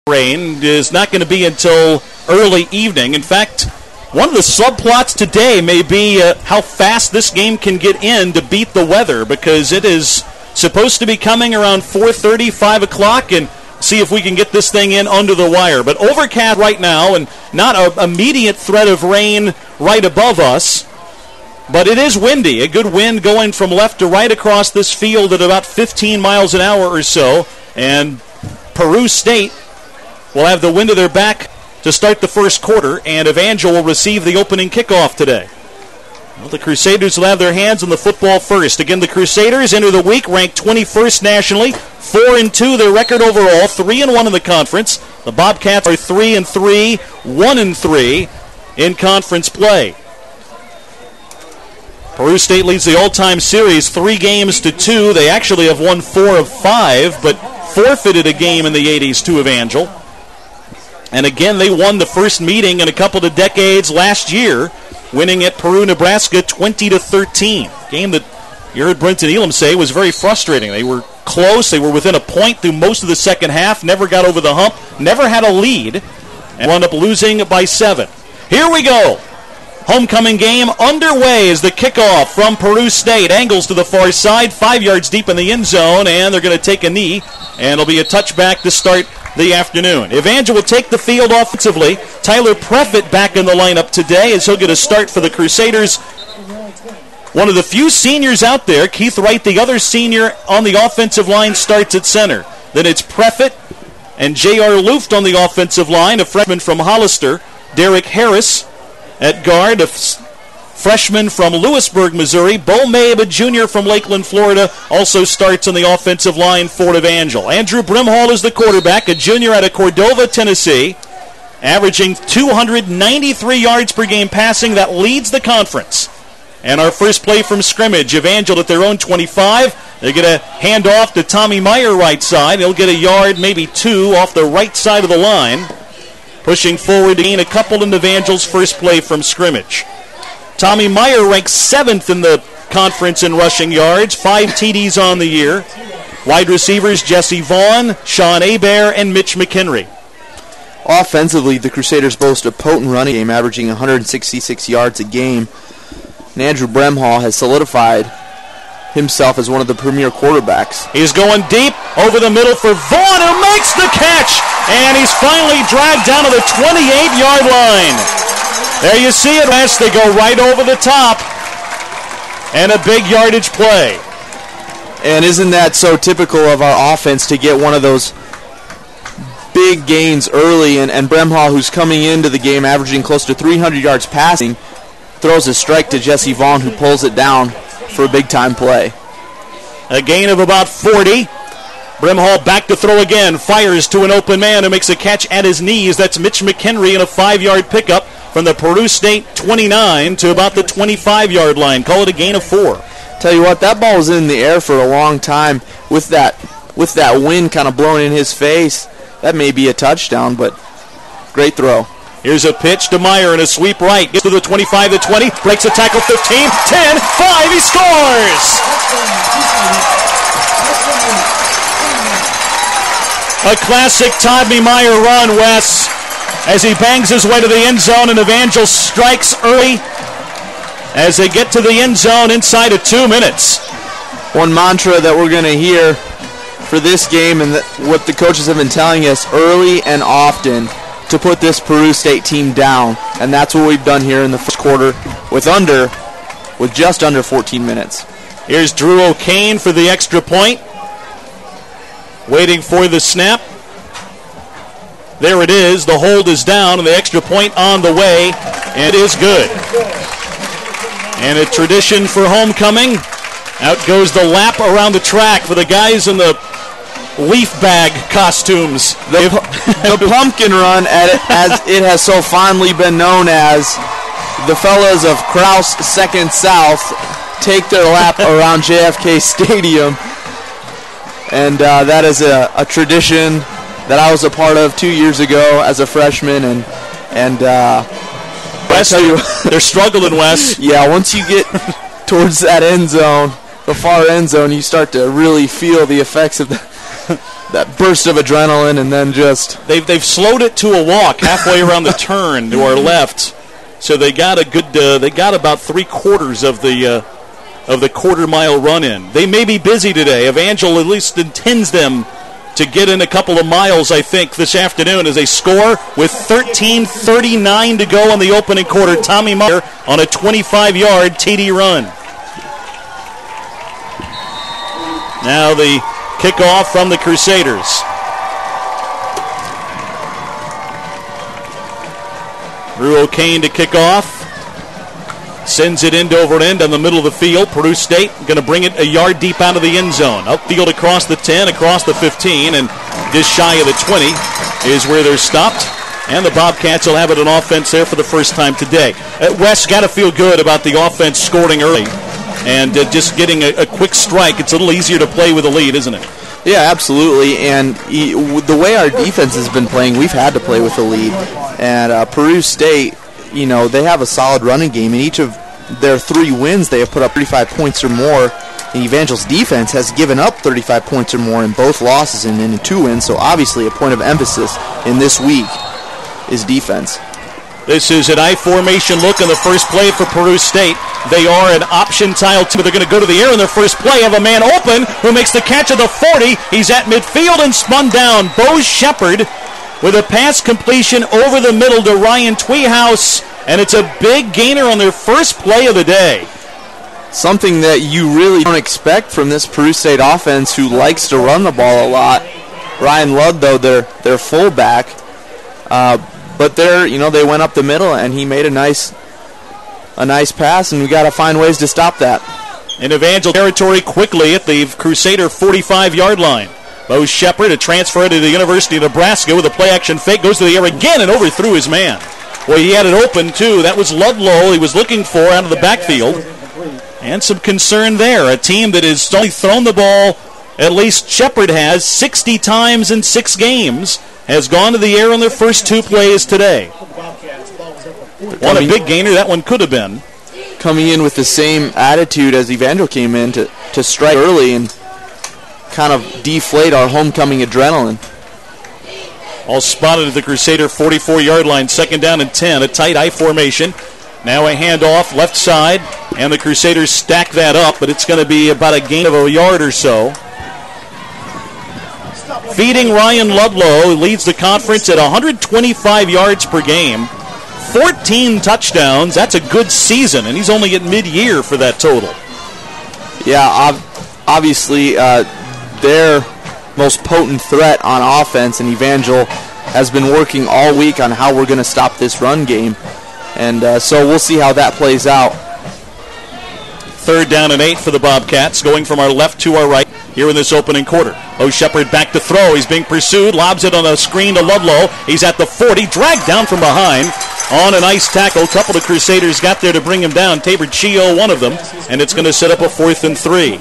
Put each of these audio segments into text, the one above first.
rain is not going to be until early evening. In fact, one of the subplots today may be how fast this game can get in to beat the weather, because it is supposed to be coming around 4:30, 5 o'clock, and see if we can get this thing in under the wire. But overcast right now and not an immediate threat of rain right above us. But it is windy, a good wind going from left to right across this field at about 15 miles an hour or so. And Peru State will have the wind of their back to start the first quarter, and Evangel will receive the opening kickoff today. Well, the Crusaders will have their hands on the football first. Again, the Crusaders enter the week ranked 21st nationally, 4-2 their record overall, 3-1 in the conference. The Bobcats are 3-3, 1-3 in conference play. Peru State leads the all-time series 3-2. They actually have won 4 of 5, but forfeited a game in the 80s to Evangel. And again, they won the first meeting in a couple of decades last year, winning at Peru, Nebraska 20-13. Game that you heard Brenton Elam say was very frustrating. They were close. They were within a point through most of the second half, never got over the hump, never had a lead, and wound up losing by 7. Here we go. Homecoming game underway as the kickoff from Peru State. Angles to the far side, 5 yards deep in the end zone, and they're going to take a knee, and it'll be a touchback to start the afternoon. Evangel will take the field offensively. Tyler Preffitt back in the lineup today as he'll get a start for the Crusaders. One of the few seniors out there. Keith Wright, the other senior on the offensive line, starts at center. Then it's Preffitt and J.R. Luft on the offensive line, a freshman from Hollister. Derek Harris at guard, a freshman from Lewisburg, Missouri. Bo Mabe, a junior from Lakeland, Florida, also starts on the offensive line for Evangel. Andrew Brimhall is the quarterback, a junior out of Cordova, Tennessee, averaging 293 yards per game passing. That leads the conference. And our first play from scrimmage, Evangel at their own 25. They're going to hand off to Tommy Meyer right side. He'll get a yard, maybe 2, off the right side of the line. Pushing forward to gain a couple in Evangel's first play from scrimmage. Tommy Meyer ranks 7th in the conference in rushing yards, 5 TDs on the year. Wide receivers Jesse Vaughn, Sean Hebert, and Mitch McHenry. Offensively, the Crusaders boast a potent running game, averaging 166 yards a game. And Andrew Brimhall has solidified himself as one of the premier quarterbacks. He's going deep over the middle for Vaughn, who makes the catch, and he's finally dragged down to the 28-yard line. There you see it, Wes. They go right over the top, and a big yardage play. And isn't that so typical of our offense to get one of those big gains early, and Brimhall, who's coming into the game averaging close to 300 yards passing, throws a strike to Jesse Vaughn, who pulls it down for a big-time play. A gain of about 40. Brimhall back to throw again. Fires to an open man who makes a catch at his knees. That's Mitch McHenry in a 5-yard pickup from the Peru State 29 to about the 25-yard line. Call it a gain of 4. Tell you what, that ball was in the air for a long time with that wind kind of blowing in his face. That may be a touchdown, but great throw. Here's a pitch to Meyer and a sweep right. Gets to the 25, the 20, breaks a tackle, 15, 10, 5, he scores! A classic Tommy Meyer run, Wes, as he bangs his way to the end zone, and Evangel strikes early as they get to the end zone inside of 2 minutes. One mantra that we're going to hear for this game, and what the coaches have been telling us early and often, to put this Peru State team down, and that's what we've done here in the first quarter with just under 14 minutes. Here's Drew O'Kane for the extra point. Waiting for the snap. There it is. The hold is down, and the extra point on the way, and it is good. And a tradition for homecoming. Out goes the lap around the track for the guys in the leaf bag costumes. The pumpkin run, as it has so fondly been known as, the fellas of Krause 2nd South take their lap around JFK Stadium, and that is a tradition that I was a part of 2 years ago as a freshman, and Wes, they're struggling, Wes. Yeah, once you get towards that end zone, the far end zone, you start to really feel the effects of that burst of adrenaline, and then just they've slowed it to a walk halfway around the turn to our left. So they got a good they got about 3/4 of the quarter-mile run-in. They may be busy today. Evangel at least intends them to get in a couple of miles, I think, this afternoon as they score with 13:39 to go in the opening quarter. Tommy Meyer on a 25-yard TD run. Now the kickoff from the Crusaders. Drew O'Kane to kick off. Sends it end over end on the middle of the field. Peru State going to bring it a yard deep out of the end zone. Upfield across the 10, across the 15, and just shy of the 20 is where they're stopped. And the Bobcats will have it on offense there for the first time today. Wes, got to feel good about the offense scoring early and just getting a quick strike. It's a little easier to play with a lead, isn't it? Yeah, absolutely. And the way our defense has been playing, we've had to play with a lead. And Peru State, they have a solid running game. In each of their 3 wins, they have put up 35 points or more. And Evangel's defense has given up 35 points or more in both losses and in 2 wins. So obviously a point of emphasis in this week is defense. This is an I formation look in the first play for Peru State. They are an option tile team. They're going to go to the air in their first play. Have a man open who makes the catch at the 40. He's at midfield and spun down. Bo Shepard with a pass completion over the middle to Ryan Tweehouse, and it's a big gainer on their first play of the day. Something that you really don't expect from this Peru State offense, who likes to run the ball a lot. Ryan Ludlow, their fullback, but they went up the middle, and he made a nice pass, and we got to find ways to stop that. In Evangel territory quickly at the Crusader 45-yard line. Bo Shepard, a transfer to the University of Nebraska with a play-action fake, goes to the air again and overthrew his man. Well, he had it open, too. That was Ludlow he was looking for out of the backfield. And some concern there. A team that has only thrown the ball, at least Shepard has, 60 times in 6 games, has gone to the air on their first 2 plays today. What a big gainer that one could have been. Coming in with the same attitude as Evangel came in to strike early and kind of deflate our homecoming adrenaline. All spotted at the Crusader 44-yard line, 2nd down and 10, a tight I formation. Now a handoff left side, and the Crusaders stack that up, but it's going to be about a gain of a yard or so. Feeding Ryan Ludlow, who leads the conference at 125 yards per game, 14 touchdowns. That's a good season, and he's only at mid-year for that total. Yeah, obviously their most potent threat on offense, and Evangel has been working all week on how we're going to stop this run game. And so we'll see how that plays out. 3rd down and 8 for the Bobcats, going from our left to our right here in this opening quarter. Bo Shepard back to throw. He's being pursued, lobs it on a screen to Ludlow. He's at the 40, dragged down from behind on a nice tackle. A couple of Crusaders got there to bring him down. Tabor Chio, one of them, and it's going to set up a 4th and 3.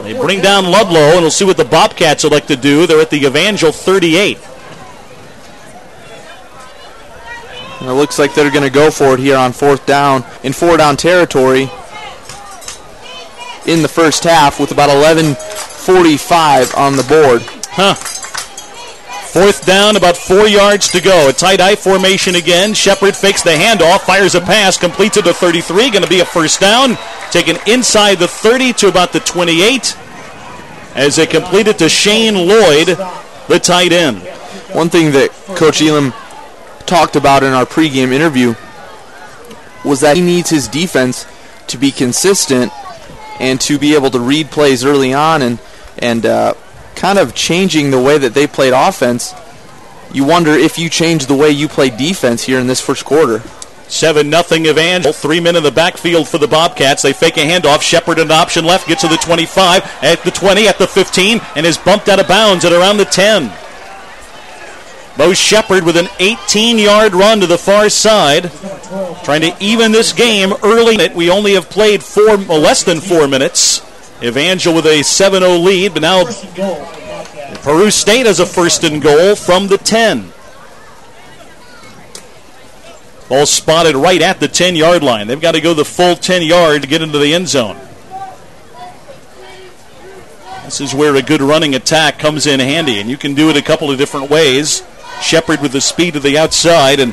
They bring down Ludlow, and we'll see what the Bobcats elect to do. They're at the Evangel 38. And it looks like they're going to go for it here on 4th down, in 4-down territory in the first half with about 11:45 on the board. 4th down, about 4 yards to go. A tight I formation again. Shepard fakes the handoff, fires a pass, completes it to 33. Going to be a 1st down. Taken inside the 30 to about the 28 as they complete it to Shane Lloyd, the tight end. One thing that Coach Elam talked about in our pregame interview was that he needs his defense to be consistent and to be able to read plays early on and kind of changing the way that they played offense. You wonder if you change the way you play defense here in this first quarter. 7-0 Evangel. 3 men in the backfield for the Bobcats. They fake a handoff. Shepard an option left. Gets to the 25, at the 20, at the 15, and is bumped out of bounds at around the 10. Bo Shepard with an 18-yard run to the far side. Trying to even this game early. We only have played less than 4 minutes. Evangel with a 7-0 lead, but now Peru State has a 1st and goal from the 10. Ball spotted right at the 10-yard line. They've got to go the full 10 yards to get into the end zone. This is where a good running attack comes in handy, and you can do it a couple of different ways. Shepard with the speed to the outside, and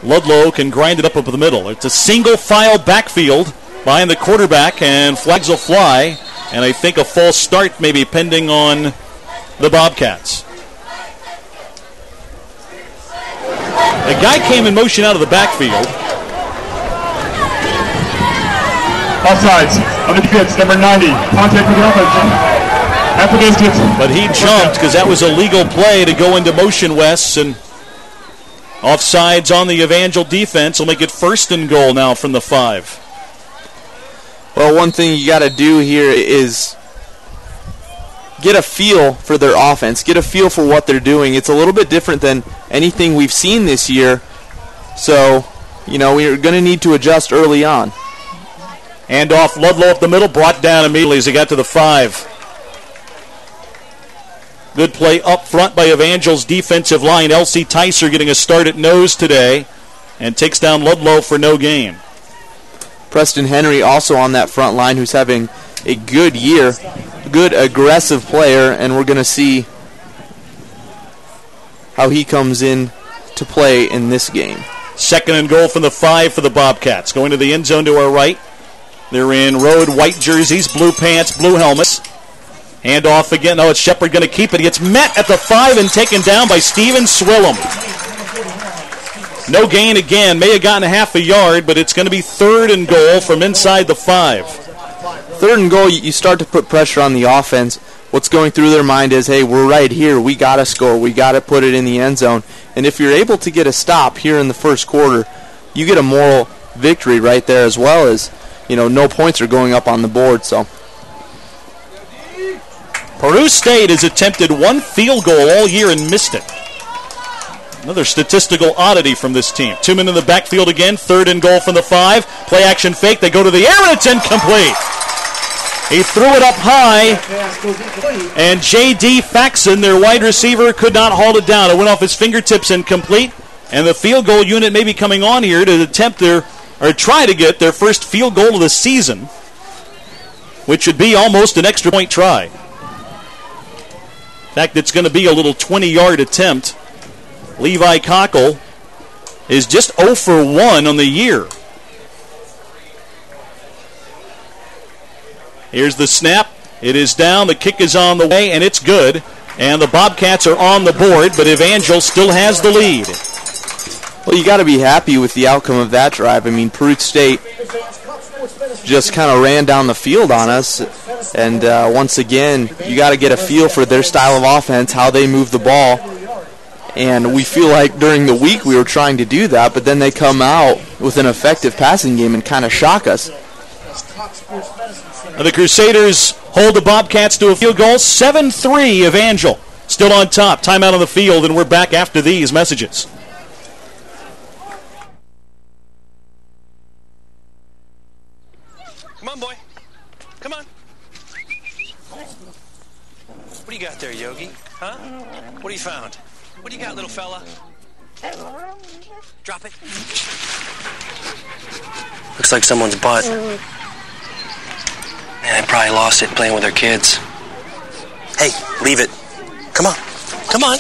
Ludlow can grind it up the middle. It's a single file backfield behind the quarterback, and flags will fly, and I think a false start maybe pending on the Bobcats. A guy came in motion out of the backfield. Offsides on the defense, number 90. Contact with the offense. After distance. But he jumped because that was a legal play to go into motion, Wes, and offsides on the Evangel defense will make it 1st and goal now from the 5. Well, one thing you got to do here is get a feel for their offense, get a feel for what they're doing. It's a little bit different than anything we've seen this year, so, we're going to need to adjust early on. Hand off Ludlow up the middle, brought down immediately as he got to the 5. Good play up front by Evangel's defensive line. Elsie Tyser getting a start at nose today and takes down Ludlow for no gain. Preston Henry also on that front line, who's having a good year, good aggressive player, and we're going to see how he comes in to play in this game. 2nd and goal from the 5 for the Bobcats. Going to the end zone to our right. They're in road white jerseys, blue pants, blue helmets. Hand off again. No, it's Shepard going to keep it. He gets met at the 5 and taken down by Steven Swillem. No gain again. May have gotten a half a yard, but it's going to be 3rd and goal from inside the 5. 3rd and goal, you start to put pressure on the offense. What's going through their mind is, hey, we're right here. We got to score. We got to put it in the end zone. And if you're able to get a stop here in the first quarter, you get a moral victory right there, as well as, no points are going up on the board. So Peru State has attempted 1 field goal all year and missed it. Another statistical oddity from this team. 2 men in the backfield again. 3rd and goal from the 5. Play action fake. They go to the air, and it's incomplete. He threw it up high, and J.D. Faxon, their wide receiver, could not haul it down. It went off his fingertips, incomplete. And the field goal unit may be coming on here to try to get their first field goal of the season, which would be almost an extra point try. In fact, it's going to be a little 20-yard attempt. Levi Cockle is just 0 for 1 on the year. Here's the snap. It is down. The kick is on the way, and it's good. And the Bobcats are on the board, but Evangel still has the lead. Well, you got to be happy with the outcome of that drive. I mean, Peru State just kind of ran down the field on us. And once again, you got to get a feel for their style of offense, how they move the ball. And we feel like during the week we were trying to do that, but then they come out with an effective passing game and kind of shock us. The Crusaders hold the Bobcats to a field goal. 7-3 Evangel. Still on top. Timeout on the field, and we're back after these messages. Come on, boy. Come on. What do you got there, Yogi? Huh? What have you found? What do you got, little fella? Drop it. Looks like someone's butt. Man, they probably lost it playing with their kids. Hey, leave it. Come on. Come on.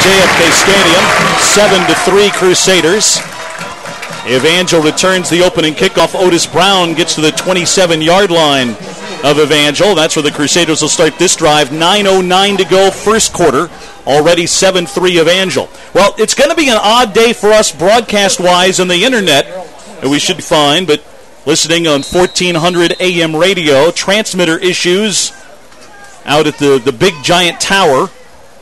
JFK Stadium, 7-3 Crusaders. Evangel returns the opening kickoff. Otis Brown gets to the 27-yard line of Evangel. That's where the Crusaders will start this drive. 9:09 to go, first quarter. Already 7-3 Evangel. Well, it's going to be an odd day for us broadcast-wise on the internet. We should be fine, but listening on 1400 AM radio, transmitter issues out at the big giant tower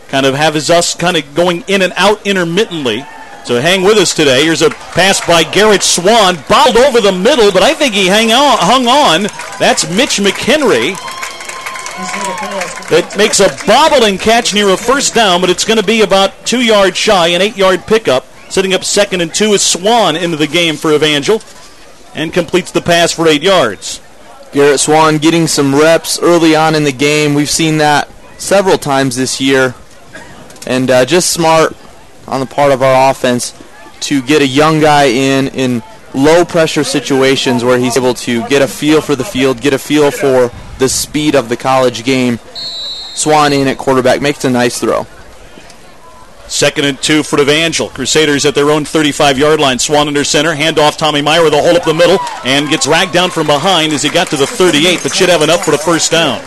kind of has us kind of going in and out intermittently. So hang with us today. Here's a pass by Garrett Swan, bobbled over the middle, but I think he hung on. That's Mitch McHenry. That makes a bobbling catch near a first down, but it's going to be about 2 yards shy, an 8-yard pickup. Setting up 2nd and 2 is Swan into the game for Evangel and completes the pass for 8 yards. Garrett Swan getting some reps early on in the game. We've seen that several times this year. And just smart on the part of our offense to get a young guy in low-pressure situations where he's able to get a feel for the field, get a feel for the speed of the college game. Swan in at quarterback, makes a nice throw. 2nd and 2 for Evangel. Crusaders at their own 35-yard line. Swan under center. Handoff Tommy Meyer with a hole up the middle and gets dragged down from behind as he got to the 38, but should have enough for the first down.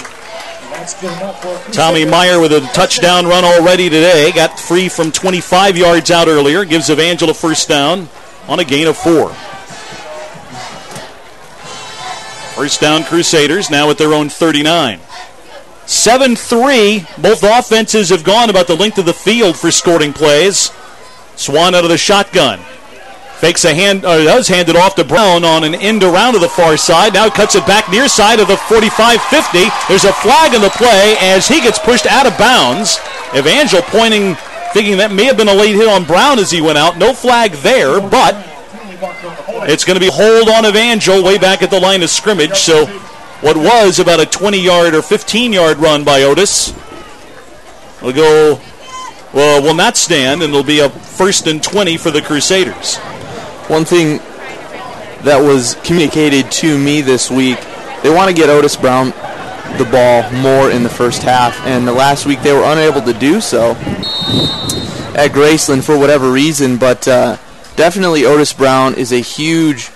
Tommy Meyer with a touchdown run already today. Got free from 25 yards out earlier. Gives Evangel a first down on a gain of 4. First down Crusaders now at their own 39. 7-3. Both offenses have gone about the length of the field for scoring plays. Swan out of the shotgun. Fakes does hand it off to Brown on an end around to the far side. Now cuts it back near side of the 45-50. There's a flag in the play as he gets pushed out of bounds. Evangel pointing, thinking that may have been a late hit on Brown as he went out. No flag there, but it's going to be hold on Evangel way back at the line of scrimmage. So what was about a 20-yard or 15-yard run by Otis will not stand, and it'll be a 1st and 20 for the Crusaders. One thing that was communicated to me this week, they want to get Otis Brown the ball more in the first half, and last week they were unable to do so at Graceland for whatever reason, but definitely Otis Brown is a huge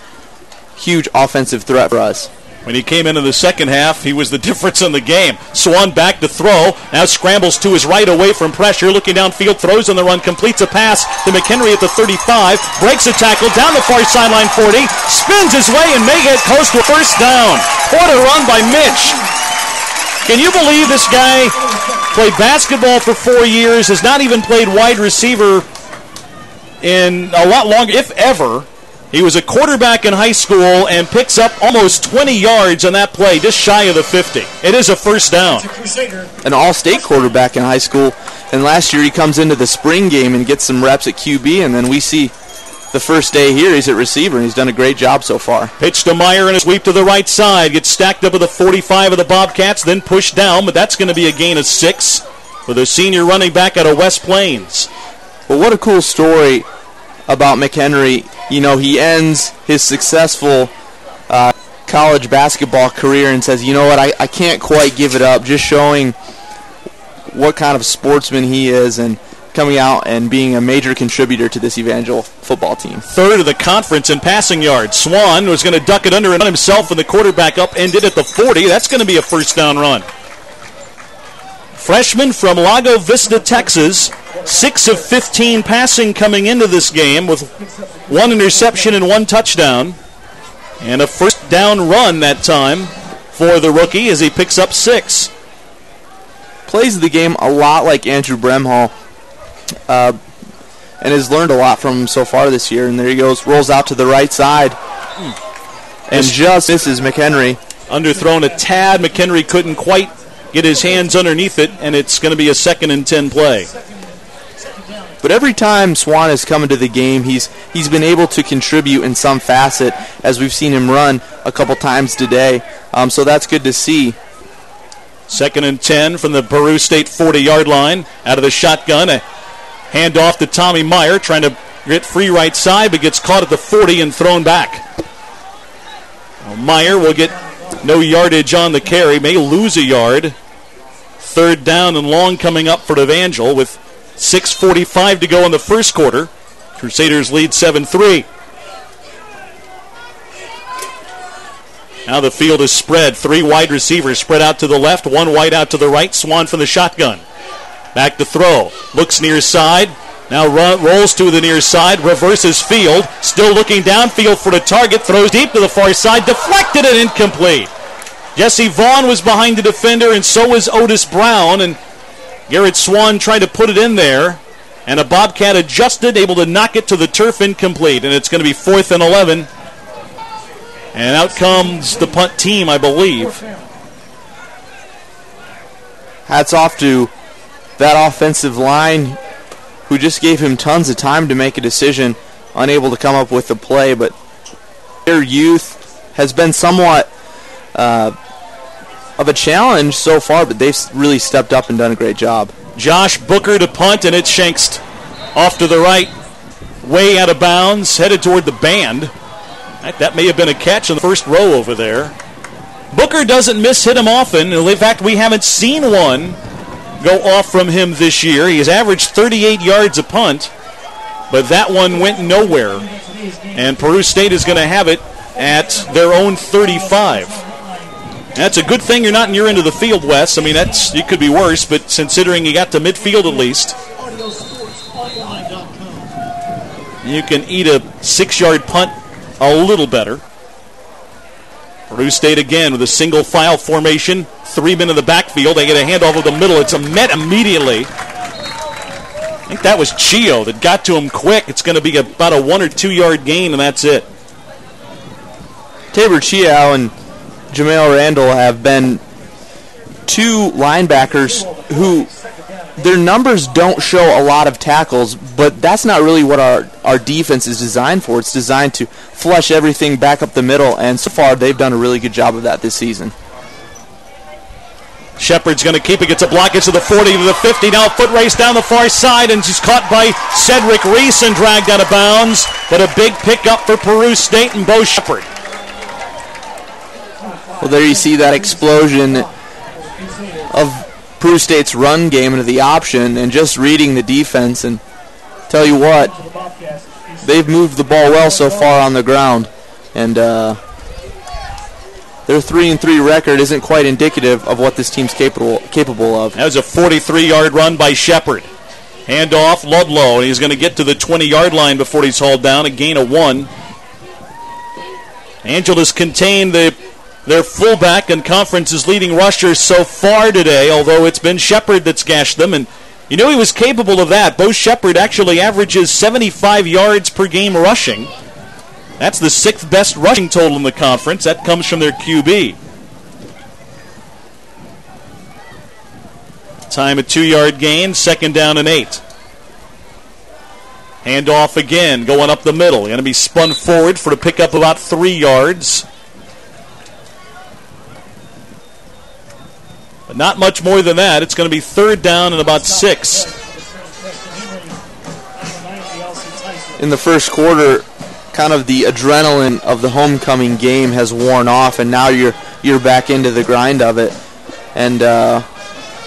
offensive threat for us. When he came into the second half, he was the difference in the game. Swan back to throw. Now scrambles to his right away from pressure. Looking downfield, throws on the run, completes a pass to McHenry at the 35. Breaks a tackle down the far sideline 40. Spins his way and may get close to a first down. What a run by Mitch. Can you believe this guy played basketball for 4 years, has not even played wide receiver in a lot longer, if ever. He was a quarterback in high school and picks up almost 20 yards on that play, just shy of the 50. It is a first down. An all-state quarterback in high school, and last year he comes into the spring game and gets some reps at QB, and then we see the first day here he's at receiver, and he's done a great job so far. Pitch to Meyer and a sweep to the right side. Gets stacked up at the 45 of the Bobcats, then pushed down, but that's going to be a gain of 6 with a senior running back out of West Plains. Well, what a cool story about McHenry. You know, he ends his successful college basketball career and says, you know what, I can't quite give it up, just showing what kind of sportsman he is and coming out and being a major contributor to this Evangel football team. 3rd of the conference in passing yards. Swan was going to duck it under and run himself, and the quarterback upended at the 40. That's going to be a first down run. Freshman from Lago Vista, Texas. 6 of 15 passing coming into this game with 1 interception and 1 touchdown. And a first down run that time for the rookie as he picks up 6. Plays the game a lot like Andrew Bremhall and has learned a lot from him so far this year. And there he goes, rolls out to the right side and just misses McHenry. Underthrown a tad. McHenry couldn't quite get his hands underneath it, and it's going to be a 2nd and 10 play. But every time Swan has come into the game, he's been able to contribute in some facet, as we've seen him run a couple times today. So that's good to see. 2nd and 10 from the Peru State 40-yard line. Out of the shotgun, a handoff to Tommy Meyer, trying to get free right side, but gets caught at the 40 and thrown back. Well, Meyer will get no yardage on the carry, may lose a yard. 3rd down and long coming up for Evangel with 6:45 to go in the first quarter. Crusaders lead 7-3. Now the field is spread. 3 wide receivers spread out to the left, 1 wide out to the right. Swan from the shotgun. Back to throw. Looks near side. Now rolls to the near side. Reverses field. Still looking downfield for the target. Throws deep to the far side. Deflected and incomplete. Jesse Vaughn was behind the defender, and so was Otis Brown. And Garrett Swan tried to put it in there. And a Bobcat adjusted, able to knock it to the turf, incomplete. And it's going to be 4th and 11. And out comes the punt team, I believe. Hats off to that offensive line who just gave him tons of time to make a decision, unable to come up with the play, but their youth has been somewhat of a challenge so far, but they've really stepped up and done a great job. Josh Booker to punt, and it's Shanks off to the right, way out of bounds, headed toward the band. That may have been a catch in the first row over there. Booker doesn't hit him often. In fact, we haven't seen one go off from him this year. He has averaged 38 yards a punt, but that one went nowhere. And Peru State is going to have it at their own 35. That's a good thing you're not in your end of the field, Wes. I mean, it could be worse, but considering you got to midfield at least, you can eat a 6-yard punt a little better. Peru State again with a single file formation. 3 men in the backfield. They get a handoff of the middle. It's a met immediately. I think that was Chio that got to him quick. It's going to be about a 1 or 2 yard gain, and that's it. Tabor Chio and Jamel Randall have been two linebackers who their numbers don't show a lot of tackles, but that's not really what our defense is designed for. It's designed to flush everything back up the middle, and so far they've done a really good job of that this season. Shepard's going to keep it, gets a block, gets to the 40, to the 50, now a foot race down the far side, and she's caught by Cedric Reese and dragged out of bounds, but a big pickup for Peru State and Bo Shepard. Well, there you see that explosion of Peru State's run game into the option, and just reading the defense, and tell you what, they've moved the ball well so far on the ground, and their 3-3 record isn't quite indicative of what this team's capable of. That was a 43-yard run by Shepard. Handoff, Ludlow, and he's going to get to the 20-yard line before he's hauled down, a gain of 1. Angeles contained their fullback and conference's leading rusher so far today, although it's been Shepard that's gashed them, and you know he was capable of that. Bo Shepard actually averages 75 yards per game rushing. That's the 6th best rushing total in the conference. That comes from their QB. Time a 2-yard gain, 2nd down and 8. Handoff again, going up the middle. Going to be spun forward for a pickup about 3 yards. But not much more than that. It's going to be 3rd down and about 6. In the first quarter, kind of the adrenaline of the homecoming game has worn off, and now you're back into the grind of it. And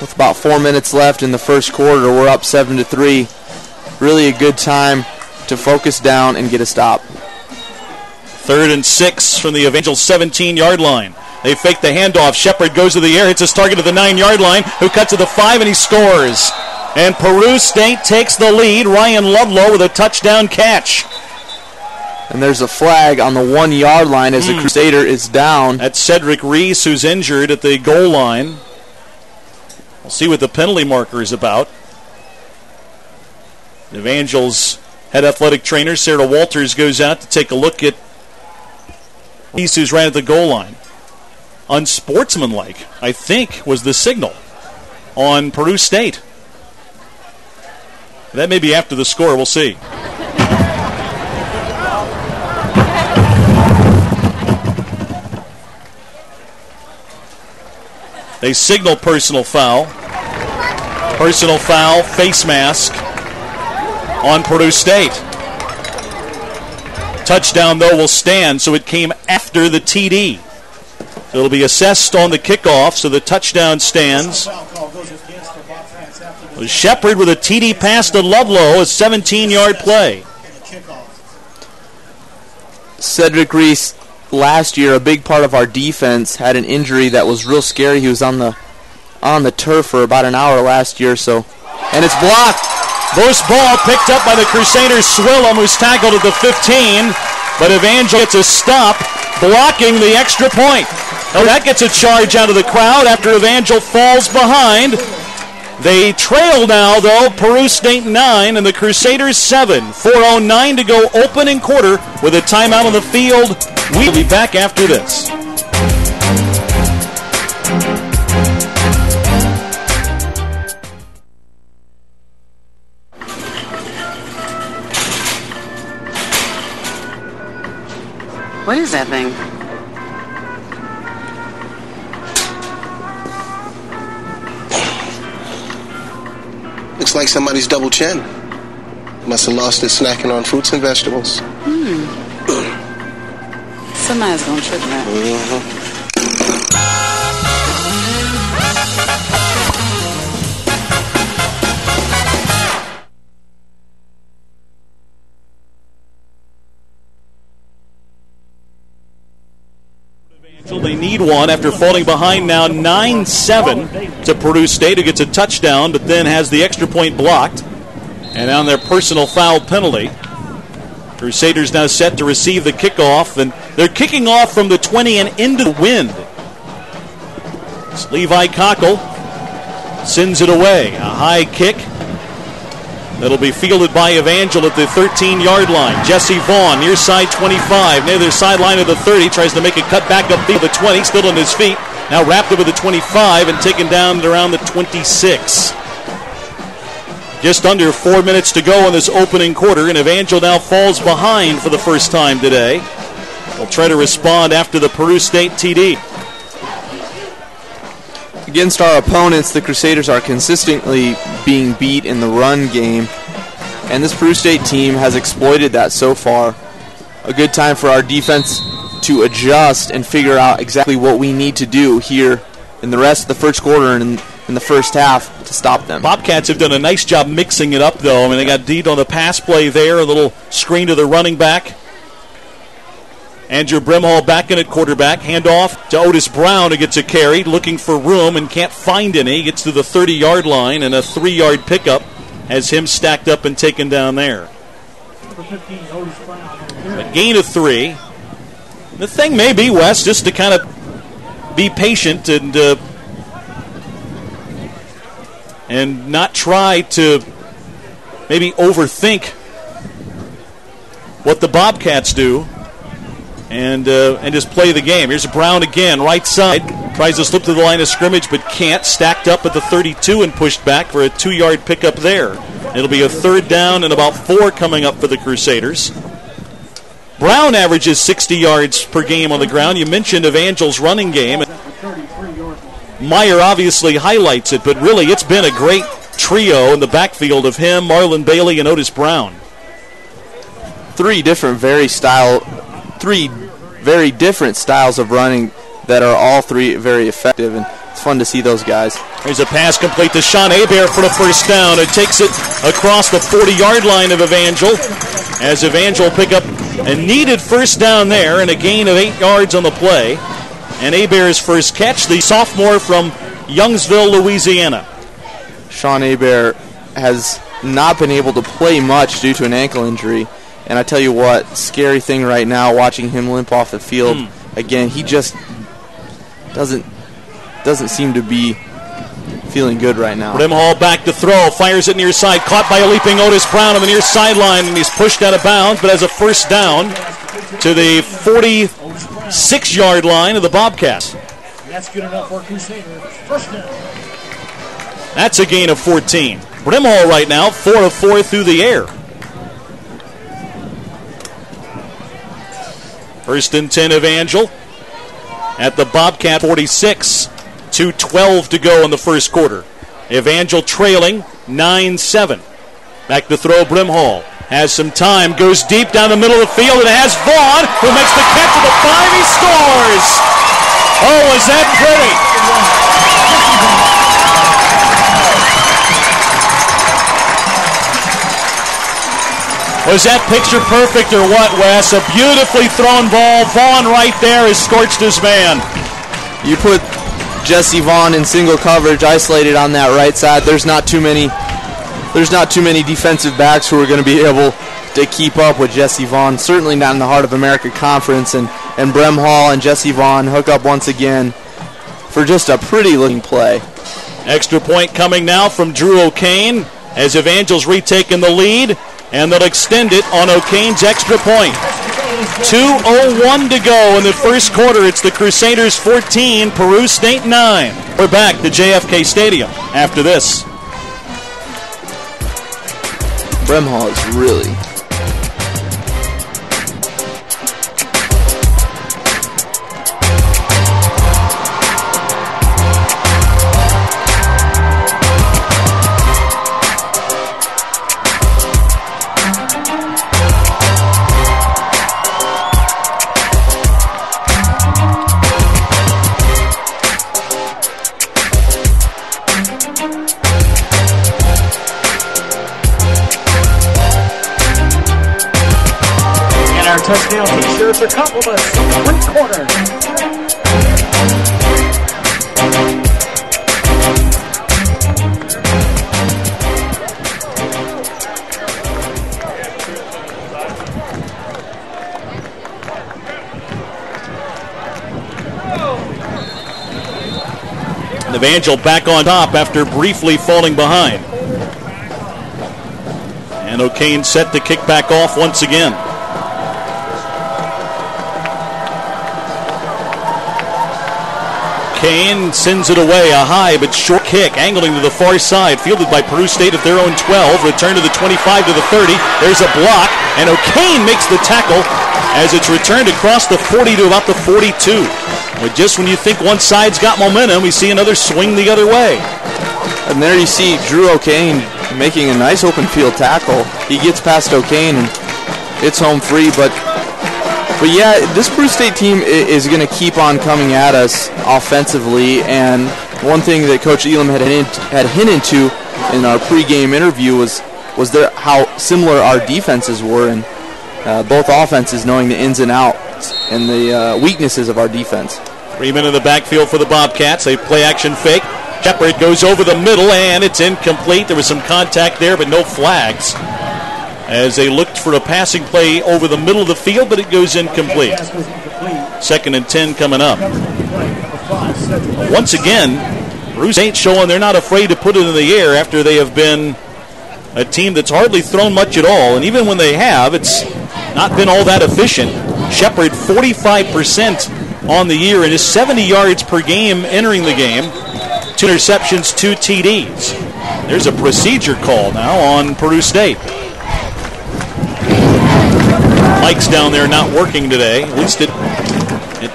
with about 4 minutes left in the first quarter, we're up 7-3. Really a good time to focus down and get a stop. 3rd and 6 from the Evangel 17-yard line. They fake the handoff. Shepard goes to the air, hits his target at the 9-yard line, who cuts to the 5, and he scores. And Peru State takes the lead. Ryan Ludlow with a touchdown catch. And there's a flag on the 1-yard line as the Crusader is down. That's Cedric Reese, who's injured at the goal line. We'll see what the penalty marker is about. Evangel's head athletic trainer, Sarah Walters, goes out to take a look at Reese, who's right at the goal line. Unsportsmanlike, I think, was the signal on Peru State. That may be after the score. We'll see. They signal personal foul. Personal foul, face mask on Peru State. Touchdown, though, will stand, so it came after the TD. It'll be assessed on the kickoff, so the touchdown stands. Shepard with a TD pass to Ludlow, a 17-yard play. Cedric Reese, last year, a big part of our defense, had an injury that was real scary. He was on the turf for about an hour last year, and it's blocked. Loose ball picked up by the Crusaders. Swillem, who's tackled at the 15, but Evangel gets a stop, blocking the extra point. Oh, that gets a charge out of the crowd after Evangel falls behind. They trail now, though, Peru State 9 and the Crusaders 7. 4:09 to go, opening quarter with a timeout on the field. We'll be back after this. What is that thing? Looks like somebody's double chin. Must have lost it snacking on fruits and vegetables. Somebody's gonna trip that. They need one after falling behind now 9-7 to Peru State, who gets a touchdown but then has the extra point blocked. And on their personal foul penalty, Crusaders now set to receive the kickoff, and they're kicking off from the 20 and into the wind. It's Levi Cockle sends it away. A high kick that'll be fielded by Evangel at the 13-yard line. Jesse Vaughn, near side 25, near the sideline of the 30, tries to make a cut back up the 20, still on his feet. Now wrapped over the 25 and taken down at around the 26. Just under 4 minutes to go in this opening quarter, and Evangel now falls behind for the first time today. They'll try to respond after the Peru State TD. Against our opponents, the Crusaders are consistently being beat in the run game, and this Peru State team has exploited that so far. A good time for our defense to adjust and figure out exactly what we need to do here in the rest of the first quarter and in the first half to stop them. Bobcats have done a nice job mixing it up, though. I mean, they got Deed on the pass play there, a little screen to the running back. Andrew Brimhall back in at quarterback. Handoff to Otis Brown, who gets a carry, looking for room and can't find any. He gets to the 30-yard line, and a 3-yard pickup has him stacked up and taken down there. A gain of 3. The thing may be, Wes, just to kind of be patient and not try to maybe overthink what the Bobcats do. And just play the game. Here's Brown again, right side. Tries to slip to the line of scrimmage, but can't. Stacked up at the 32 and pushed back for a 2-yard pickup there. It'll be a 3rd down and about 4 coming up for the Crusaders. Brown averages 60 yards per game on the ground. You mentioned Evangel's running game. Meyer obviously highlights it, but really it's been a great trio in the backfield of him, Marlon Bailey, and Otis Brown. Three very different styles of running that are all three very effective, and it's fun to see those guys. There's a pass complete to Sean Hebert for the first down. It takes it across the 40-yard line of Evangel, as Evangel pick up a needed first down there and a gain of 8 yards on the play. And Hebert's first catch, the sophomore from Youngsville, Louisiana. Sean Hebert has not been able to play much due to an ankle injury. And I tell you what, scary thing right now, watching him limp off the field. Again, he just doesn't seem to be feeling good right now. Brimhall back to throw, fires it near side, caught by a leaping Otis Brown on the near sideline, and he's pushed out of bounds, but has a first down to the 46-yard line of the Bobcats. That's good enough for Crusaders. First down. That's a gain of 14. Brimhall right now, 4 of 4 through the air. 1st and 10 Evangel at the Bobcat 46. 2:12 to go in the first quarter. Evangel trailing 9-7. Back to throw, Brimhall. Has some time, goes deep down the middle of the field, and has Vaughn, who makes the catch at the 5. He scores! Oh, is that pretty? Was that picture perfect or what, Wes? A beautifully thrown ball. Vaughn right there has scorched his man. You put Jesse Vaughn in single coverage, isolated on that right side. There's not too many defensive backs who are going to be able to keep up with Jesse Vaughn. Certainly not in the Heart of America Conference. And Brimhall and Jesse Vaughn hook up once again for just a pretty looking play. Extra point coming now from Drew O'Kane as Evangel's retaken the lead, and they'll extend it on O'Kane's extra point. 2:01 to go in the first quarter. It's the Crusaders 14, Peru State 9. We're back to JFK Stadium after this. Brimhall is really... Touchdown to the Sheriffs are compliments. 1 quarter. Evangel back on top after briefly falling behind. And O'Kane set to kick back off once again. Kane sends it away, a high but short kick, angling to the far side, fielded by Peru State at their own 12, return to the 25 to the 30, there's a block, and O'Kane makes the tackle as it's returned across the 40 to about the 42. But just when you think one side's got momentum, we see another swing the other way. And there you see Drew O'Kane making a nice open field tackle. He gets past O'Kane and it's home free, but yeah, this Peru State team is going to keep on coming at us offensively, and one thing that Coach Elam had hinted to in our pregame interview was how similar our defenses were, and both offenses knowing the ins and outs and the weaknesses of our defense. 3 men in the backfield for the Bobcats. They play action fake. Shepard goes over the middle, and it's incomplete. There was some contact there, but no flags, as they looked for a passing play over the middle of the field, but it goes incomplete. 2nd and 10 coming up. Once again, Peru State showing they're not afraid to put it in the air after they have been a team that's hardly thrown much at all, and even when they have, it's not been all that efficient. Shepard 45% on the year and is 70 yards per game entering the game. 2 interceptions, 2 TDs. There's a procedure call now on Peru State. Mike's down there not working today. At least it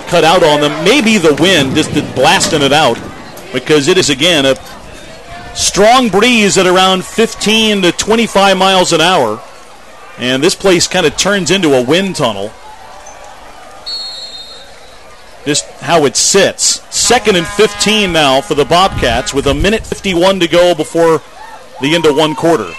cut out on them. Maybe the wind just blasting it out, because it is again a strong breeze at around 15 to 25 miles an hour, and this place kind of turns into a wind tunnel. Just how it sits. 2nd and 15 now for the Bobcats with 1:51 to go before the end of 1 quarter.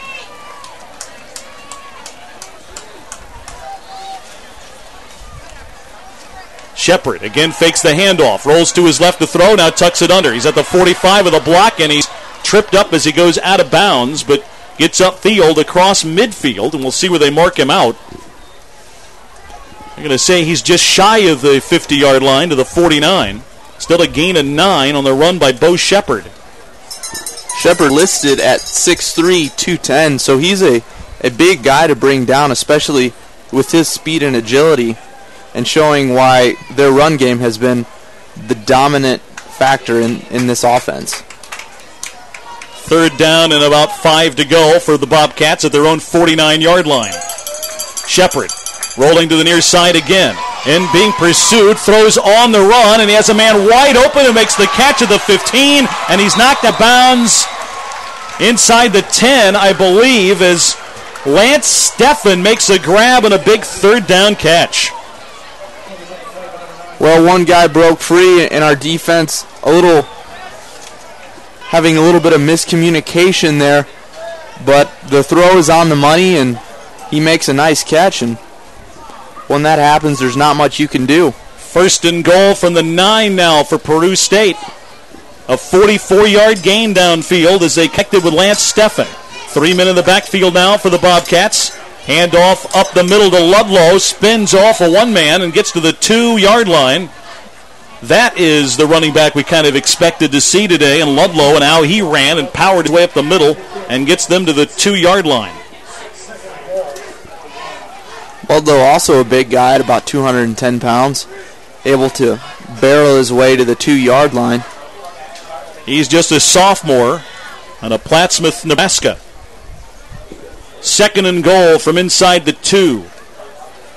Shepard again fakes the handoff, rolls to his left to throw, now tucks it under. He's at the 45 of the block, and he's tripped up as he goes out of bounds, but gets upfield across midfield, and we'll see where they mark him out. I'm going to say he's just shy of the 50-yard line to the 49. Still a gain of 9 on the run by Bo Shepard. Shepard listed at 6'3", 210, so he's a big guy to bring down, especially with his speed and agility, and showing why their run game has been the dominant factor in this offense. 3rd down and about 5 to go for the Bobcats at their own 49-yard line. Shepard rolling to the near side again, and being pursued, throws on the run, and he has a man wide open who makes the catch at the 15, and he's knocked out of bounds inside the 10, I believe, as Lance Steffen makes a grab and a big 3rd down catch. Well, one guy broke free, and our defense having a little bit of miscommunication there, but the throw is on the money, and he makes a nice catch, and when that happens, there's not much you can do. 1st and goal from the 9 now for Peru State. A 44-yard gain downfield as they connected with Lance Steffen. 3 men in the backfield now for the Bobcats. Handoff up the middle to Ludlow. Spins off a one-man and gets to the 2-yard line. That is the running back we kind of expected to see today, and Ludlow, and how he ran and powered his way up the middle and gets them to the 2-yard line. Ludlow, also a big guy at about 210 pounds, able to barrel his way to the 2-yard line. He's just a sophomore out of Plattsmouth, Nebraska. 2nd and goal from inside the 2.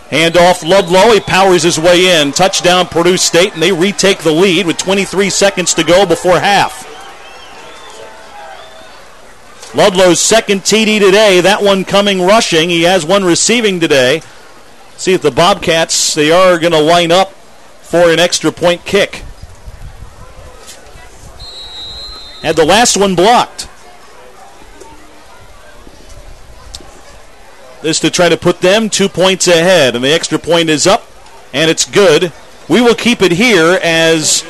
Handoff Ludlow, he powers his way in. Touchdown Peru State, and they retake the lead with 23 seconds to go before half. Ludlow's 2nd TD today, that one coming rushing. He has one receiving today. See if the Bobcats, they are going to line up for an extra point kick. Had the last one blocked. This to try to put them 2 points ahead, and the extra point is up, and it's good. We will keep it here as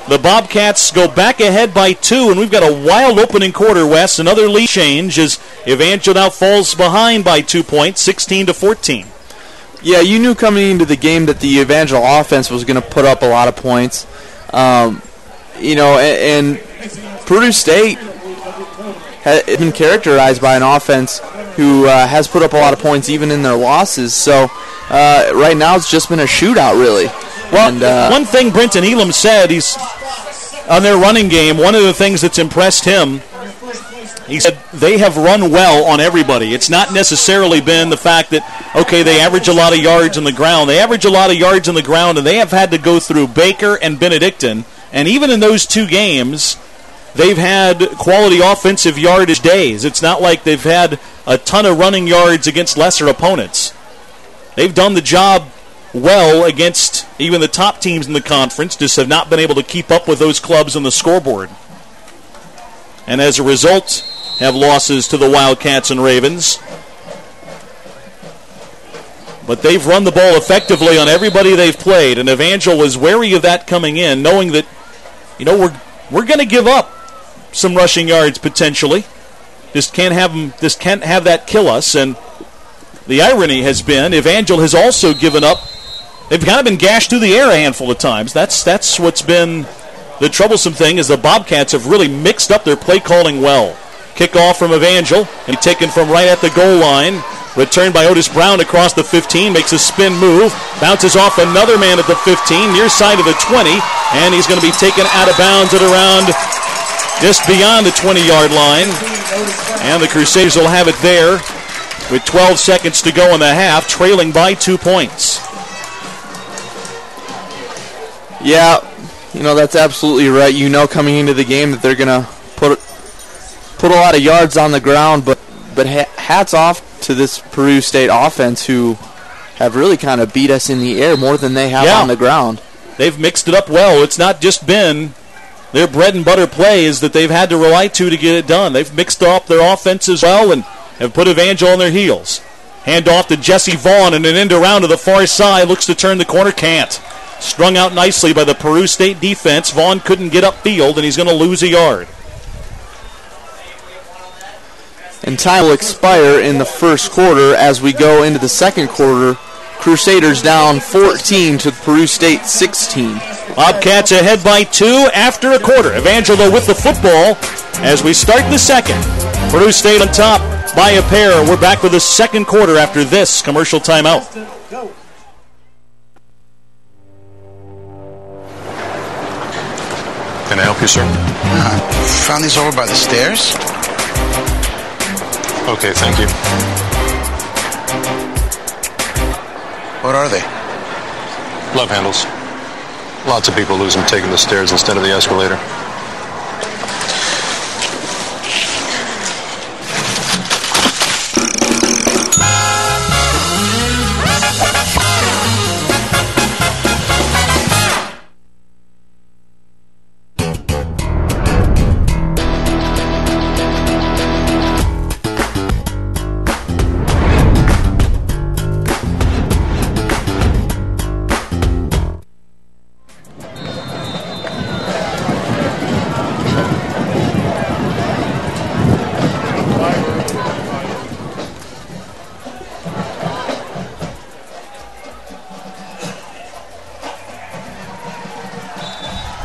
the Bobcats go back ahead by 2, and we've got a wild opening quarter, Wes. Another lead change as Evangel now falls behind by 2 points, 16-14. Yeah, you knew coming into the game that the Evangel offense was going to put up a lot of points. And Peru State has been characterized by an offense who has put up a lot of points even in their losses. So right now it's just been a shootout, really. Well, and, one thing Brenton Elam said, he's on their running game, one of the things that's impressed him, he said they have run well on everybody. It's not necessarily been the fact that, okay, they average a lot of yards on the ground. They average a lot of yards on the ground, and they have had to go through Baker and Benedictine. And even in those 2 games, they've had quality offensive yardage days. It's not like they've had a ton of running yards against lesser opponents. They've done the job well against even the top teams in the conference, just have not been able to keep up with those clubs on the scoreboard. And as a result, have losses to the Wildcats and Ravens. But they've run the ball effectively on everybody they've played, and Evangel was wary of that coming in, knowing that, we're going to give up some rushing yards potentially. Just can't have that kill us. And the irony has been Evangel has also given up. They've kind of been gashed through the air a handful of times. That's what's been the troublesome thing, is the Bobcats have really mixed up their play calling well. Kickoff from Evangel, and taken from right at the goal line. Returned by Otis Brown across the 15, makes a spin move, bounces off another man at the 15, near side of the 20, and he's going to be taken out of bounds at around just beyond the 20-yard line. And the Crusaders will have it there with 12 seconds to go in the half, trailing by 2 points. Yeah, that's absolutely right. Coming into the game that they're going to put a lot of yards on the ground, but hats off to this Peru State offense, who have really kind of beat us in the air more than they have on the ground. They've mixed it up well. It's not just been their bread and butter plays that they've had to rely to get it done. They've mixed up their offenses well and have put Evangel on their heels. Hand off to Jesse Vaughn, and an end around to the far side. Looks to turn the corner, can't. Strung out nicely by the Peru State defense. Vaughn couldn't get upfield, and he's going to lose a yard. And time will expire in the first quarter as we go into the second quarter. Crusaders down 14 to Peru State 16. Bobcats ahead by 2 after a quarter. Evangel with the football as we start the second. Peru State on top by a pair. We're back with the second quarter after this commercial timeout. Can I help you, sir? Found these over by the stairs. Okay, thank you. What are they? Love handles. Lots of people lose them taking the stairs instead of the escalator.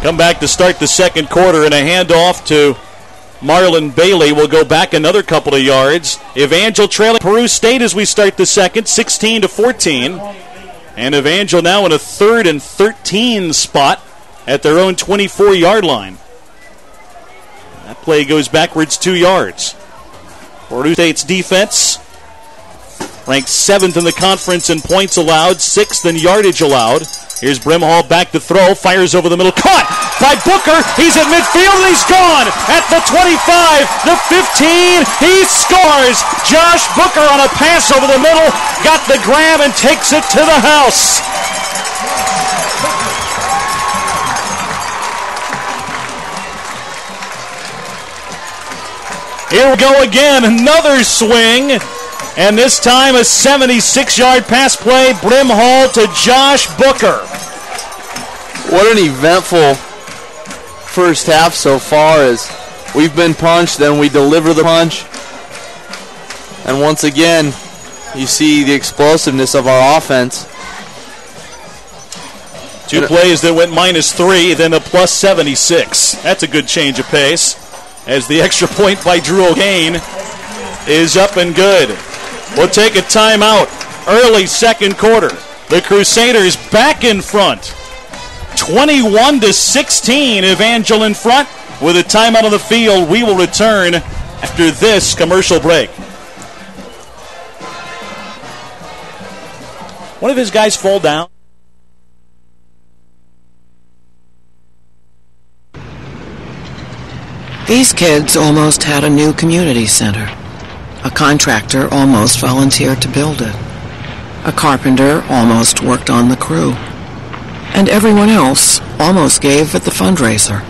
Come back to start the second quarter, and a handoff to Marlon Bailey will go back another couple of yards. Evangel trailing Peru State as we start the second, 16-14. And Evangel now in a 3rd and 13 spot at their own 24-yard line. That play goes backwards 2 yards. Peru State's defense ranked 7th in the conference in points allowed, 6th in yardage allowed. Here's Brimhall back to throw, fires over the middle, caught by Booker. He's at midfield and he's gone at the 25, the 15. He scores. Josh Booker on a pass over the middle, got the grab and takes it to the house. Here we go again, another swing. And this time a 76-yard pass play, Brimhall to Josh Booker. What an eventful first half so far, as we've been punched, then we deliver the punch. And once again, you see the explosiveness of our offense. 2 plays that went -3, then a plus 76. That's a good change of pace, as the extra point by Drew O'Kane is up and good. We'll take a timeout. Early second quarter. The Crusaders back in front. 21-16. Evangel in front. With a timeout on the field, we will return after this commercial break. One of his guys fall down. These kids almost had a new community center. A contractor almost volunteered to build it. A carpenter almost worked on the crew. And everyone else almost gave at the fundraiser.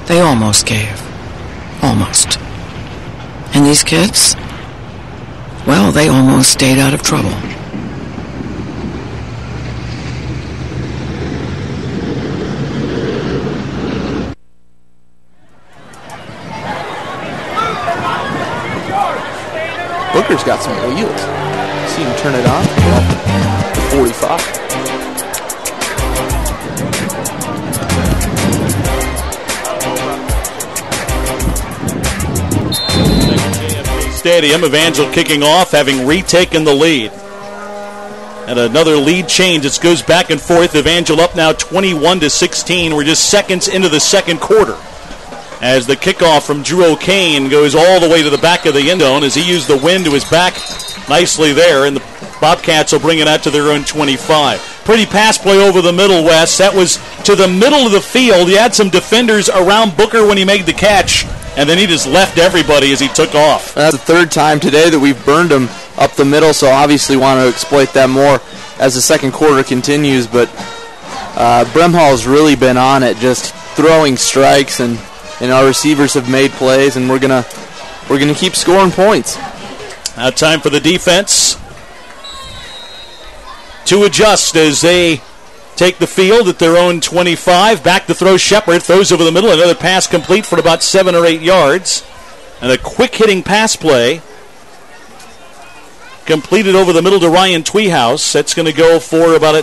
They almost gave. Almost. And these kids? Well, they almost stayed out of trouble. Booker's got some wheels. See him turn it on. 45. Stadium, Evangel kicking off, having retaken the lead. And another lead change. It goes back and forth. Evangel up now 21-16. We're just seconds into the second quarter, as the kickoff from Drew O'Kane goes all the way to the back of the end zone, as he used the wind to his back nicely there, and the Bobcats will bring it out to their own 25. Pretty pass play over the middle, Wes. That was to the middle of the field. He had some defenders around Booker when he made the catch, and then he just left everybody as he took off. That's the third time today that we've burned him up the middle, so obviously want to exploit that more as the second quarter continues. But Brimhall's really been on it, just throwing strikes, and our receivers have made plays, and we're gonna keep scoring points. Now time for the defense to adjust as they take the field at their own 25. Back to throw, Shepard throws over the middle. Another pass complete for about 7 or 8 yards. And a quick-hitting pass play completed over the middle to Ryan Tweehouse. That's going to go for about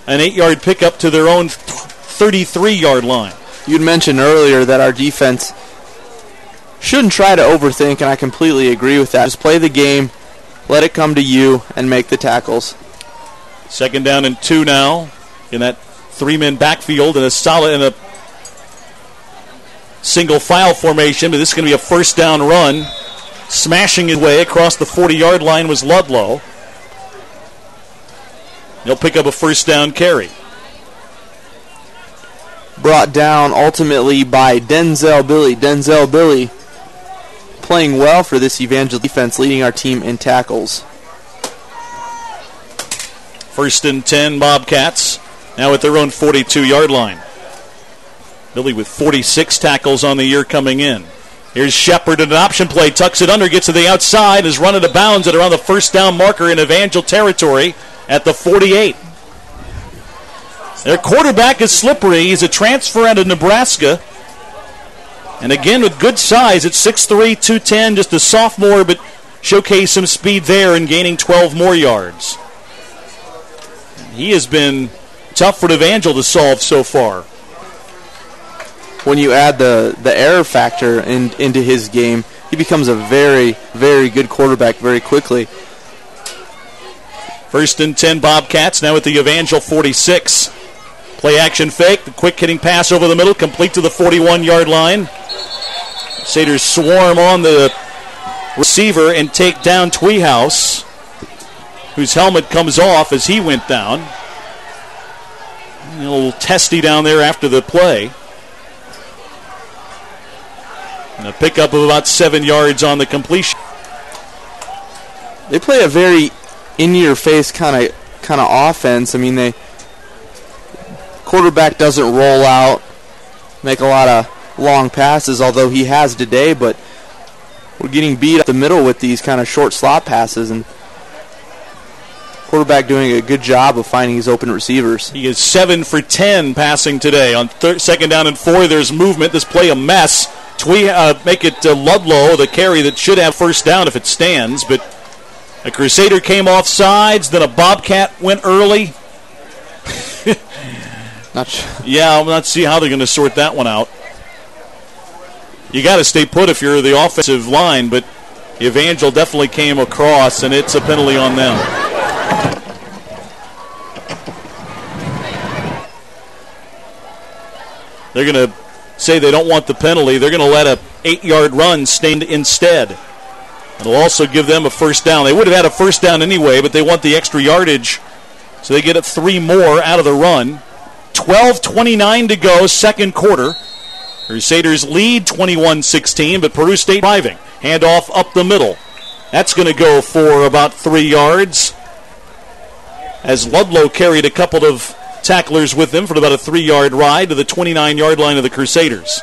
an 8-yard pickup to their own 33-yard line. You'd mentioned earlier that our defense shouldn't try to overthink, and I completely agree with that. Just play the game, let it come to you, and make the tackles. 2nd down and 2 now in that 3-man backfield and a single file formation, but this is going to be a first down run. Smashing his way across the 40-yard line was Ludlow. He'll pick up a first down carry. Brought down ultimately by Denzel Billy. Denzel Billy playing well for this Evangel defense, leading our team in tackles. 1st and 10 Bobcats, now at their own 42-yard line. Billy with 46 tackles on the year coming in. Here's Shepard in an option play, tucks it under, gets to the outside, is run out of bounds at around the first down marker in Evangel territory at the 48. Their quarterback is slippery. He's a transfer out of Nebraska. And again, with good size at 6'3", 210, just a sophomore, but showcased some speed there and gaining 12 more yards. He has been tough for Evangel to solve so far. when you add the error factor into his game, he becomes a very, very good quarterback very quickly. 1st and 10 Bobcats, now at the Evangel 46. Play action fake, the quick hitting pass over the middle, complete to the 41-yard line. Crusaders swarm on the receiver and take down Tweehouse, whose helmet comes off as he went down. A little testy down there after the play. And a pickup of about 7 yards on the completion. They play a very in-your-face kind of offense. I mean, quarterback doesn't roll out, make a lot of long passes, although he has today, but we're getting beat up the middle with these kind of short slot passes, and quarterback doing a good job of finding his open receivers. He is 7 for 10 passing today. On 2nd down and 4, there's movement. This play a mess. Make it Ludlow, the carry that should have first down if it stands, but a Crusader came off sides, then a Bobcat went early. Not sure. Yeah, I'm not see how they're going to sort that one out. You got to stay put if you're the offensive line, but Evangel definitely came across, and it's a penalty on them. They're going to say they don't want the penalty. They're going to let a 8-yard run stand instead. It'll also give them a first down. They would have had a first down anyway, but they want the extra yardage, so they get it 3 more out of the run. 12:29 to go, second quarter. Crusaders lead 21-16, but Peru State driving. Handoff up the middle. That's going to go for about 3 yards, as Ludlow carried a couple of tacklers with him for about a 3-yard ride to the 29-yard line of the Crusaders.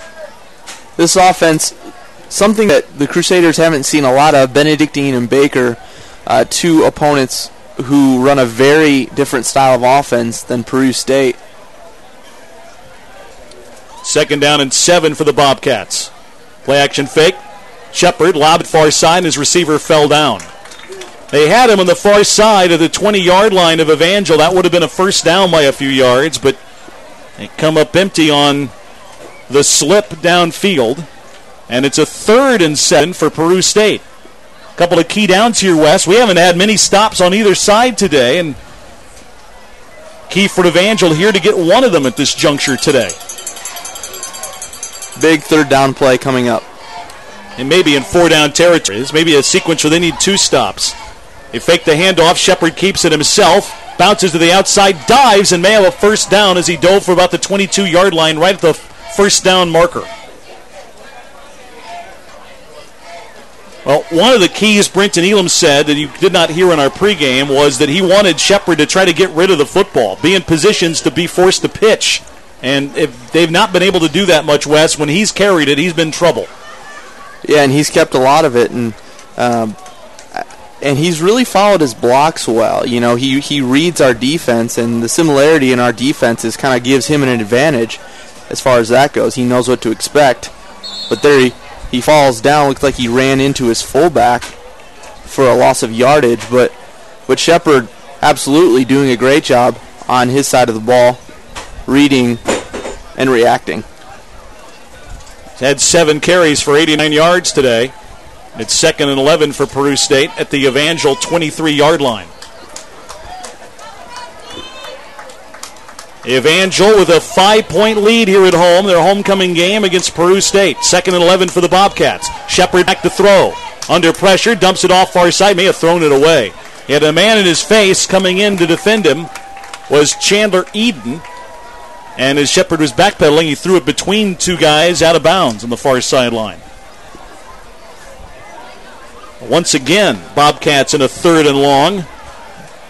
This offense, something that the Crusaders haven't seen a lot of, Benedictine and Baker, two opponents who run a very different style of offense than Peru State. 2nd down and 7 for the Bobcats. Play action fake. Shepard lobbed far side, and his receiver fell down. They had him on the far side of the 20-yard line of Evangel. That would have been a first down by a few yards, but they come up empty on the slip downfield. And it's a 3rd and 7 for Peru State. A couple of key downs here, Wes. We haven't had many stops on either side today, and key for Evangel here to get one of them at this juncture today. Big 3rd down play coming up. And maybe in 4-down territories, maybe a sequence where they need 2 stops. They fake the handoff. Shepard keeps it himself. Bounces to the outside, dives, and may have a first down as he dove for about the 22-yard line right at the first down marker. Well, one of the keys Brenton Elam said that you did not hear in our pregame was that he wanted Shepard to try to get rid of the football, be in positions to be forced to pitch. And if they've not been able to do that much, Wes, when he's carried it, he's been in trouble. Yeah, and he's kept a lot of it, and he's really followed his blocks well. You know, he reads our defense, and the similarity in our defenses kind of gives him an advantage as far as that goes. He knows what to expect. But there he falls down. Looks like he ran into his fullback for a loss of yardage, but Shepard absolutely doing a great job on his side of the ball, reading and reacting. He's had 7 carries for 89 yards today. It's 2nd and 11 for Peru State at the Evangel 23-yard line. Evangel with a 5-point lead here at home. Their homecoming game against Peru State. 2nd and 11 for the Bobcats. Shepard back to throw. Under pressure, dumps it off far side. May have thrown it away. He had a man in his face. Coming in to defend him was Chandler Eden. And as Shepard was backpedaling, he threw it between 2 guys out of bounds on the far sideline. Once again, Bobcats in a 3rd and long.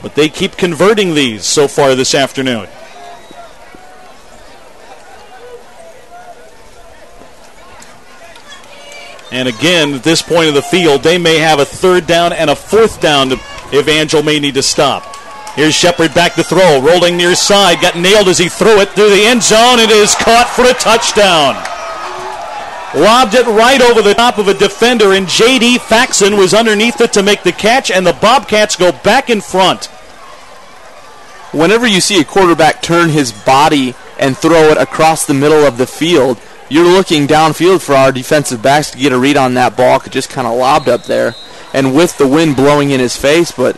But they keep converting these so far this afternoon. And again, at this point of the field, they may have a 3rd down and a 4th down if Evangel may need to stop. Here's Shepard back to throw, rolling near side, got nailed as he threw it through the end zone. It is caught for a touchdown. Lobbed it right over the top of a defender, and J.D. Faxon was underneath it to make the catch, and the Bobcats go back in front. Whenever you see a quarterback turn his body and throw it across the middle of the field, you're looking downfield for our defensive backs to get a read on that ball. Could just kind of lobbed up there. And with the wind blowing in his face, but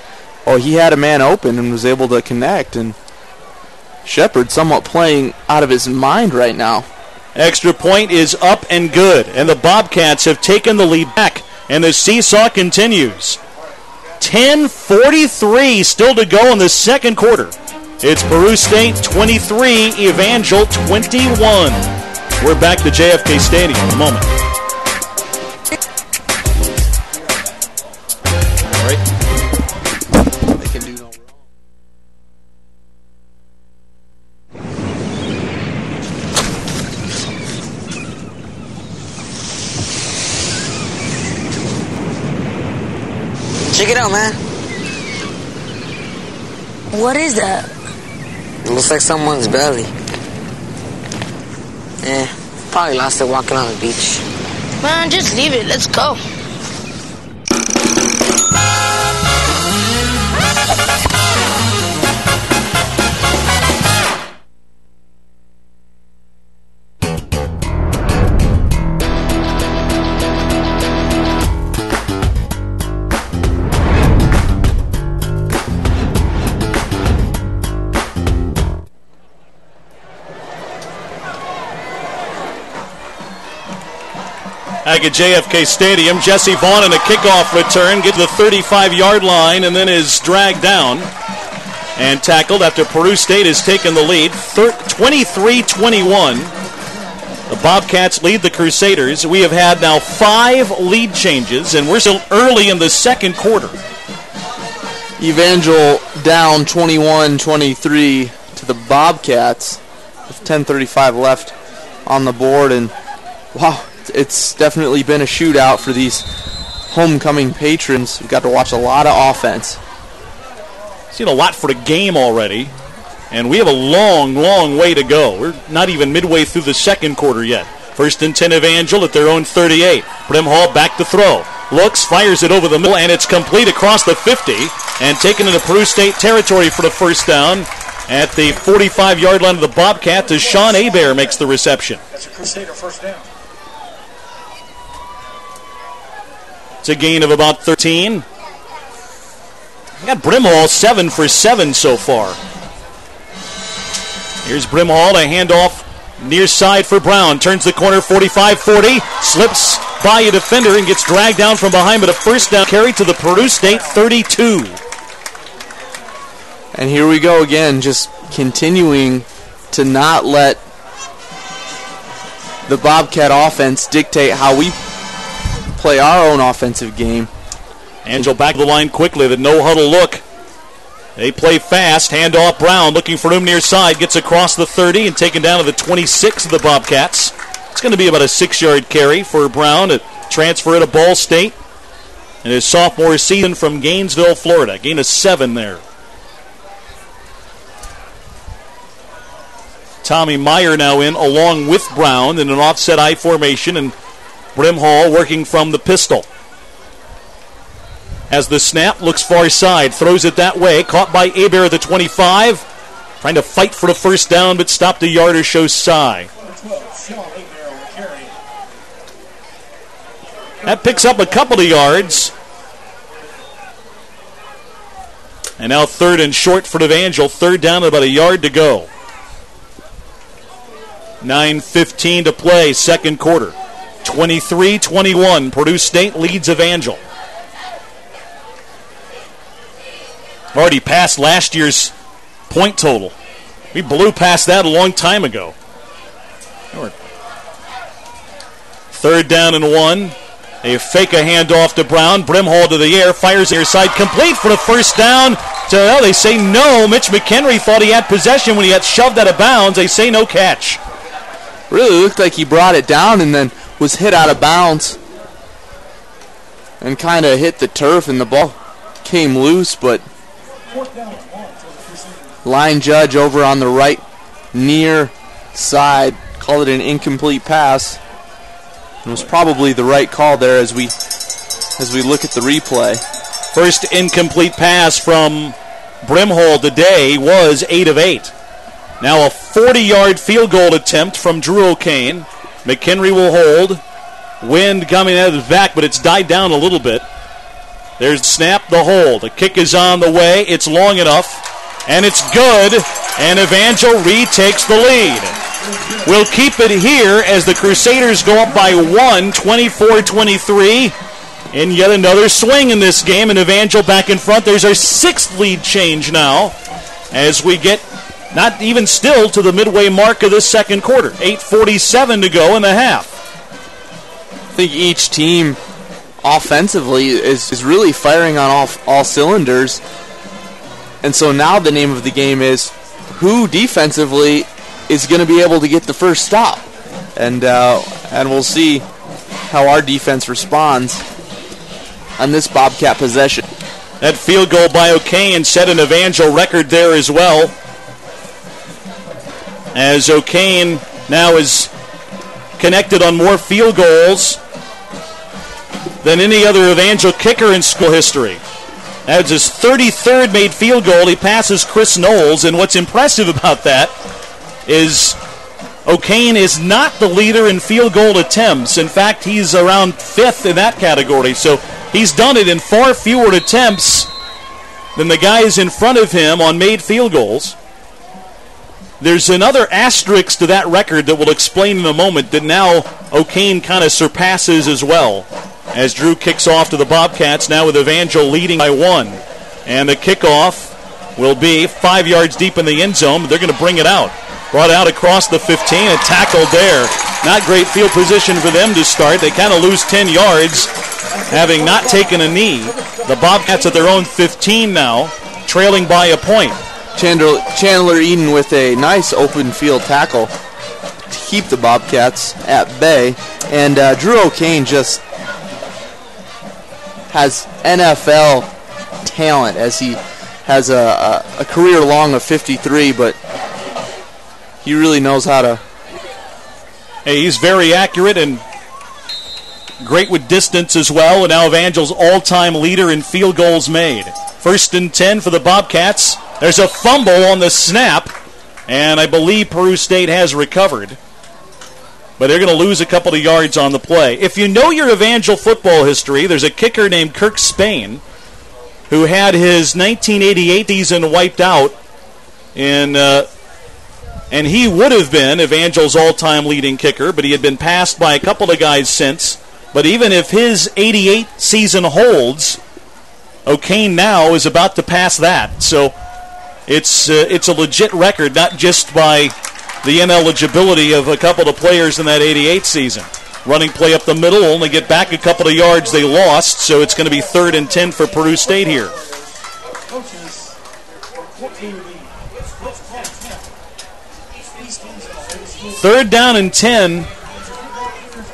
he had a man open and was able to connect. And Shepard somewhat playing out of his mind right now. Extra point is up and good, and the Bobcats have taken the lead back, and the seesaw continues. 10:43 still to go in the second quarter. It's Peru State 23, Evangel 21. We're back to JFK Stadium in a moment. All right. They can do no wrong. Check it out, man. What is that? It looks like someone's belly. Probably lost it walking on the beach. Man, just leave it. Let's go. Back at JFK Stadium, Jesse Vaughn in a kickoff return gets the 35-yard line and then is dragged down and tackled after Peru State has taken the lead, 23-21. The Bobcats lead the Crusaders. We have had now 5 lead changes, and we're still early in the second quarter. Evangel down 21-23 to the Bobcats with 10:35 left on the board, and wow, it's definitely been a shootout for these homecoming patrons. We've got to watch a lot of offense. Seen a lot for the game already, and we have a long, long way to go. We're not even midway through the second quarter yet. First and 10 Evangel at their own 38. Brimhall back to throw. Looks, fires it over the middle, and it's complete across the 50 and taken into Peru State territory for the first down at the 45-yard line of the Bobcats as Sean Hebert makes the reception. That's a Crusader first down. It's a gain of about 13. We got Brimhall 7 for 7 so far. Here's Brimhall, a handoff near side for Brown. Turns the corner 45-40. Slips by a defender and gets dragged down from behind, but a first down carry to the Peru State 32. And here we go again, just continuing to not let the Bobcat offense dictate how we play our own offensive game. Angel back to the line quickly, the no-huddle look. They play fast, handoff Brown, looking for room near side, gets across the 30 and taken down to the 26 of the Bobcats. It's going to be about a 6-yard carry for Brown, a transfer to Ball State in his sophomore season from Gainesville, Florida. Gain of 7 there. Tommy Meyer now in along with Brown in an offset I formation, and Brimhall working from the pistol. As the snap, looks far side, throws it that way, caught by Hebert at the 25, trying to fight for the first down, but stopped a yard or so shy. That picks up a couple of yards. And now third and short for Evangel, third down, about a yard to go. 9:15 to play, second quarter. 23-21, Peru State leads Evangel. Already passed last year's point total. We blew past that a long time ago. Third down and 1. They fake a handoff to Brown. Brimhall to the air, fires near side, complete for the first down. They say no. Mitch McHenry thought he had possession when he got shoved out of bounds. They say no catch. Really looked like he brought it down and then was hit out of bounds and kind of hit the turf, and the ball came loose, but line judge over on the right near side called it an incomplete pass. It was probably the right call there as we look at the replay. First incomplete pass from Brimhall today was 8 of 8. Now a 40-yard field goal attempt from Drew O'Kane. McHenry will hold. Wind coming out of his back, but it's died down a little bit. There's snap, the hold. The kick is on the way. It's long enough, and it's good, and Evangel retakes the lead. We'll keep it here as the Crusaders go up by 1, 24-23, in yet another swing in this game, and Evangel back in front. There's our 6th lead change now as we get not even still to the midway mark of this second quarter. 8:47 to go in the half. I think each team offensively is really firing on all cylinders. And so now the name of the game is who defensively is going to be able to get the first stop. And we'll see how our defense responds on this Bobcat possession. That field goal by O'Kane set an Evangel record there as well, as O'Kane now is connected on more field goals than any other Evangel kicker in school history. That's his 33rd made field goal. He passes Chris Knowles, and what's impressive about that is O'Kane is not the leader in field goal attempts. In fact, he's around 5th in that category, so he's done it in far fewer attempts than the guys in front of him on made field goals. There's another asterisk to that record that we'll explain in a moment that now O'Kane kind of surpasses as well, as Drew kicks off to the Bobcats, now with Evangel leading by 1. And the kickoff will be 5 yards deep in the end zone, but they're going to bring it out. Brought out across the 15 and tackled there. Not great field position for them to start. They kind of lose 10 yards, having not taken a knee. The Bobcats at their own 15 now, trailing by a point. Chandler Eden with a nice open field tackle to keep the Bobcats at bay. And Drew O'Kane just has NFL talent, as he has a career long of 53, but he really knows how to. Hey, he's very accurate and great with distance as well, and now Evangel's all-time leader in field goals made. 1st and 10 for the Bobcats. There's a fumble on the snap, and I believe Peru State has recovered. But they're going to lose a couple of yards on the play. If you know your Evangel football history, there's a kicker named Kirk Spain who had his 1988 season wiped out, and he would have been Evangel's all-time leading kicker, but he had been passed by a couple of guys since. But even if his 88 season holds, O'Kane now is about to pass that. So it's a legit record, not just by the ineligibility of a couple of players in that 88 season. Running play up the middle, only get back a couple of yards they lost, so it's going to be 3rd and 10 for Peru State here. Third down and 10.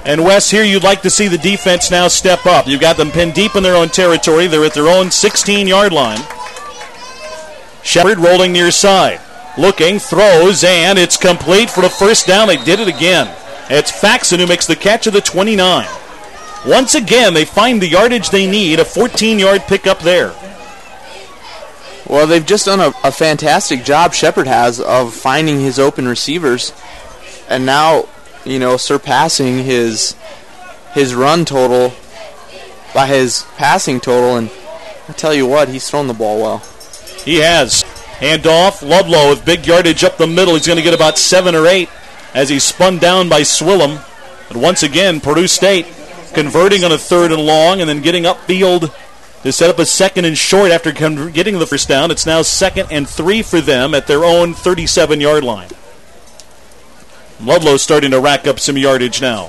And Wes, here you'd like to see the defense now step up. You've got them pinned deep in their own territory. They're at their own 16-yard line. Shepard rolling near side. Looking, throws, and it's complete for the first down. They did it again. It's Faxon who makes the catch of the 29. Once again, they find the yardage they need, a 14-yard pickup there. Well, they've just done a fantastic job, Shepard has, of finding his open receivers. And now, surpassing his run total by his passing total. And I tell you what, he's thrown the ball well. He has. Handoff, Ludlow with big yardage up the middle. He's going to get about 7 or 8 as he's spun down by Swillem. But once again, Peru State converting on a 3rd and long and then getting upfield to set up a 2nd and short after getting the first down. It's now 2nd and 3 for them at their own 37-yard line. Ludlow starting to rack up some yardage now.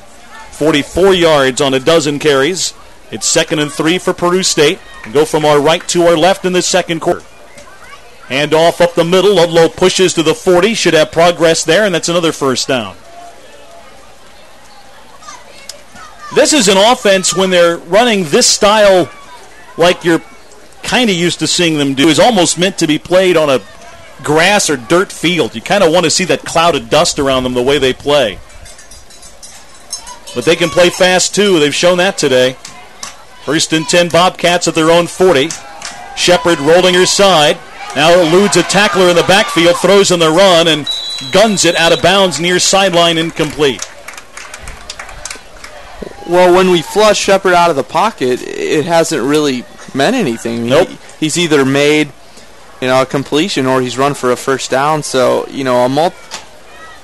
44 yards on a dozen carries. It's 2nd and 3 for Peru State. And go from our right to our left in the second quarter. Handoff up the middle. Ludlow pushes to the 40. Should have progress there, and that's another first down. This is an offense when they're running this style like you're kind of used to seeing them do. Is almost meant to be played on a grass or dirt field. You kind of want to see that cloud of dust around them the way they play. But they can play fast too. They've shown that today. 1st and 10 Bobcats at their own 40. Shepard rolling her side. Now eludes a tackler in the backfield, throws on the run, and guns it out of bounds near sideline, incomplete. Well, when we flush Shepard out of the pocket, it hasn't really meant anything. Nope. He's either made a completion or he's run for a first down. So, a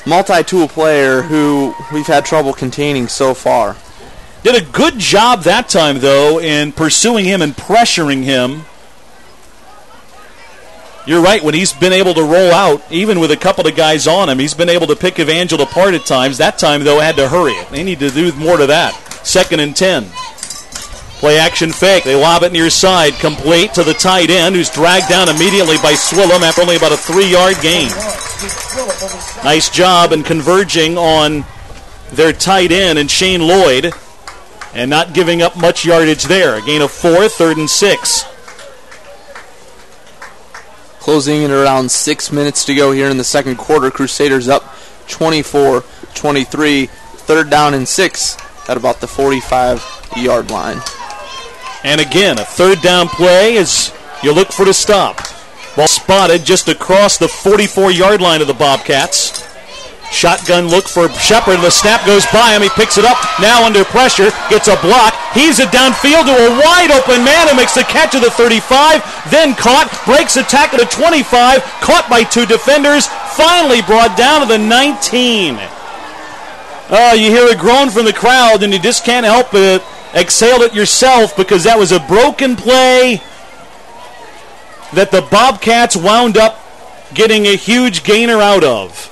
multi-tool player who we've had trouble containing so far. Did a good job that time, though, in pursuing him and pressuring him. You're right, when he's been able to roll out, even with a couple of guys on him, he's been able to pick Evangel apart at times. That time, though, had to hurry it. They need to do more to that. 2nd and 10. Play action fake. They lob it near side. Complete to the tight end, who's dragged down immediately by Swillem after only about a 3-yard gain. Nice job in converging on their tight end and Shane Lloyd and not giving up much yardage there. A gain of 4, 3rd and 6. Closing in around 6 minutes to go here in the second quarter. Crusaders up 24-23. 3rd down and 6 at about the 45-yard line. And again, a 3rd down play as you look for the stop. Ball spotted just across the 44-yard line of the Bobcats. Shotgun look for Shepard. The snap goes by him. He picks it up. Now under pressure. Gets a block. Heaves it downfield to a wide open man who makes the catch at the 35. Then caught. Breaks the tackle to 25. Caught by 2 defenders. Finally brought down to the 19. You hear a groan from the crowd and you just can't help but exhale it yourself because that was a broken play that the Bobcats wound up getting a huge gainer out of.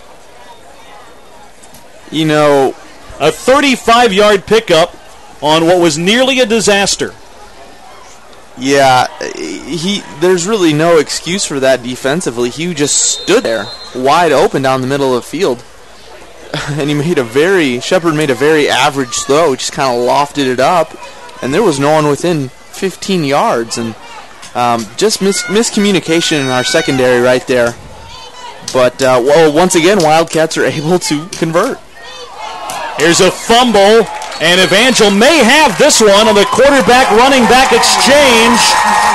A 35-yard pickup on what was nearly a disaster. Yeah, there's really no excuse for that defensively. He just stood there wide open down the middle of the field. And Shepard made a very average throw, just kind of lofted it up, and there was no one within 15 yards. And just miscommunication in our secondary right there. But, once again, Wildcats are able to convert. Here's a fumble, and Evangel may have this one on the quarterback running back exchange.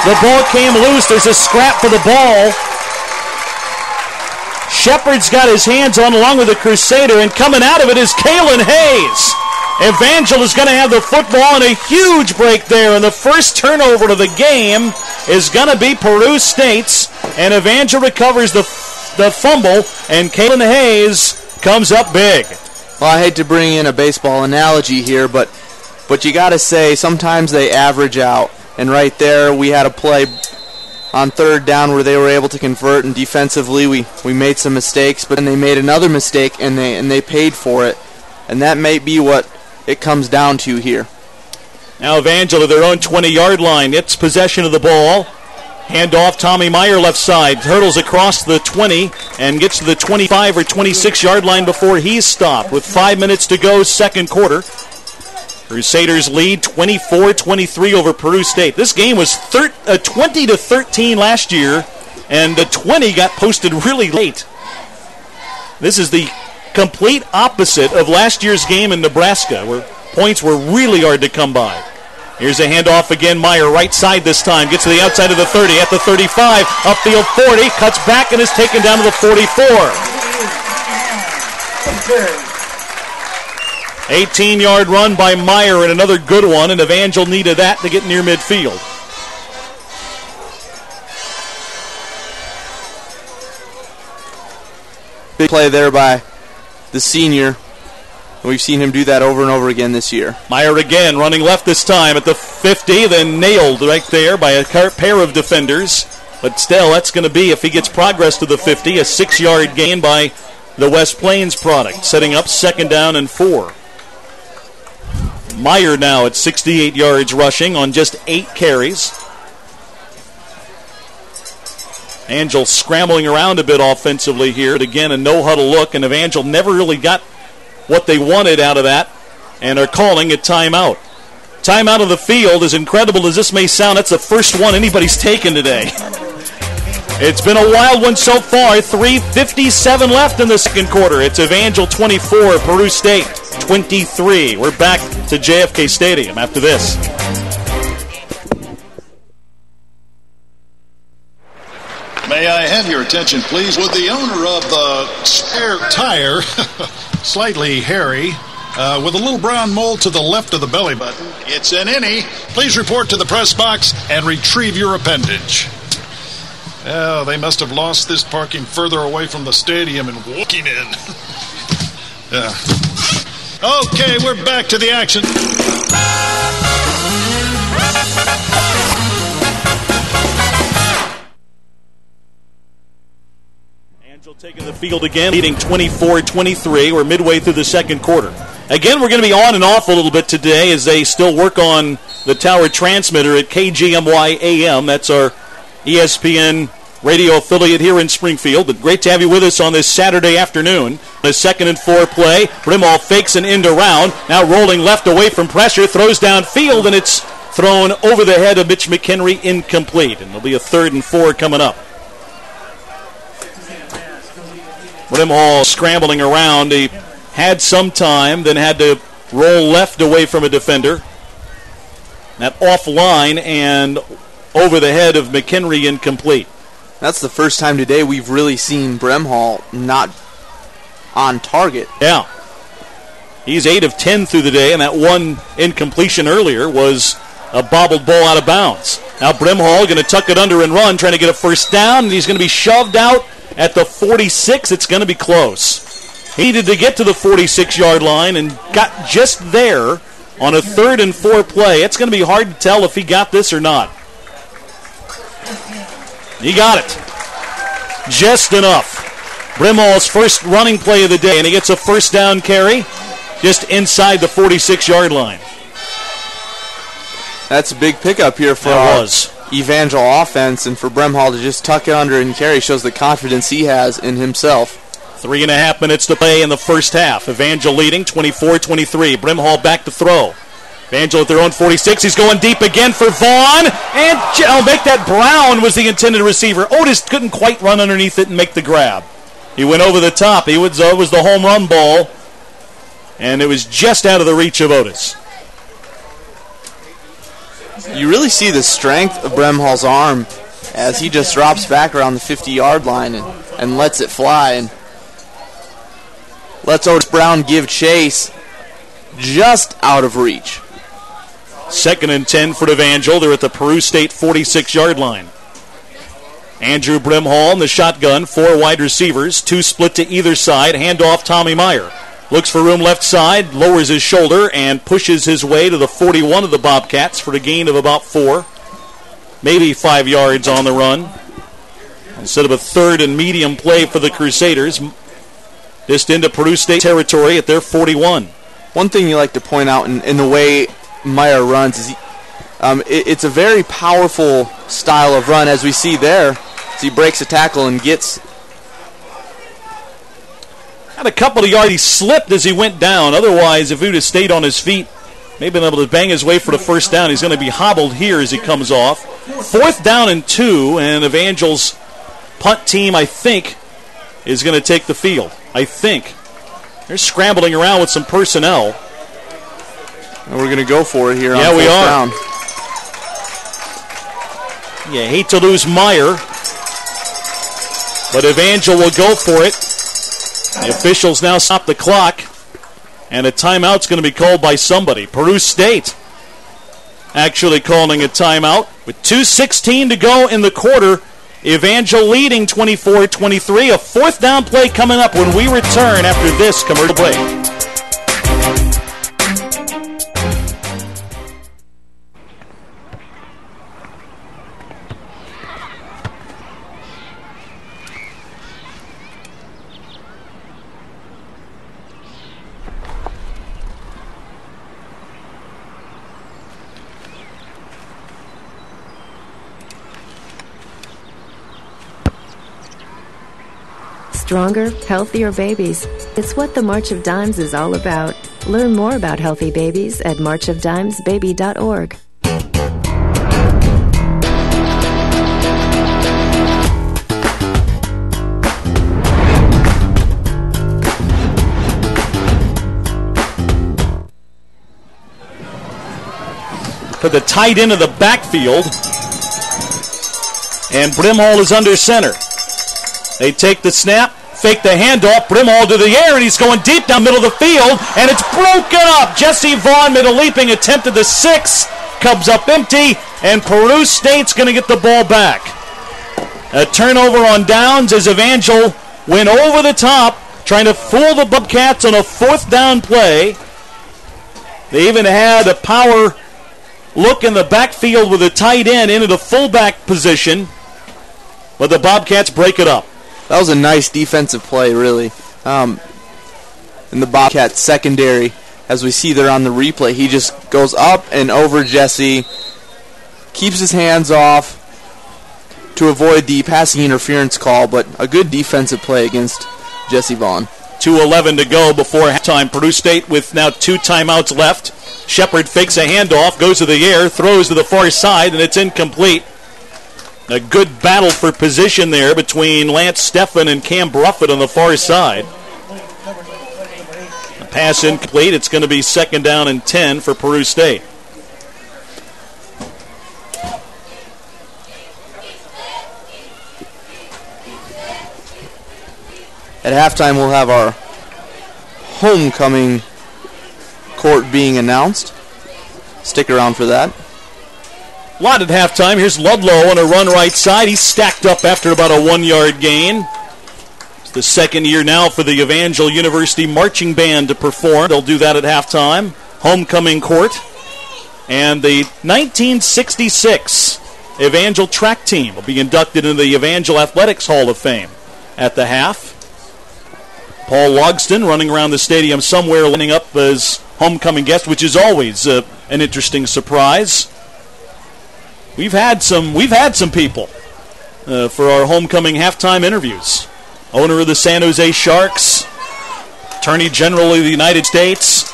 The ball came loose. There's a scrap for the ball. Shepard's got his hands on along with the Crusader, and coming out of it is Kalen Hayes. Evangel is going to have the football and a huge break there, and the first turnover of the game is going to be Peru State's, and Evangel recovers the fumble, and Kalen Hayes comes up big. Well, I hate to bring in a baseball analogy here, but you got to say sometimes they average out. And right there, we had a play on 3rd down where they were able to convert, and defensively we made some mistakes, but then they made another mistake and they paid for it. And that may be what it comes down to here. Now Evangel to their own 20-yard line. It's possession of the ball. Hand off, Tommy Meyer left side. Hurdles across the 20 and gets to the 25 or 26-yard line before he's stopped. With 5 minutes to go, second quarter. Crusaders lead 24-23 over Peru State. This game was 20-13 last year, and the 20 got posted really late. This is the complete opposite of last year's game in Nebraska, where points were really hard to come by. Here's a handoff again. Meyer right side this time. Gets to the outside of the 30. At the 35. Upfield 40. Cuts back and is taken down to the 44. 18-yard run by Meyer and another good one. And Evangel needed that to get near midfield. Big play there by the senior. We've seen him do that over and over again this year. Meyer again running left this time at the 50, then nailed right there by a pair of defenders. But still, that's going to be, if he gets progress to the 50, a 6-yard gain by the West Plains product, setting up 2nd down and 4. Meyer now at 68 yards rushing on just 8 carries. Evangel scrambling around a bit offensively here. But again, a no-huddle look, and Evangel never really got what they wanted out of that and are calling a timeout. Timeout of the field, as incredible as this may sound, that's the first one anybody's taken today. It's been a wild one so far. 3:57 left in the second quarter. It's Evangel 24, Peru State 23. We're back to JFK Stadium after this. May I have your attention, please? Would the owner of the spare tire, slightly hairy, with a little brown mole to the left of the belly button. It's an innie. Please report to the press box and retrieve your appendage. Well, they must have lost this parking further away from the stadium and walking in. Yeah. Okay, we're back to the action. Evangel taking the field again, leading 24-23. We're midway through the second quarter. Again, we're going to be on and off a little bit today as they still work on the tower transmitter at KGMY AM. That's our ESPN radio affiliate here in Springfield. But great to have you with us on this Saturday afternoon. The 2nd and 4 play. Brimhall fakes an end around. Now rolling left away from pressure. Throws downfield, and it's thrown over the head of Mitch McHenry, incomplete. And there'll be a 3rd and 4 coming up. Brimhall scrambling around. He had some time, then had to roll left away from a defender. That offline and over the head of McHenry, incomplete. That's the first time today we've really seen Brimhall not on target. Yeah. He's 8 of 10 through the day, and that one incompletion earlier was a bobbled ball out of bounds. Now Brimhall going to tuck it under and run, trying to get a first down, and he's going to be shoved out at the 46. It's going to be close. He needed to get to the 46-yard line and got just there on a 3rd and 4 play. It's going to be hard to tell if he got this or not. He got it. Just enough. Brimhall's first running play of the day, and he gets a first down carry just inside the 46-yard line. That's a big pickup here for our Evangel offense, and for Brimhall to just tuck it under and carry shows the confidence he has in himself. 3.5 minutes to play in the first half. Evangel leading 24-23. Brimhall back to throw. Evangel at their own 46. He's going deep again for Vaughn. And I'll make that Brown was the intended receiver. Otis couldn't quite run underneath it and make the grab. He went over the top. It was the home run ball. And it was just out of the reach of Otis. You really see the strength of Brimhall's arm as he just drops back around the 50-yard line and lets it fly. And lets Otis Brown give chase just out of reach. 2nd and 10 for Evangel. They're at the Peru State 46-yard line. Andrew Brimhall in the shotgun, 4 wide receivers, 2 split to either side. Handoff Tommy Meyer. Looks for room left side, lowers his shoulder, and pushes his way to the 41 of the Bobcats for a gain of about 4. Maybe 5 yards on the run. Instead of a 3rd and medium play for the Crusaders. Just into Peru State territory at their 41. One thing you like to point out in the way Meyer runs is it's a very powerful style of run, as we see there. As he breaks a tackle and gets... Had a couple of yards. He slipped as he went down. Otherwise, if he would have stayed on his feet, maybe been able to bang his way for the first down. He's going to be hobbled here as he comes off. 4th down and 2, and Evangel's punt team, I think, is going to take the field. I think. They're scrambling around with some personnel. And we're going to go for it here on 4th down. You hate to lose Meyer, but Evangel will go for it. The officials now stop the clock, and a timeout's going to be called by somebody. Peru State actually calling a timeout with 2:16 to go in the quarter. Evangel leading 24-23. A 4th down play coming up when we return after this commercial break. Stronger, healthier babies. It's what the March of Dimes is all about. Learn more about healthy babies at marchofdimesbaby.org. To the tight end of the backfield, and Brimhall is under center. They take the snap, Fake the handoff. Brimhall to the air, and he's going deep down middle of the field, and it's broken up. Jesse Vaughn made a leaping attempt at the 6. Cubs up empty, and Peru State's going to get the ball back. A turnover on downs as Evangel went over the top, trying to fool the Bobcats on a 4th down play. They even had a power look in the backfield with a tight end into the fullback position, but the Bobcats break it up. That was a nice defensive play, really. In the Bobcats secondary, as we see there on the replay, he just goes up and over Jesse, keeps his hands off to avoid the passing interference call, but a good defensive play against Jesse Vaughn. 2:11 to go before halftime. Peru State with now 2 timeouts left. Shepard fakes a handoff, goes to the air, throws to the far side, and it's incomplete. A good battle for position there between Lance Steffen and Cam Bruffett on the far side. A pass incomplete. It's going to be 2nd down and 10 for Peru State. At halftime, we'll have our homecoming court being announced. Stick around for that. A lot at halftime. Here's Ludlow on a run right side. He's stacked up after about a 1-yard gain. It's the 2nd year now for the Evangel University Marching Band to perform. They'll do that at halftime. Homecoming court. And the 1966 Evangel track team will be inducted into the Evangel Athletics Hall of Fame at the half. Paul Logston running around the stadium somewhere, lining up as homecoming guest, which is always an interesting surprise. We've had some people for our homecoming halftime interviews. Owner of the San Jose Sharks, Attorney General of the United States.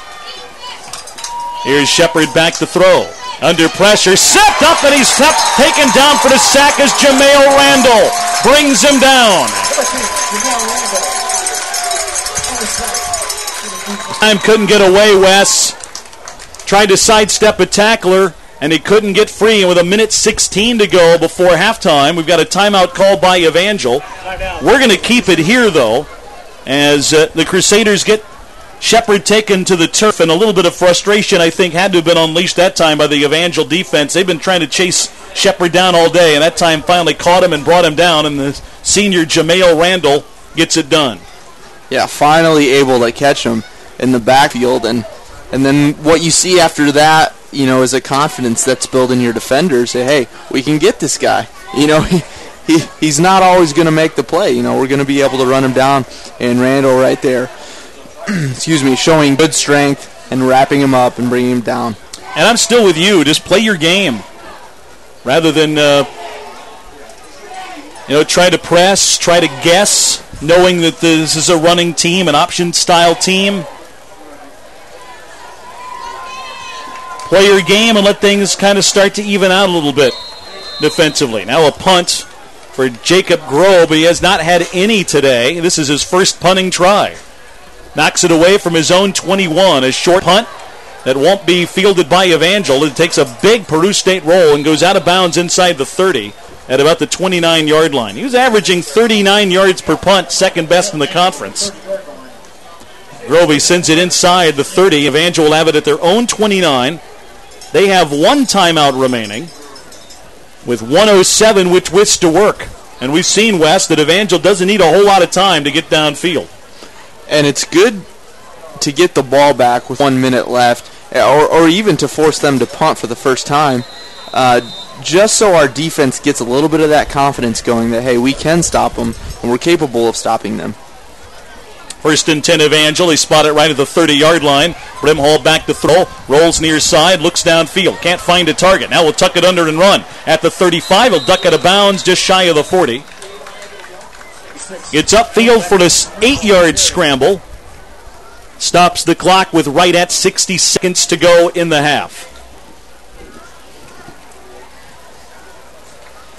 Here's Shepard back to throw. Under pressure, set up, and he's taken down for the sack as Jamail Randall brings him down. Time couldn't get away, Wes. Tried to sidestep a tackler, and he couldn't get free. And with 1:16 to go before halftime, we've got a timeout called by Evangel. We're going to keep it here, though, as the Crusaders get Shepard taken to the turf, and a little bit of frustration, I think, had to have been unleashed that time by the Evangel defense. They've been trying to chase Shepard down all day, and that time finally caught him and brought him down, and the senior Jamail Randall gets it done. Yeah, finally able to catch him in the backfield, and then what you see after that, you know, is a confidence that's built in your defenders. Say, hey, we can get this guy. You know, he's not always going to make the play. You know, we're going to be able to run him down, and Randall right there, excuse me, showing good strength and wrapping him up and bringing him down. And I'm still with you. Just play your game rather than try to press, try to guess, knowing that this is a running team, an option-style team. Play your game and let things kind of start to even out a little bit defensively. Now a punt for Jacob Grove. He has not had any today. This is his first punting try. Knocks it away from his own 21. A short punt that won't be fielded by Evangel. It takes a big Peru State roll and goes out of bounds inside the 30 at about the 29-yard line. He was averaging 39 yards per punt, second best in the conference. Grove sends it inside the 30. Evangel will have it at their own 29. They have one timeout remaining with 1:07 with which to work. And we've seen, Wes, that Evangel doesn't need a whole lot of time to get downfield. And it's good to get the ball back with 1 minute left, or even to force them to punt for the first time, just so our defense gets a little bit of that confidence going that, hey, we can stop them, and we're capable of stopping them. First and 10 Evangel. He spotted it right at the 30-yard line. Brimhall back to throw. Rolls near side. Looks downfield. Can't find a target. Now we'll tuck it under and run. At the 35, he'll duck out of bounds just shy of the 40. It's upfield for this 8-yard scramble. Stops the clock with right at 60 seconds to go in the half.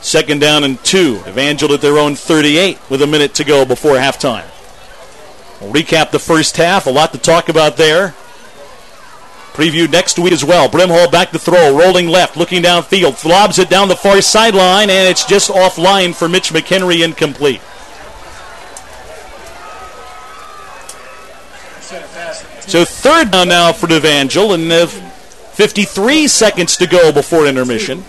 2nd down and 2. Evangel at their own 38 with a minute to go before halftime. We'll recap the first half. A lot to talk about there. Preview next week as well. Brimhall back to throw. Rolling left. Looking downfield. Lobs it down the far sideline, and it's just offline for Mitch McHenry, incomplete. So third down now for Evangel, and 53 seconds to go before intermission.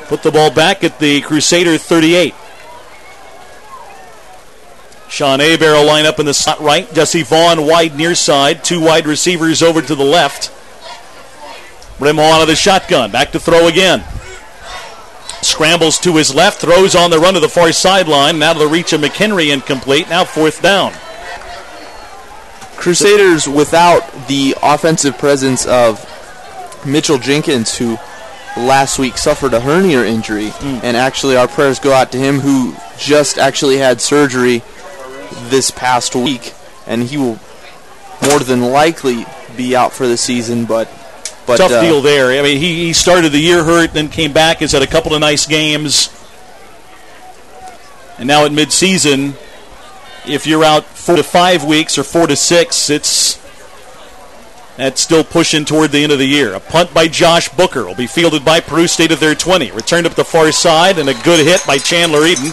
Put the ball back at the Crusader 38. Sean Hebert will line up in the slot right. Jesse Vaughn wide near side. Two wide receivers over to the left. Brimhall out of the shotgun. Back to throw again. Scrambles to his left. Throws on the run to the far sideline. Now to the reach of McHenry, incomplete. Now fourth down. Crusaders without the offensive presence of Mitchell Jenkins, who last week suffered a hernia injury, and actually our prayers go out to him, who just actually had surgery this past week, and he will more than likely be out for the season. But tough deal there. I mean, he started the year hurt, then came back, has had a couple of nice games, and now at midseason, if you're out 4 to 5 weeks or 4 to 6, that's still pushing toward the end of the year. A punt by Josh Booker will be fielded by Peru State at their 20. Returned up the far side, and a good hit by Chandler Eden.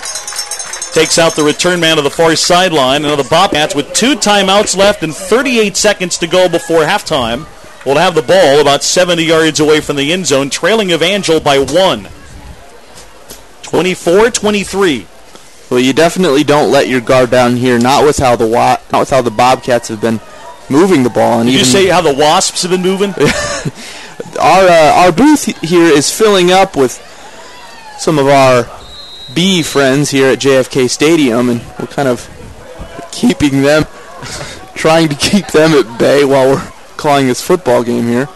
Takes out the return man of the far sideline. And the Bobcats, with 2 timeouts left and 38 seconds to go before halftime, will have the ball about 70 yards away from the end zone, trailing Evangel by 1. 24-23. Well, you definitely don't let your guard down here. Not with how the Bobcats have been moving the ball. And Did you say how the Wasps have been moving? Our booth here is filling up with some of our B friends here at JFK Stadium, and we're kind of trying to keep them at bay while we're calling this football game here.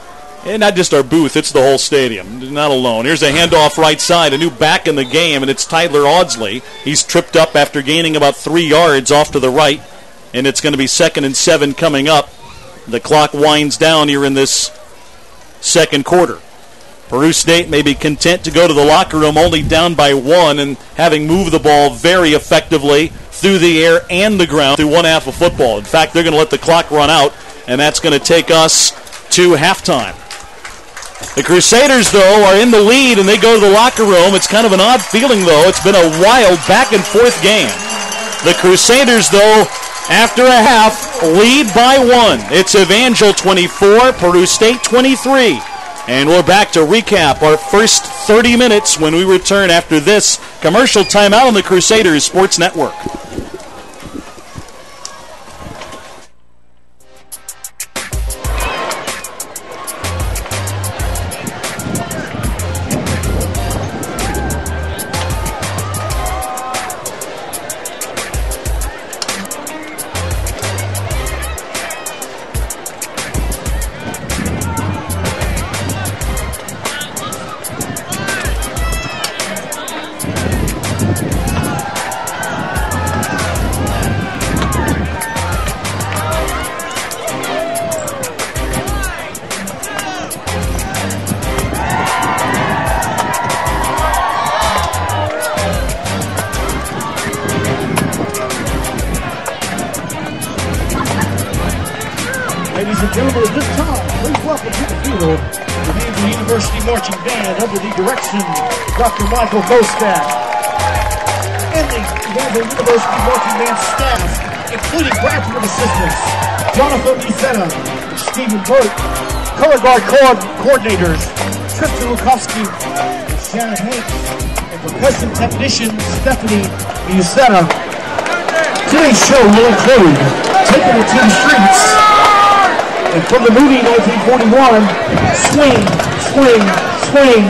And not just our booth, it's the whole stadium. Not alone. Here's a handoff right side, a new back in the game, and it's Tyler Audsley. He's tripped up after gaining about 3 yards off to the right, and it's going to be 2nd and 7 coming up. The clock winds down here in this second quarter. Peru State may be content to go to the locker room only down by 1, and having moved the ball very effectively through the air and the ground through one half of football. In fact, they're going to let the clock run out, and that's going to take us to halftime. The Crusaders, though, are in the lead, and they go to the locker room. It's kind of an odd feeling, though. It's been a wild back-and-forth game. The Crusaders, though, after a half, lead by 1. It's Evangel 24, Peru State 23. And we're back to recap our first 30 minutes when we return after this commercial timeout on the Crusaders Sports Network. Dr. Michael Bostak and the Evangel University Marching Band staff, including graduate assistants Jonathan Lucetta, Stephen Burt, color guard coordinators Tristan Lukowski and Shannon Hanks, and percussion technician Stephanie Lucetta. Today's show will include Taking It to the Streets, and from the movie 1941, Swing, Swing, Swing,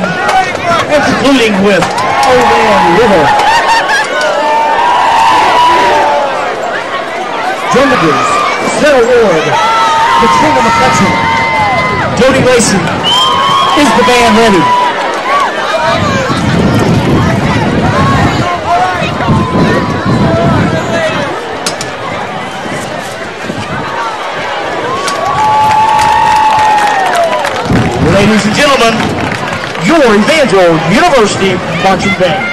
and concluding with Old Man River. Drum majors, Sarah Ward, Katrina McCutcheon, Jody Mason. Is the band ready? Ladies and gentlemen, your Evangel University Marching Band.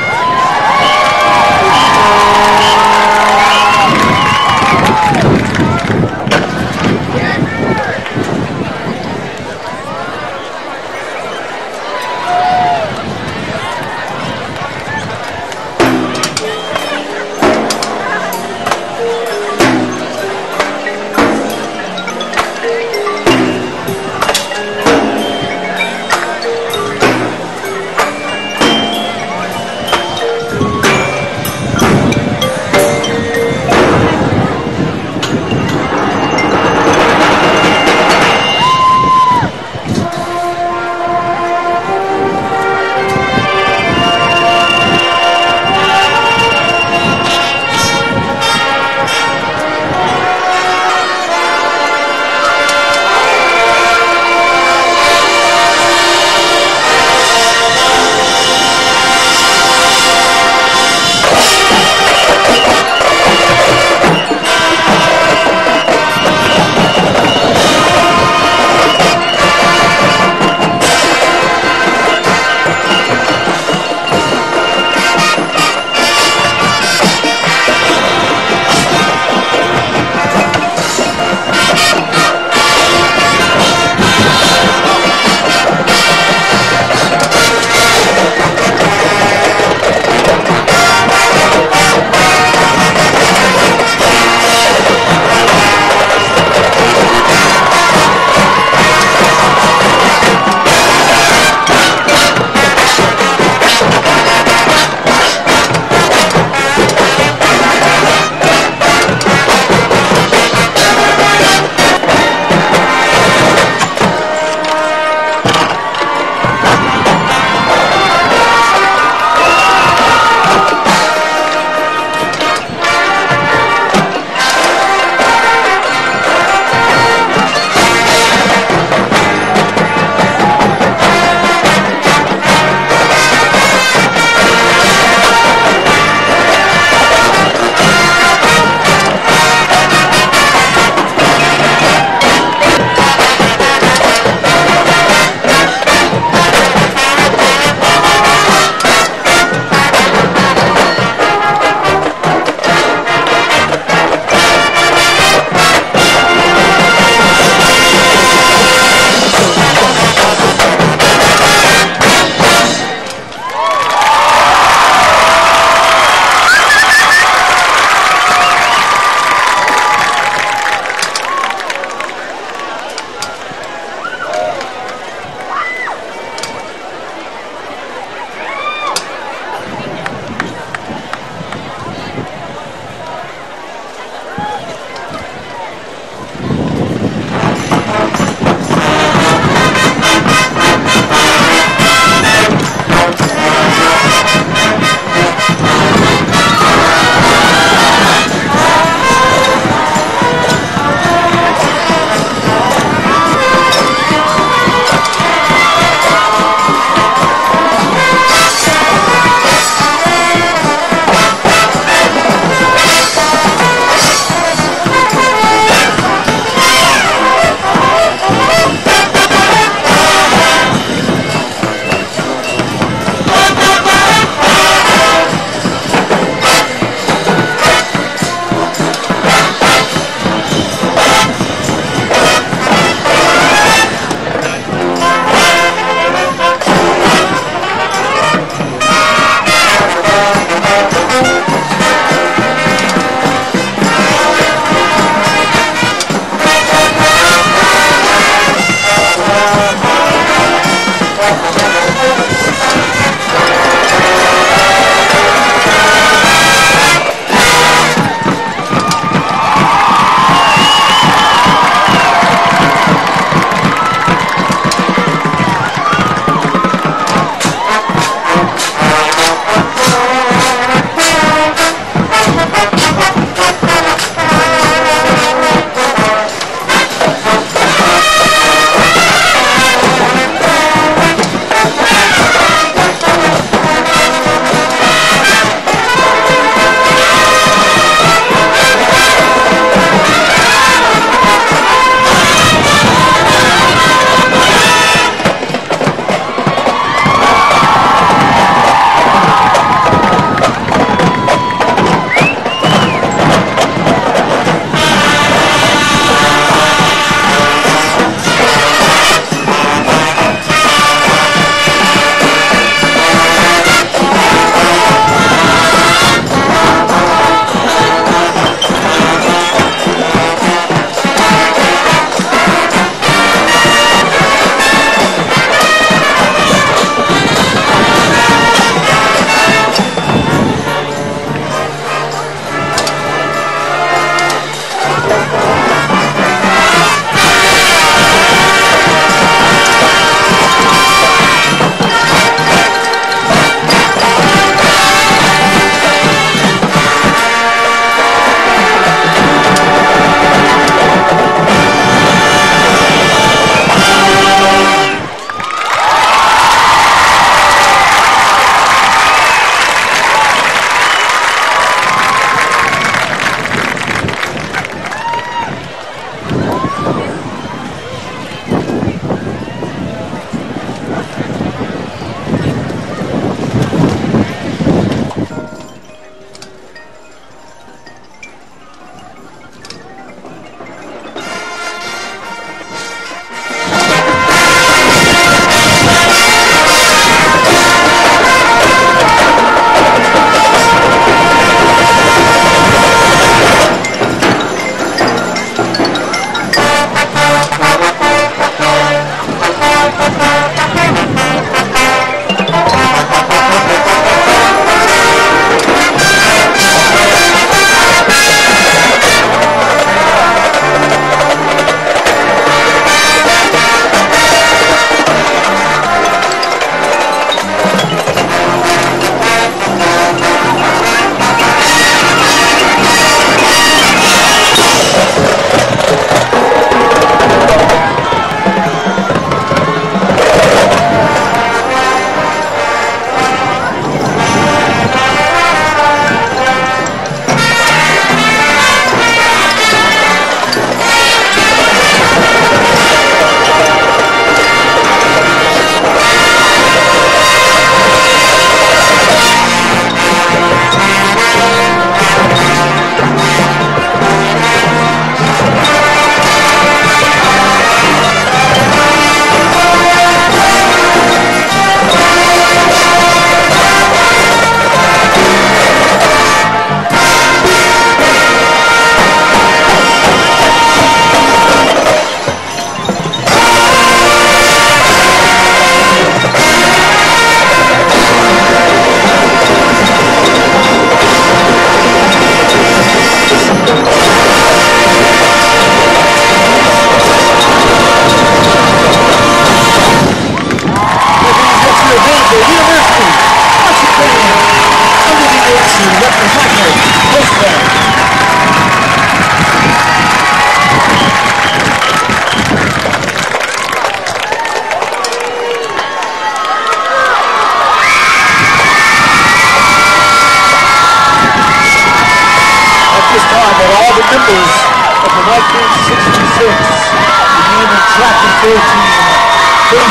Please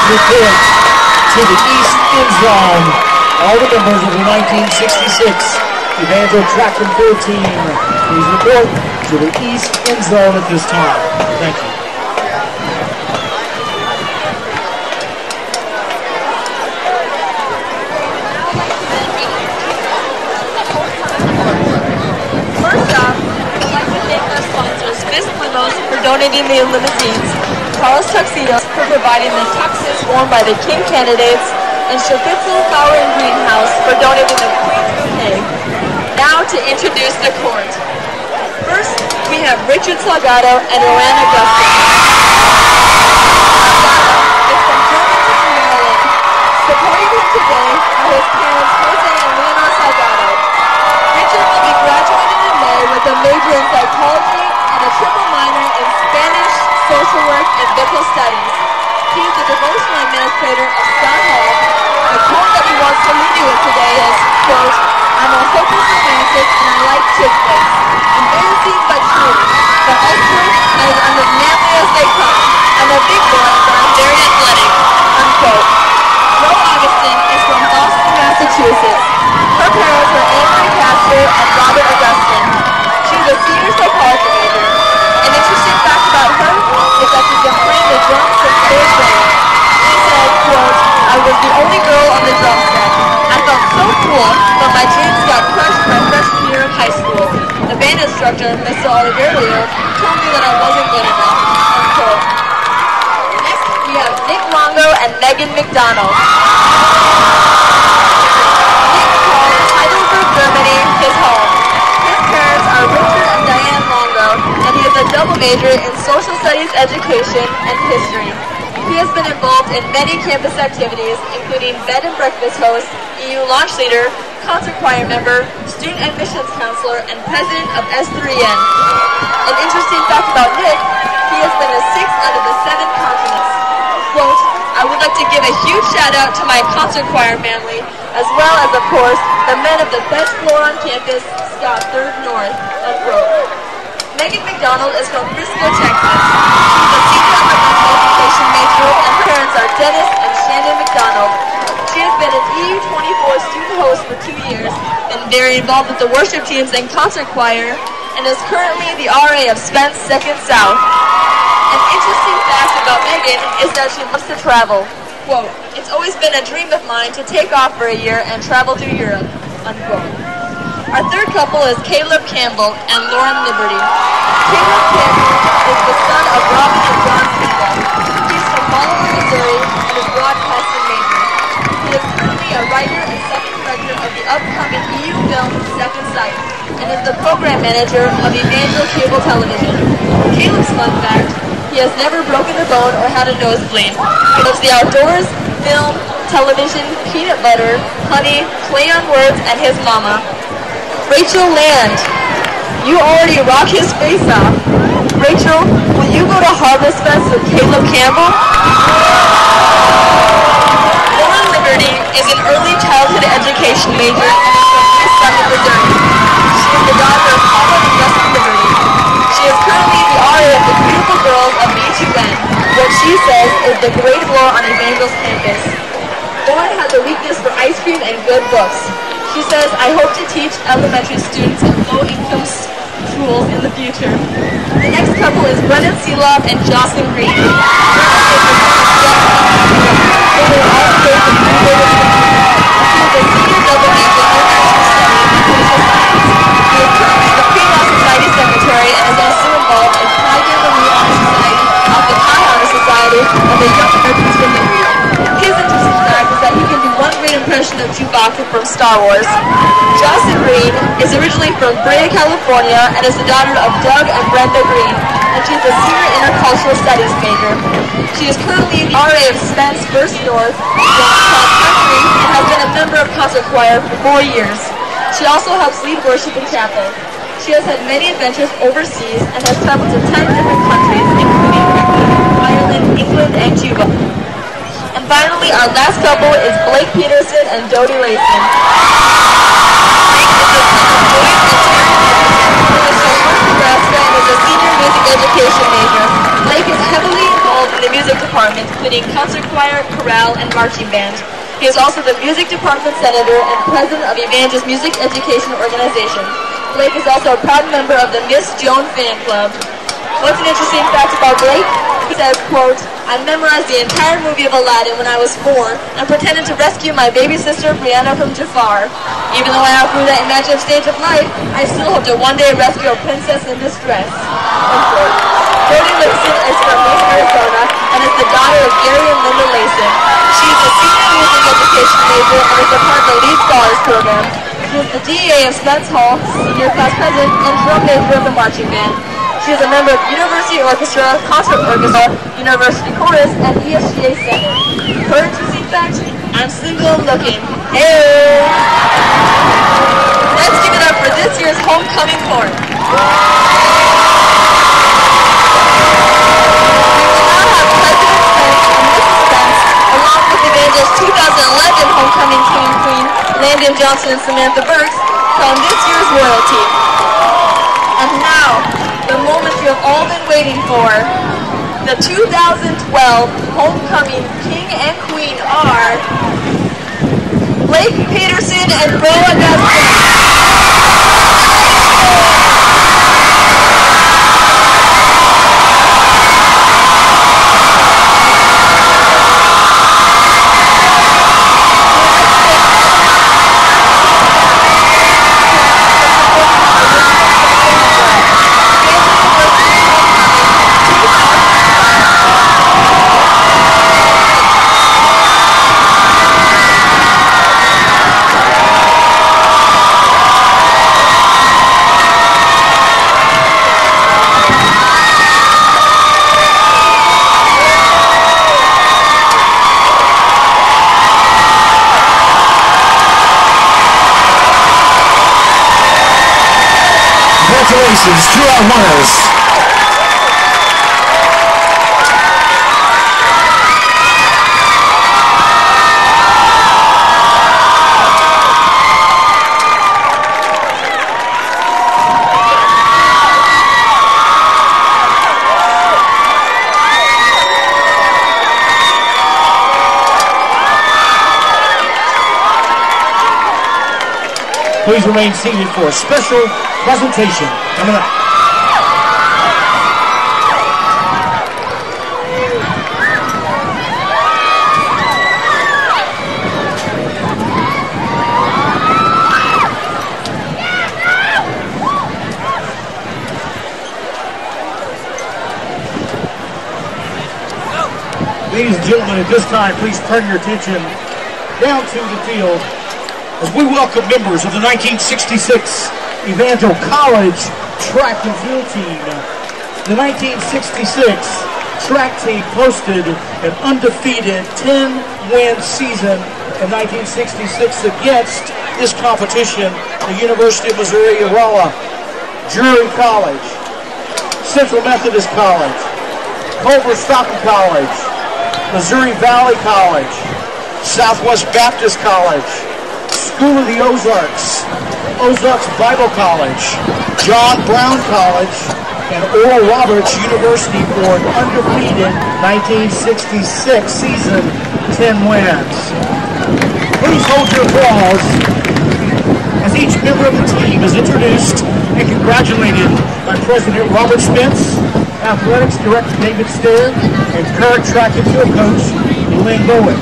report to the east end zone. All the members of the 1966 Evangel Track and Field team, please report to the east end zone at this time. Thank you. First off, I'd like to thank our sponsors, Miss Limos, for donating the limousines, Carlos Tuxedos for providing the tuxes worn by the King candidates, and Shafitzel Flower and Greenhouse for donating the Queen's Bouquet. Now to introduce the court. First, we have Richard Salgado and Roanna Gustin. Salgado is from Germantown, Maryland. Supporting him today are his parents, Jose and Leonor Salgado. Richard will be graduating in May with a major in psychology and a triple minor in Spanish, social work, and biblical studies. He is the devotional administrator of Scott Hall. The quote that he wants to leave you with today is, quote, "I'm a hopeless romantic and I like chick flicks. Embarrassing but true. But also, I'm as manly as they come. I'm a big boy, but I'm very athletic." Unquote. Joe Augustin is from Boston, Massachusetts. Her parents were Anne Castro and Robert Augustin. She's a senior psychology major. An interesting fact about her is that she's been playing the drums since 3rd grade. She said, quote, "I was the only girl on the drum set. I felt so cool, but my dreams got crushed my freshman year of high school. The band instructor, Mr. Oliverio, told me that I wasn't good enough." Unquote. Next, we have Nick Longo and Megan McDonald. Nick calls Heidelberg, Germany, his home. His parents are Richard and Diane Longo, and he is a double major in social studies, education, and history. He has been involved in many campus activities, including bed and breakfast host, EU launch leader, concert choir member, student admissions counselor, and president of S3N. An interesting fact about Nick, he has been a 6 out of the 7 continents. Quote, "I would like to give a huge shout out to my concert choir family, as well as, of course, the men of the best floor on campus, Scott 3rd North." Unquote. Megan McDonald is from Frisco, Texas. She's a senior elementary education major, and her parents are Dennis and Shannon McDonald. She has been an EU24 student host for 2 years, been very involved with the worship teams and concert choir, and is currently the RA of Spence 2nd South. An interesting fact about Megan is that she loves to travel. Quote, "It's always been a dream of mine to take off for a year and travel through Europe." Unquote. Our third couple is Caleb Campbell and Lauren Liberty. Caleb Campbell is the son of Robin and John Campbell. He's from Bolivar, Missouri, and is broadcasting major. He is currently a writer and second director of the upcoming EU film Second Sight, and is the program manager of Evangel Cable Television. Caleb's fun fact, he has never broken a bone or had a nosebleed. He loves the outdoors, film, television, peanut butter, honey, play on words, and his mama. Rachel Land. You already rock his face off. Rachel, will you go to Harvest Fest with Caleb Campbell? Lauren Liberty is an early childhood education major and is from East Summit, Missouri. She is the daughter of Paula and Justin Liberty. She is currently the RA of the Beautiful Girls of B2N, what she says is the grade floor on Evangel's campus. Lauren has a weakness for ice cream and good books. She says, "I hope to teach elementary students in low-income schools in the future." The next couple is Brennan Seeloff and Jocelyn Green. They were all engaged in creative studies. She is a senior double major in international studies and social science. She is currently the Pre-Law Society Secretary and is also involved in Pi Gamma Mu Honor Society, of the Pi Honor Society, and the Young Americans for Liberty. His interesting fact is that he can do one great impression of Chewbacca from Star Wars. Jocelyn Green is originally from Brea, California, and is the daughter of Doug and Brenda Green, and she's a senior intercultural studies major. She is currently the RA of Spence First North, cross country, and has been a member of concert choir for 4 years. She also helps lead worship in chapel. She has had many adventures overseas and has traveled to 10 different countries, including Ireland, England, and Cuba. And finally, our last couple is Blake Peterson and Dodie Layson. Blake is the son of Joyce and Terry Peterson, who is from North Nebraska and is a senior music education major. Blake is heavily involved in the music department, including concert choir, chorale, and marching band. He is also the music department senator and president of Evangel's music education organization. Blake is also a proud member of the Miss Joan fan club. What's an interesting fact about Blake? He says, quote, I memorized the entire movie of Aladdin when I was 4 and pretended to rescue my baby sister Brianna from Jafar. Even though I outgrew that imaginative stage of life, I still hope to one day rescue a princess in distress. Unquote. Brody Layson is from Mason, Arizona, and is the daughter of Gary and Linda Layson. She is a senior music education major and is a part of the Lead Scholars Program. She is the DA of Spence Hall, senior class president, and drum major of the marching band. She is a member of University Orchestra, Concert Orchestra, University Chorus, and ESGA Center. Her interesting fact, I'm single and looking. Hey! Let's give it up for this year's homecoming horn. Along with Evangel's 2011 homecoming king and queen, Landon Johnson and Samantha Burks, come this year's royalty. And now, the moment you have all been waiting for, the 2012 homecoming king and queen are Blake Peterson and Bo Augustin. Congratulations to our winners. Please remain seated for a special presentation coming up. Ladies and gentlemen, at this time, please turn your attention down to the field as we welcome members of the 1966 Evangel College track and field team. The 1966 track team posted an undefeated 10-win season in 1966 against this competition, the University of Missouri-Rolla, Drury College, Central Methodist College, Culver Stockton College, Missouri Valley College, Southwest Baptist College, School of the Ozarks, Ozarks Bible College, John Brown College, and Oral Roberts University for an undefeated 1966 season, 10 wins. Please hold your applause as each member of the team is introduced and congratulated by President Robert Spence, Athletics Director David Stead, and current track and field coach Lynn Bowen.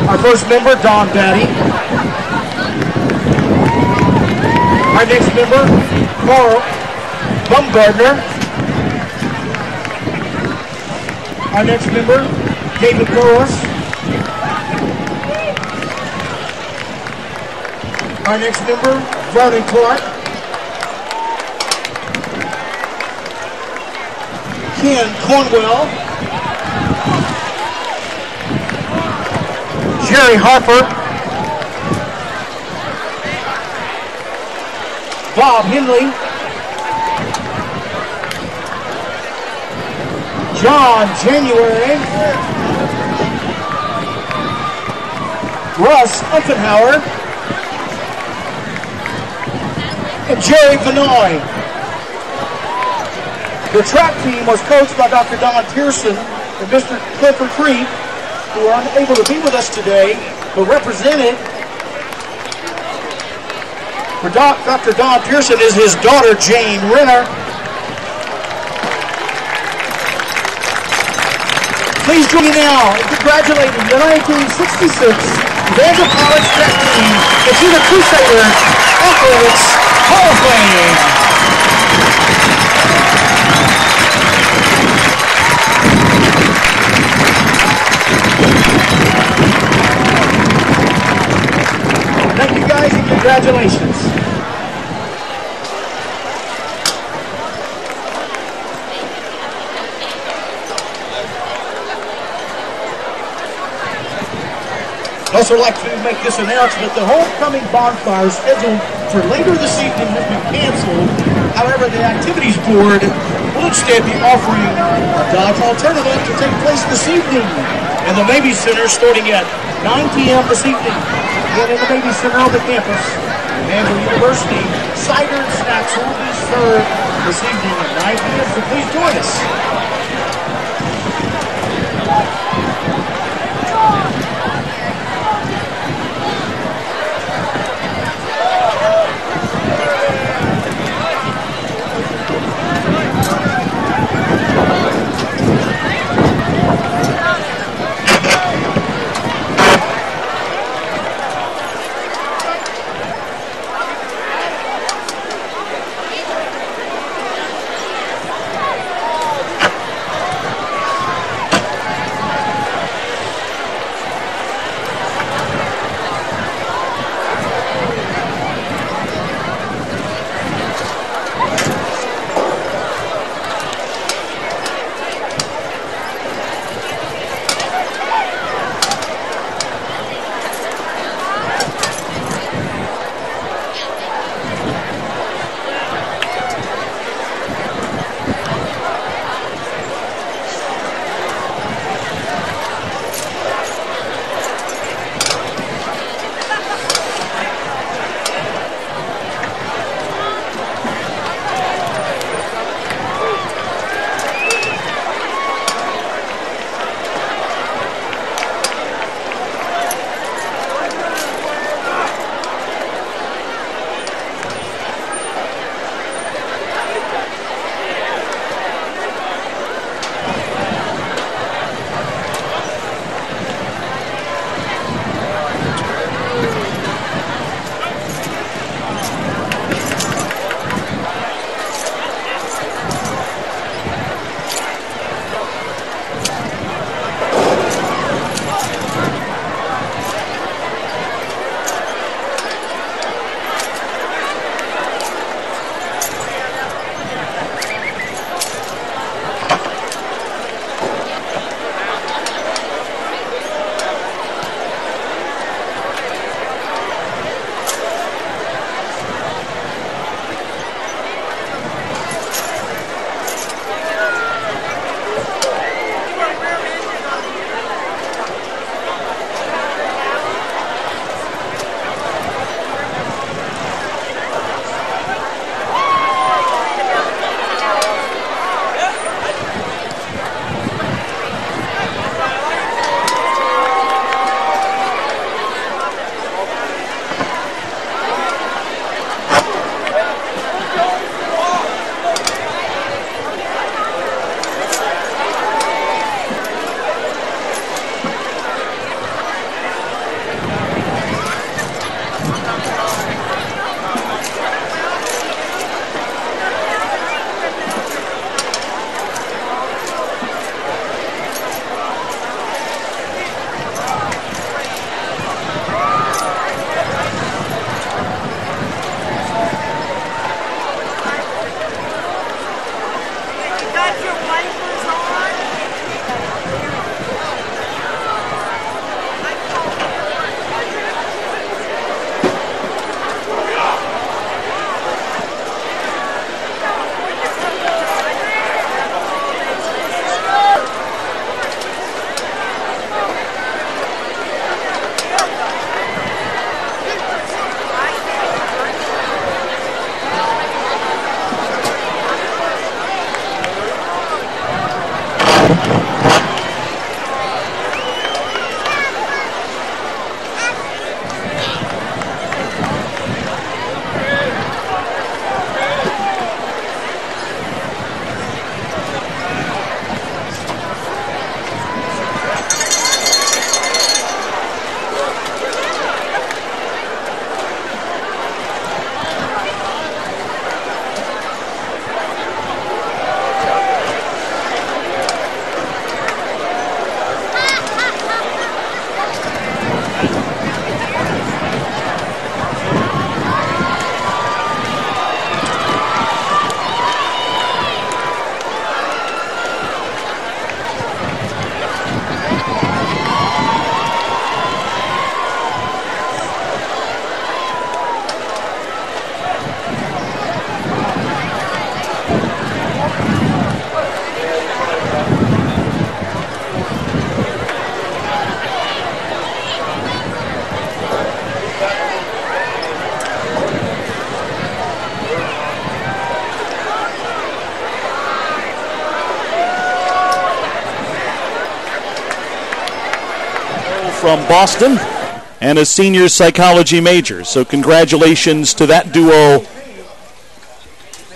Our first member, Don Batty. Our next member, Carl Bumgardner. Our next member, David Burris. Our next member, Vernon Clark. Ken Cornwell. Jerry Harper. Bob Henley, John January, Russ Uffenhauer, and Jerry Vanoy. The track team was coached by Dr. Don Pearson and Mr. Clifford Creek, who are unable to be with us today, but represented for Dr. Don Pearson is his daughter, Jane Renner. Please join me now in congratulating the 1966 Evangel College track team into the Crusader Athletics Hall of Fame. Thank you guys and congratulations. I'd also like to make this announcement. The homecoming bonfire scheduled for later this evening has been canceled. However, the activities board will instead be offering a dodgeball tournament to take place this evening in the Baby Center starting at 9 p.m. this evening. Again, in the Baby Center on the campus of Evangel University, cider and snacks will be served this evening at 9 p.m. So please join us. from Boston and a senior psychology major. So congratulations to that duo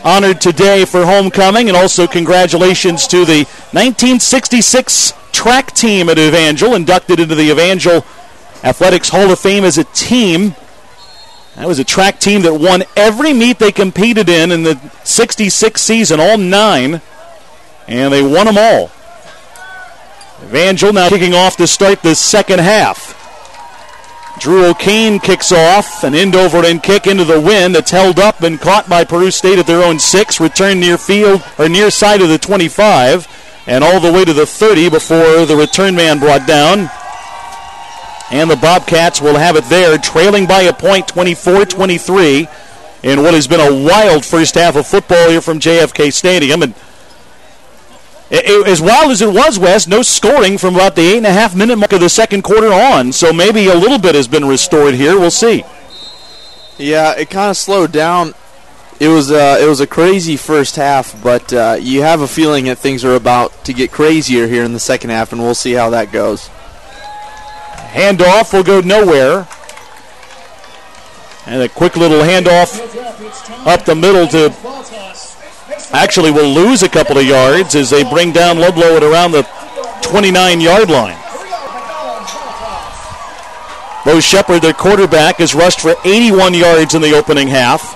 honored today for homecoming, and also congratulations to the 1966 track team at Evangel, inducted into the Evangel Athletics Hall of Fame as a team. That was a track team that won every meet they competed in the 66 season, all 9, and they won them all. Evangel now kicking off to start the second half. Drew O'Kane kicks off, an end-over-end kick into the wind that's held up and caught by Peru State at their own 6, returned near field, or near side of the 25, and all the way to the 30 before the return man brought down. And the Bobcats will have it there, trailing by a point, 24-23, in what has been a wild first half of football here from JFK Stadium. And as wild as it was, Wes, no scoring from about the 8.5-minute mark of the second quarter on, so maybe a little bit has been restored here. We'll see. Yeah, it kind of slowed down. It was a crazy first half, but you have a feeling that things are about to get crazier here in the second half, and we'll see how that goes. Handoff will go nowhere. And a quick little handoff up the middle to actually will lose a couple of yards as they bring down Ludlow at around the 29-yard line. Bo Shepard, their quarterback, has rushed for 81 yards in the opening half.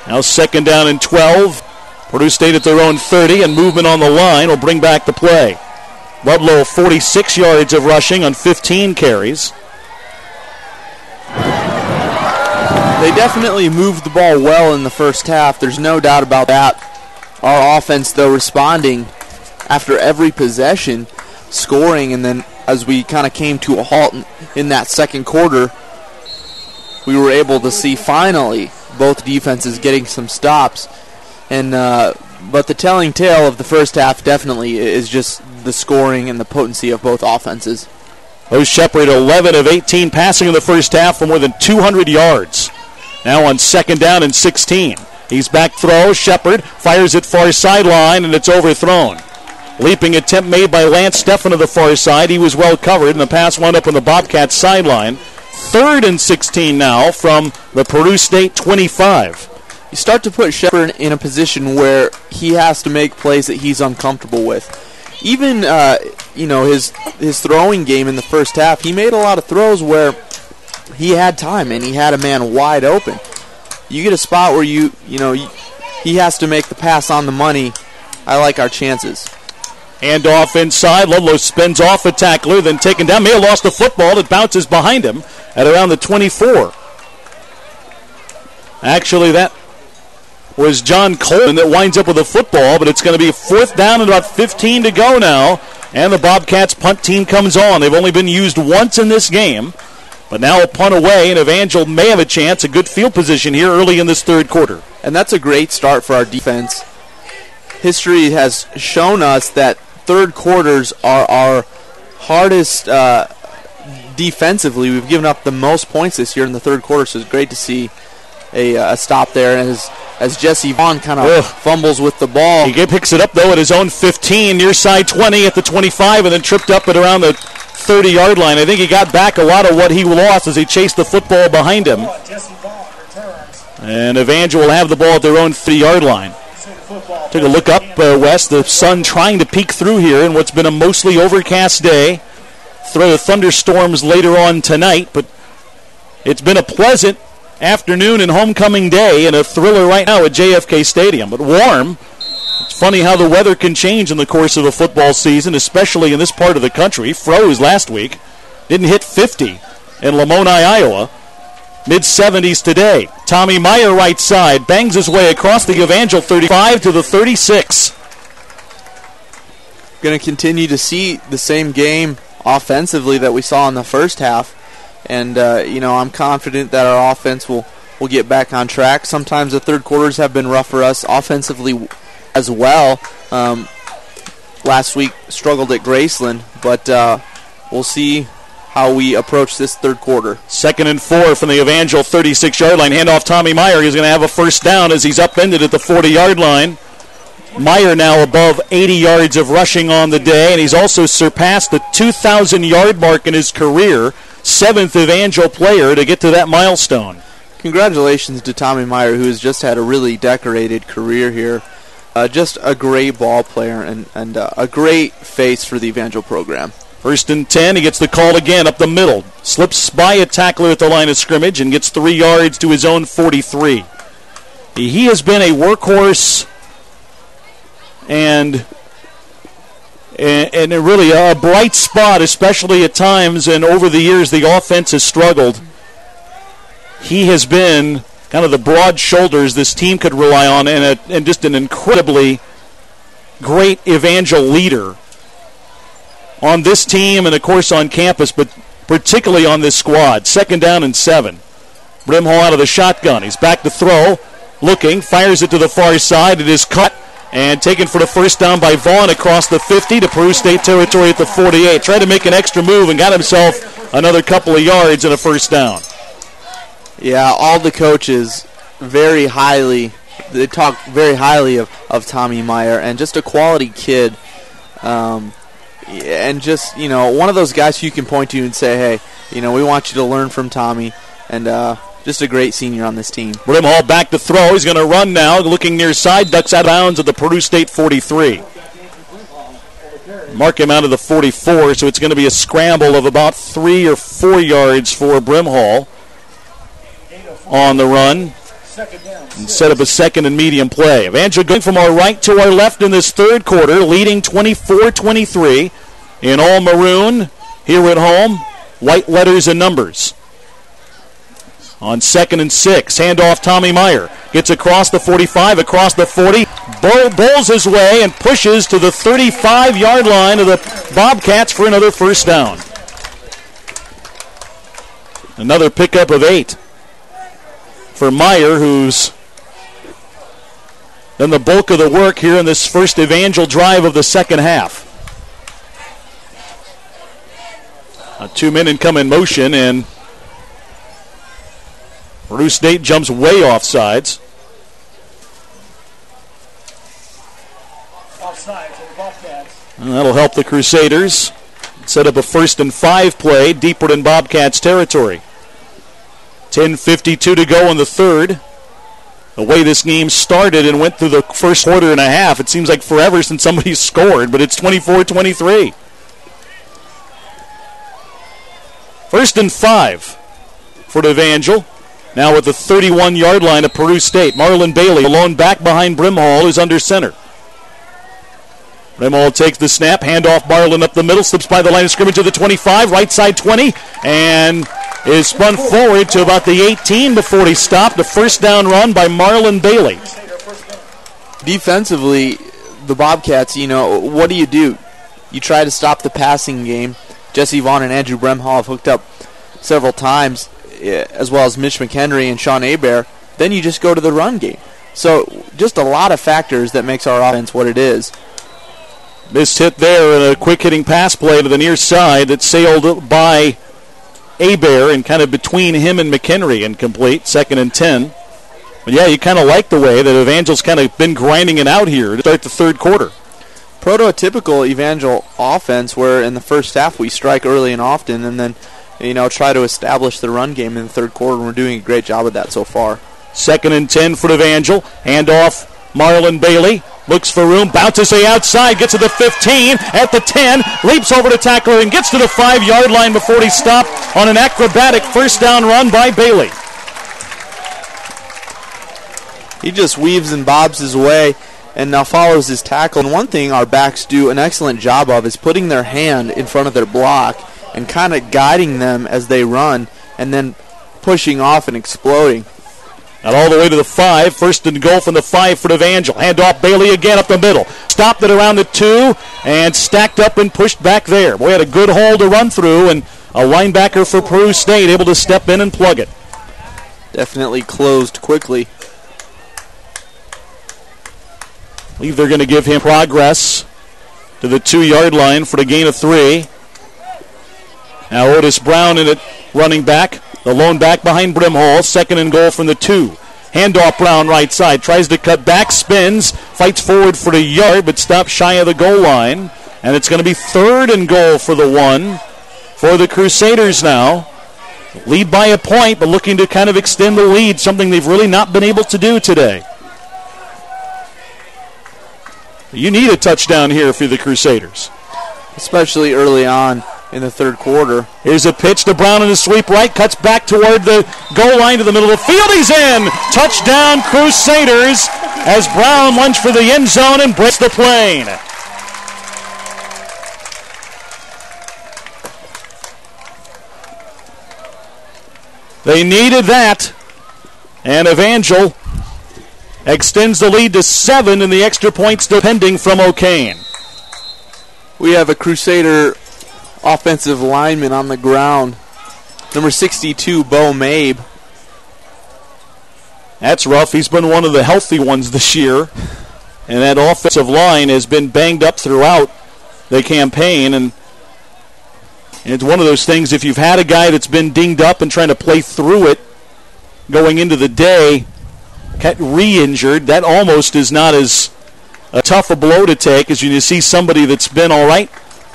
Now second down and 12. Peru State at their own 30, and movement on the line will bring back the play. Ludlow 46 yards of rushing on 15 carries. They definitely moved the ball well in the first half. There's no doubt about that. Our offense, though, responding after every possession, scoring, and then as we kind of came to a halt in that second quarter, we were able to see finally both defenses getting some stops. And but the telling tale of the first half definitely is just the scoring and the potency of both offenses. Bo Shepard, 11 of 18 passing in the first half for more than 200 yards. Now on second down and 16. He's back throw. Shepard fires it far sideline, and it's overthrown. Leaping attempt made by Lance Steffen to the far side. He was well covered, and the pass wound up on the Bobcats sideline. Third and 16 now from the Peru State 25. You start to put Shepard in a position where he has to make plays that he's uncomfortable with. Even his throwing game in the first half, he made a lot of throws where he had time and he had a man wide open. You get a spot where he has to make the pass on the money. I like our chances. Handoff inside. Ludlow spins off a tackler, then taken down. May have lost the football. It bounces behind him at around the 24. Actually, that was John Coleman that winds up with the football, but it's going to be fourth down and about 15 to go now, and the Bobcats punt team comes on. They've only been used once in this game, but now a punt away, and Evangel may have a chance, a good field position here early in this third quarter. And that's a great start for our defense. History has shown us that third quarters are our hardest defensively. We've given up the most points this year in the third quarter, so it's great to see a stop there. And as Jesse Vaughn kind of fumbles with the ball. He picks it up, though, at his own 15, near side 20 at the 25, and then tripped up at around the 30-yard line. I think he got back a lot of what he lost as he chased the football behind him. And Evangel will have the ball at their own 3-yard line. Take a look up, West. The sun trying to peek through here in what's been a mostly overcast day. Throw the thunderstorms later on tonight, but it's been a pleasant afternoon and homecoming day and a thriller right now at JFK Stadium. But warm. It's funny how the weather can change in the course of a football season, especially in this part of the country. Froze last week. Didn't hit 50 in Lamoni, Iowa. Mid-70s today. Tommy Meyer right side bangs his way across the Evangel 35 to the 36. Going to continue to see the same game offensively that we saw in the first half. And, I'm confident that our offense will get back on track. Sometimes the third quarters have been rough for us offensively as well. Last week struggled at Graceland, but we'll see how we approach this third quarter. 2nd and 4 from the Evangel 36-yard line. Handoff Tommy Meyer. He's going to have a first down as he's upended at the 40-yard line. Meyer now above 80 yards of rushing on the day, and he's also surpassed the 2,000-yard mark in his career, 7th Evangel player to get to that milestone. Congratulations to Tommy Meyer, who has just had a really decorated career here. Just a great ball player and a great face for the Evangel program. 1st and 10, he gets the call again up the middle. Slips by a tackler at the line of scrimmage and gets 3 yards to his own 43. He has been a workhorse and really a bright spot, especially at times, and over the years the offense has struggled. He has been kind of the broad shoulders this team could rely on, and just an incredibly great Evangel leader on this team and, of course, on campus, but particularly on this squad. 2nd down and 7. Brimhall out of the shotgun. He's back to throw, looking, fires it to the far side. It is cut and taken for the 1st down by Vaughn across the 50 to Peru State territory at the 48. Tried to make an extra move and got himself another couple of yards and a 1st down. Yeah, all the coaches they talk very highly of Tommy Meyer, and just a quality kid. And just, one of those guys you can point to and say, hey, we want you to learn from Tommy, and just a great senior on this team. Brimhall back to throw. He's going to run now, looking near side, ducks out of bounds at the Peru State 43. Mark him out of the 44, so it's going to be a scramble of about 3 or 4 yards for Brimhall on the run. And set up a 2nd and medium play. Evangel going from our right to our left in this 3rd quarter, leading 24-23 in all maroon here at home, white letters and numbers. On 2nd and 6, handoff Tommy Meyer. Gets across the 45, across the 40, bowls his way and pushes to the 35-yard line of the Bobcats for another 1st down. Another pickup of 8 for Meyer, who's done the bulk of the work here in this first Evangel drive of the 2nd half. 2 men come in motion, and Peru State jumps way off sides. Offside for the Bobcats. And that'll help the Crusaders set up a 1st and 5 play deeper in Bobcats territory. 10:52 to go in the 3rd. The way this game started and went through the first quarter and a half, it seems like forever since somebody scored, but it's 24-23. 1st and 5 for the Evangel. Now at the 31-yard line of Peru State. Marlon Bailey alone back behind Brimhall, who's under center. Brimhall takes the snap, handoff Marlon up the middle, slips by the line of scrimmage to the 25, right side 20, and is spun forward to about the 18 before he stopped. A 1st down run by Marlon Bailey. Defensively, the Bobcats, what do? You try to stop the passing game. Jesse Vaughn and Andrew Brimhall have hooked up several times, as well as Mitch McHenry and Sean Hebert. Then you just go to the run game. So just a lot of factors that makes our offense what it is. Missed hit there and a quick-hitting pass play to the near side that sailed by Hebert and kind of between him and McHenry, incomplete. 2nd and 10. But yeah, you kind of like the way that Evangel's kind of been grinding it out here to start the 3rd quarter. Prototypical Evangel offense, where in the 1st half we strike early and often, and then try to establish the run game in the 3rd quarter. And we're doing a great job of that so far. 2nd and 10 for Evangel. Handoff Marlon Bailey. Looks for room, bounces the outside, gets to the 15, at the 10, leaps over the tackler and gets to the 5-yard line before he's stopped on an acrobatic 1st down run by Bailey. He just weaves and bobs his way and now follows his tackle. And one thing our backs do an excellent job of is putting their hand in front of their block and kind of guiding them as they run and then pushing off and exploding. And all the way to the 5. 1st and goal from the 5 for Evangel. Handoff Bailey again up the middle. Stopped it around the 2 and stacked up and pushed back there. Boy, had a good hole to run through, and a linebacker for Peru State able to step in and plug it. Definitely closed quickly. I believe they're going to give him progress to the 2-yard line for the gain of 3. Now Otis Brown in it, running back. The lone back behind Brimhall. 2nd and goal from the 2. Handoff Brown right side. Tries to cut back, spins, fights forward for the yard, but stops shy of the goal line. And it's going to be 3rd and goal for the 1 for the Crusaders now. Lead by a point, but looking to kind of extend the lead, something they've really not been able to do today. You need a touchdown here for the Crusaders, especially early on in the 3rd quarter. Here's a pitch to Brown in a sweep right, cuts back toward the goal line to the middle of the field. He's in! Touchdown Crusaders as Brown lunged for the end zone and breaks the plane. They needed that, and Evangel extends the lead to 7, and the extra point still pending from O'Kane. We have a Crusader offensive lineman on the ground, number 62, Bo Mabe. That's rough. He's been one of the healthy ones this year, and that offensive line has been banged up throughout the campaign, and it's one of those things, if you've had a guy that's been dinged up and trying to play through it going into the day, get re-injured, that almost is not as tough a blow to take as you see somebody that's been all right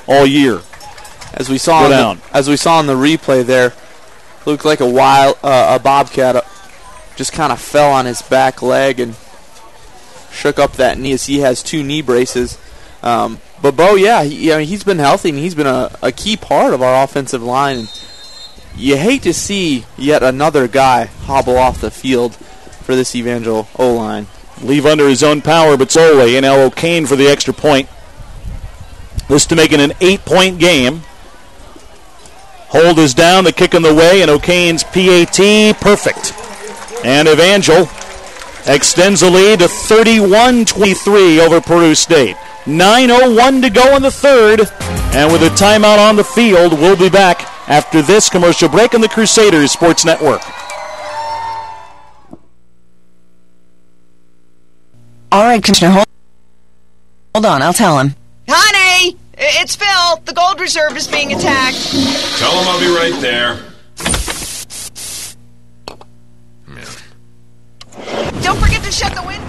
all year. As we saw on the replay there, looked like a Bobcat just kind of fell on his back leg and shook up that knee as he has 2 knee braces. But Bo, he's been healthy, and he's been a key part of our offensive line. And you hate to see yet another guy hobble off the field for this Evangel O-line. Leave under his own power, but Zole and now O'Kane for the extra point. This to make it an 8-point game. Hold is down, the kick in the way, and O'Kane's PAT, perfect. And Evangel extends the lead to 31-23 over Peru State. 9:01 to go in the 3rd, and with a timeout on the field, we'll be back after this commercial break on the Crusaders Sports Network. All right, Commissioner, hold on, I'll tell him. Honey, it's Phil. The gold reserve is being attacked. Tell him I'll be right there. Don't forget to shut the window.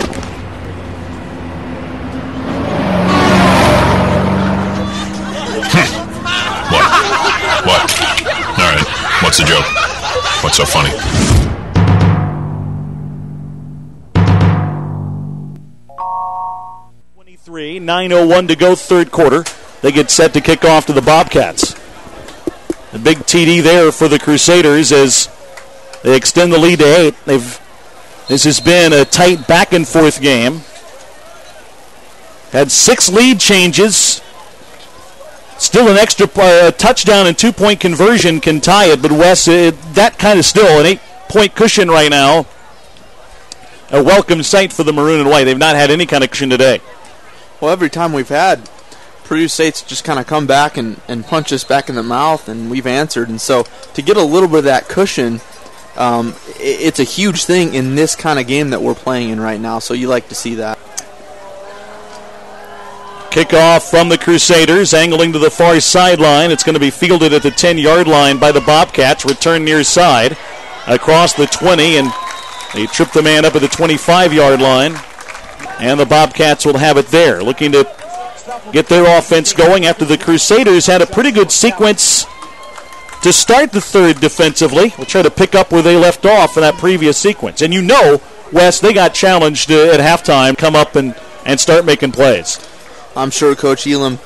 What? All right. What's the joke? What's so funny? .23, 9:01 to go, 3rd quarter. They get set to kick off to the Bobcats. A big TD there for the Crusaders as they extend the lead to 8. This has been a tight back-and-forth game. Had 6 lead changes. Still an extra touchdown and 2-point conversion can tie it, but Wes, that kind of still an 8-point cushion right now. A welcome sight for the Maroon and White. They've not had any kind of cushion today. Well, every time we've had, Peru State's just kind of come back and punch us back in the mouth, and we've answered. And so to get a little bit of that cushion, it's a huge thing in this kind of game that we're playing in right now, so you like to see that. Kickoff from the Crusaders, angling to the far sideline. It's going to be fielded at the 10-yard line by the Bobcats. Return near side across the 20, and they trip the man up at the 25-yard line. And the Bobcats will have it there, looking to get their offense going after the Crusaders had a pretty good sequence to start the 3rd defensively. We'll try to pick up where they left off in that previous sequence. And you know, Wes, they got challenged at halftime, come up and start making plays. I'm sure Coach Elam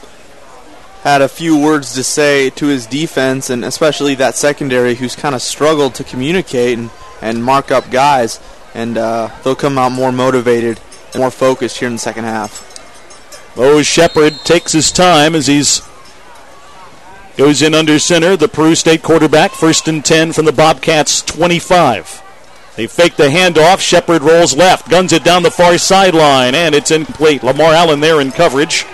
had a few words to say to his defense, and especially that secondary who's kind of struggled to communicate and mark up guys. And they'll come out more motivated and more focused here in the second half. Bo Shepard takes his time as goes in under center. The Peru State quarterback, 1st and 10 from the Bobcats' 25. They fake the handoff. Shepard rolls left, guns it down the far sideline, and it's incomplete. Lamar Allen there in coverage,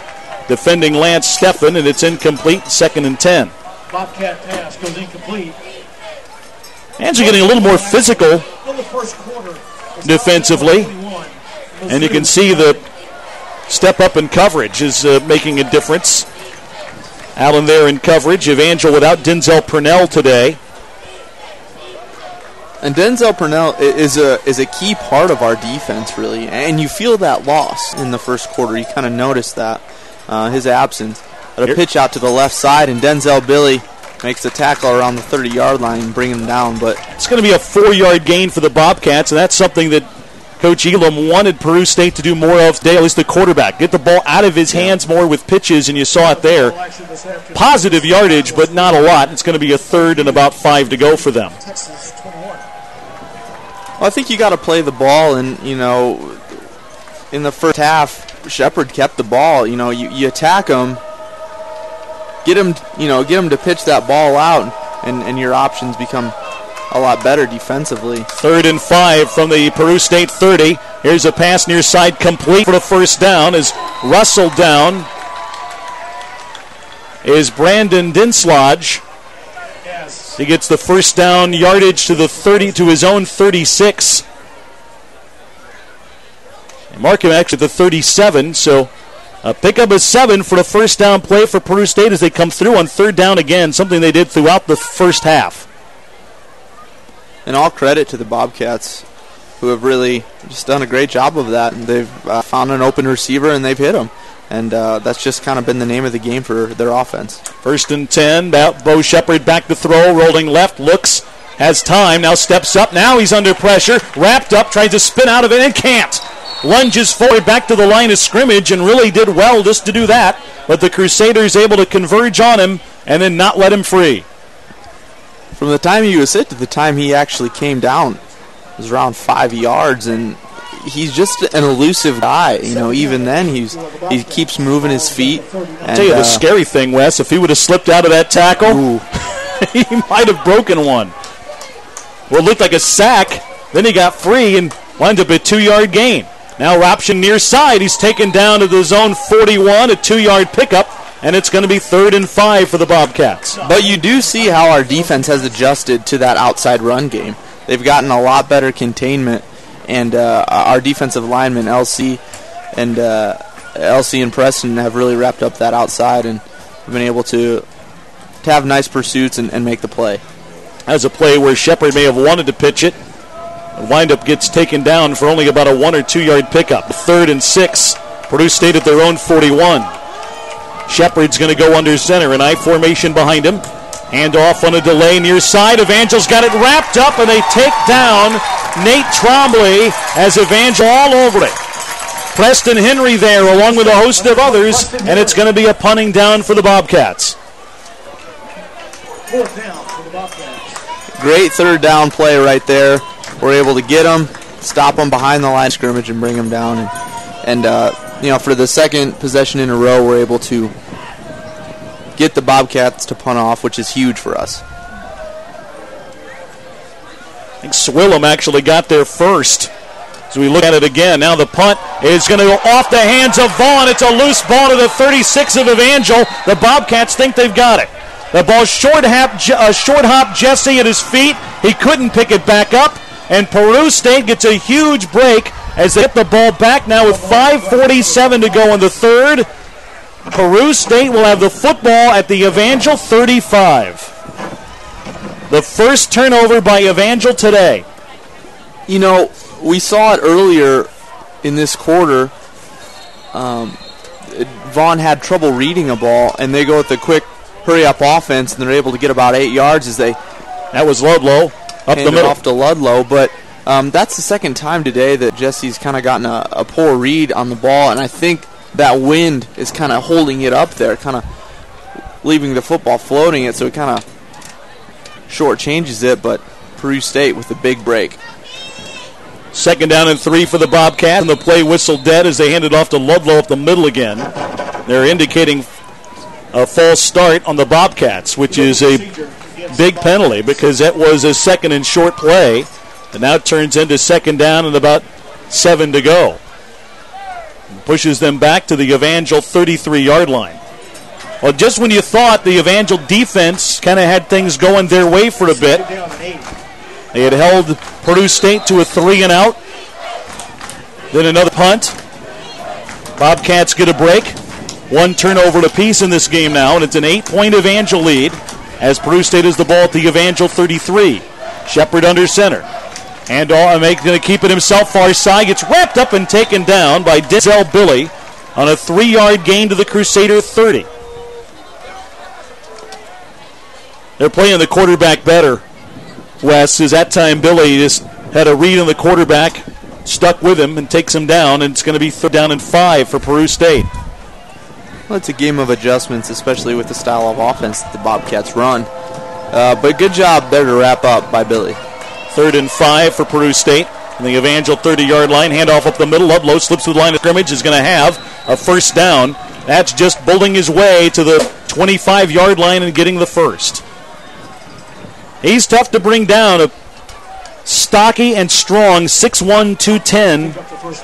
defending Lance Steffen, and it's incomplete. 2nd and 10. Bobcat pass goes incomplete. Hands are getting a little more physical defensively, and you can see the step up in coverage is making a difference. Allen there in coverage. Evangel without Denzel Purnell today. And Denzel Purnell is a key part of our defense, really. And you feel that loss in the first quarter. You kind of notice that, his absence. But a pitch out to the left side, and Denzel Billy makes the tackle around the 30-yard line and bring him down. But it's going to be a 4-yard gain for the Bobcats, and that's something that Coach Elam wanted Peru State to do more of today, at least the quarterback. Get the ball out of his hands more with pitches, and you saw it there. Positive yardage, but not a lot. It's going to be a 3rd and about 5 to go for them. Well, I think you got to play the ball, and, in the first half, Shepherd kept the ball. You attack him, get him to pitch that ball out, and your options become a lot better defensively. 3rd and 5 from the Peru State 30. Here's a pass near side complete for the first down. Is rustled down is Brandon Dinslage. He gets the first down yardage to the 30, to his own 36. And mark him actually at the 37, so a pickup of 7 for the first down play for Peru State as they come through on 3rd down again, something they did throughout the first half. And all credit to the Bobcats, who have really just done a great job of that. And they've found an open receiver, and they've hit him. And that's just kind of been the name of the game for their offense. 1st and 10. Bo Shepherd back to throw, rolling left, looks, has time, now steps up. Now he's under pressure, wrapped up, tries to spin out of it and can't. Lunges forward back to the line of scrimmage and really did well just to do that. But the Crusaders able to converge on him and then not let him free. From the time he was hit to the time he actually came down, it was around 5 yards, and he's just an elusive guy. Even then he keeps moving his feet. I'll tell you the scary thing, Wes, if he would have slipped out of that tackle, he might have broken one. Well, it looked like a sack. Then he got free and wound up a 2-yard gain. Now option near side. He's taken down to the zone 41, a 2-yard pickup. And it's going to be 3rd and 5 for the Bobcats. But you do see how our defense has adjusted to that outside run game. They've gotten a lot better containment, and our defensive linemen, LC and Preston, have really wrapped up that outside and have been able to have nice pursuits and make the play. As a play where Shepherd may have wanted to pitch it, the windup gets taken down for only about a 1 or 2 yard pickup. 3rd and 6. Peru State at their own 41. Shepherd's going to go under center, an I formation behind him. Hand off on a delay near side. Evangel's got it wrapped up, and they take down Nate Trombley as Evangel all over it. Preston Henry there along with a host of others, and it's going to be a punting down for the Bobcats. 4th down for the Bobcats. Great 3rd down play right there. We're able to get him, stop him behind the line of scrimmage, and bring him down. And for the second possession in a row, we're able to get the Bobcats to punt off, which is huge for us. I think Swillem actually got there first. As we look at it again, now the punt is going to go off the hands of Vaughn. It's a loose ball to the 36 of Evangel. The Bobcats think they've got it. The ball short hop Jesse at his feet. He couldn't pick it back up, and Peru State gets a huge break as they get the ball back now with 5:47 to go in the 3rd. Peru State will have the football at the Evangel 35. The first turnover by Evangel today. We saw it earlier in this quarter. Vaughn had trouble reading a ball, and they go with the quick hurry-up offense, and they're able to get about 8 yards as they... That was Ludlow up the middle. Off to Ludlow, but that's the second time today that Jesse's kind of gotten a poor read on the ball, and I think that wind is kind of holding it up there, kind of leaving the football floating it, so it kind of shortchanges it, but Peru State with a big break. 2nd down and 3 for the Bobcats, and the play whistle dead as they hand it off to Ludlow up the middle again. They're indicating a false start on the Bobcats, which is a big penalty because that was a 2nd and short play, and now it turns into 2nd down and about 7 to go. Pushes them back to the Evangel 33-yard line. Well, just when you thought the Evangel defense kind of had things going their way for a bit, they had held Peru State to a 3-and-out. Then another punt. Bobcats get a break. 1 turnover apiece in this game now, and it's an 8-point Evangel lead as Peru State has the ball at the Evangel 33. Shepherd under center. And going to keep it himself far side. Gets wrapped up and taken down by Denzel Billy on a 3-yard gain to the Crusader 30. They're playing the quarterback better, Wes, as that time Billy just had a read on the quarterback, stuck with him, and takes him down, and it's going to be 3rd down and 5 for Peru State. Well, it's a game of adjustments, especially with the style of offense that the Bobcats run. But good job there to wrap up by Billy. 3rd and 5 for Peru State. And the Evangel 30-yard line, handoff up the middle. Ludlow slips through the line of scrimmage, is going to have a 1st down. That's just bullding his way to the 25-yard line and getting the 1st. He's tough to bring down. A stocky and strong 6'1", 210,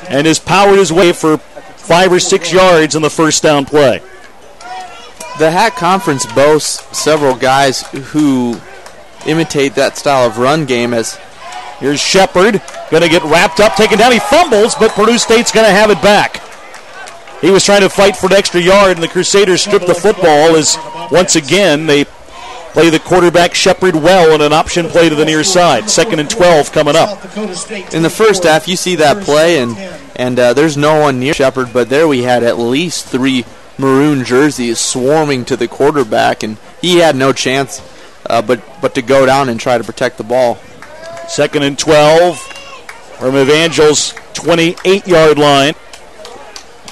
and has powered his way for 5 or 6 yards in the 1st down play. The HAC Conference boasts several guys who imitate that style of run game. As here's Shepard, going to get wrapped up, taken down. He fumbles, but Peru State's going to have it back. He was trying to fight for an extra yard, and the Crusaders stripped the football as once again they play the quarterback Shepard well in an option play to the near side. 2nd and 12 coming up. In the first half, you see that play, and there's no one near Shepard, but there we had at least 3 maroon jerseys swarming to the quarterback, and he had no chance but to go down and try to protect the ball. 2nd and 12 from Evangel's 28-yard line.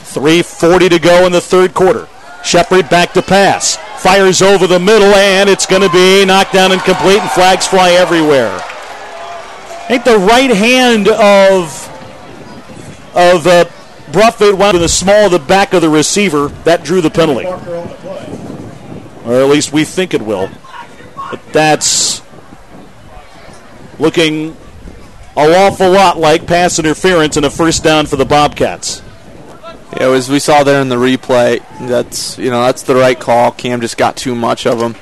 3:40 to go in the 3rd quarter. Shepard back to pass. Fires over the middle, and it's going to be knocked down and complete, and flags fly everywhere. I think the right hand of Bruffett went in the small of the back of the receiver. That drew the penalty. Or at least we think it will. But that's looking an awful lot like pass interference and a 1st down for the Bobcats. Yeah, as we saw there in the replay, that's the right call. Cam just got too much of him,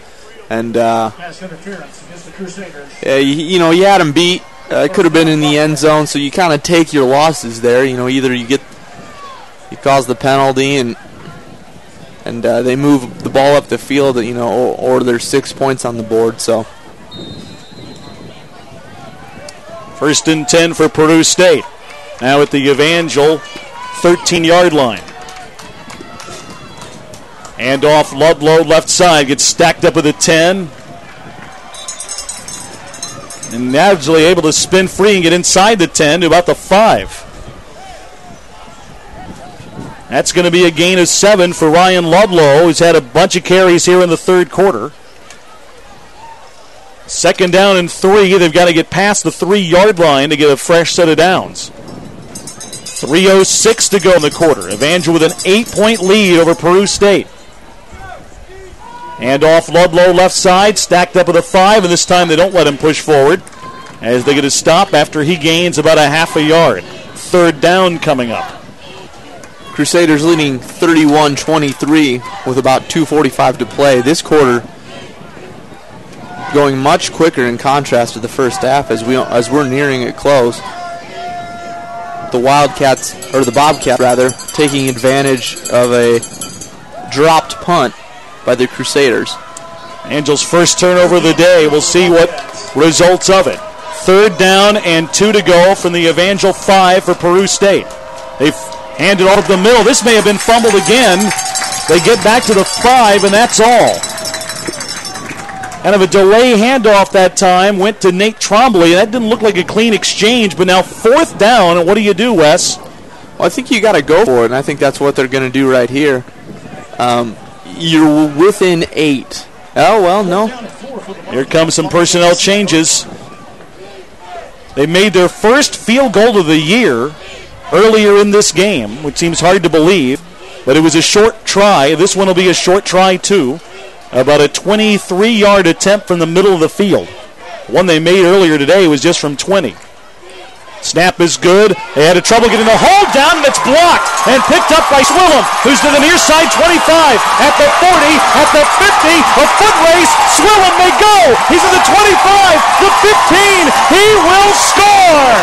and pass interference against the Crusaders. Yeah, you had him beat. It could have been in the end zone, so you kind of take your losses there. Either you cause the penalty and they move the ball up the field, or there's 6 points on the board. So 1st and 10 for Peru State. Now at the Evangel 13-yard line. And off Ludlow, left side, gets stacked up with a 10. And naturally able to spin free and get inside the 10 to about the 5. That's going to be a gain of 7 for Ryan Ludlow, who's had a bunch of carries here in the 3rd quarter. 2nd down and 3. They've got to get past the 3-yard line to get a fresh set of downs. 3:06 to go in the quarter. Evangel with an 8-point lead over Peru State. And off Ludlow, left side, stacked up with a 5, and this time they don't let him push forward as they get a stop after he gains about a half a yard. 3rd down coming up. Crusaders leading 31-23 with about 2:45 to play. This quarter going much quicker in contrast to the first half as we're nearing it close. The Bobcats taking advantage of a dropped punt by the Crusaders. Angel's first turnover of the day. We'll see what results of it. 3rd down and 2 to go from the Evangel 5 for Peru State. They've handed off the middle. This may have been fumbled again. They get back to the 5, and that's all. Kind of a delay handoff that time. Went to Nate Trombley. That didn't look like a clean exchange, but now 4th down, and what do you do, Wes? Well, I think you got to go for it, and I think that's what they're going to do right here. You're within 8. Oh, well, no. Here comes some personnel changes. They made their first field goal of the year earlier in this game, which seems hard to believe, but it was a short try. This one will be a short try, too. About a 23-yard attempt from the middle of the field. One they made earlier today was just from 20. Snap is good. They had a trouble getting the hold down, and it's blocked and picked up by Swillem, who's to the near side 25, at the 40, at the 50, a foot race. Swillem may go. He's at the 25, the 15. He will score.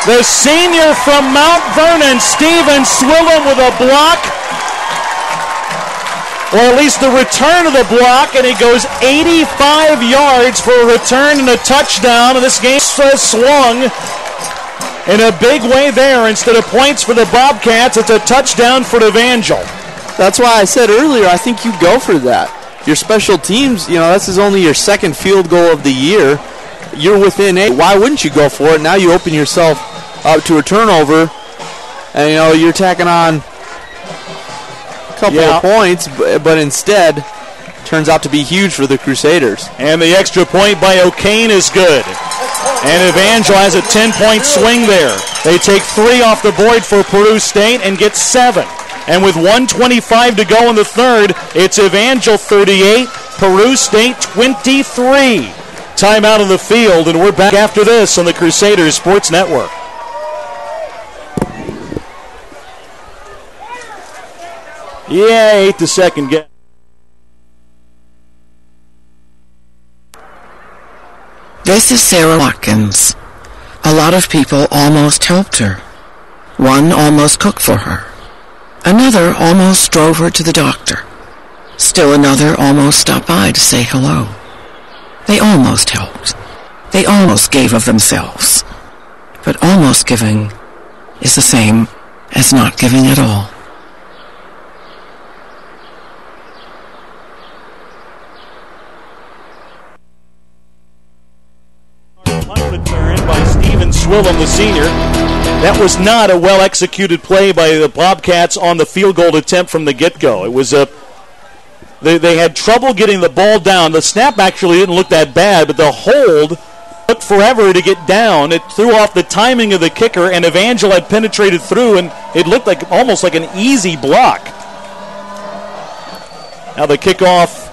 The senior from Mount Vernon, Steven Swillem, with a block. or at least the return of the block, and he goes 85 yards for a return and a touchdown, and this game has swung in a big way there. Instead of points for the Bobcats, it's a touchdown for Evangel. That's why I said earlier, I think you go for that. Your special teams, this is only your second field goal of the year. You're within 8. Why wouldn't you go for it? Now you open yourself up to a turnover, and you're tacking on a couple of points, but instead turns out to be huge for the Crusaders. And the extra point by O'Kane is good. And Evangel has a 10-point swing there. They take 3 off the board for Peru State and get 7. And with 1:25 to go in the third, it's Evangel 38, Peru State 23. Timeout on the field, and we're back after this on the Crusaders Sports Network. Yeah, 8 to second game. This is Sarah Watkins. A lot of people almost helped her. One almost cooked for her. Another almost drove her to the doctor. Still another almost stopped by to say hello. They almost helped. They almost gave of themselves. But almost giving is the same as not giving at all. Swillam, the senior. That was not a well-executed play by the Bobcats on the field goal attempt from the get-go. It was they had trouble getting the ball down. The snap actually didn't look that bad, but the hold took forever to get down. It threw off the timing of the kicker, and Evangel had penetrated through, and it looked like almost like an easy block. Now the kickoff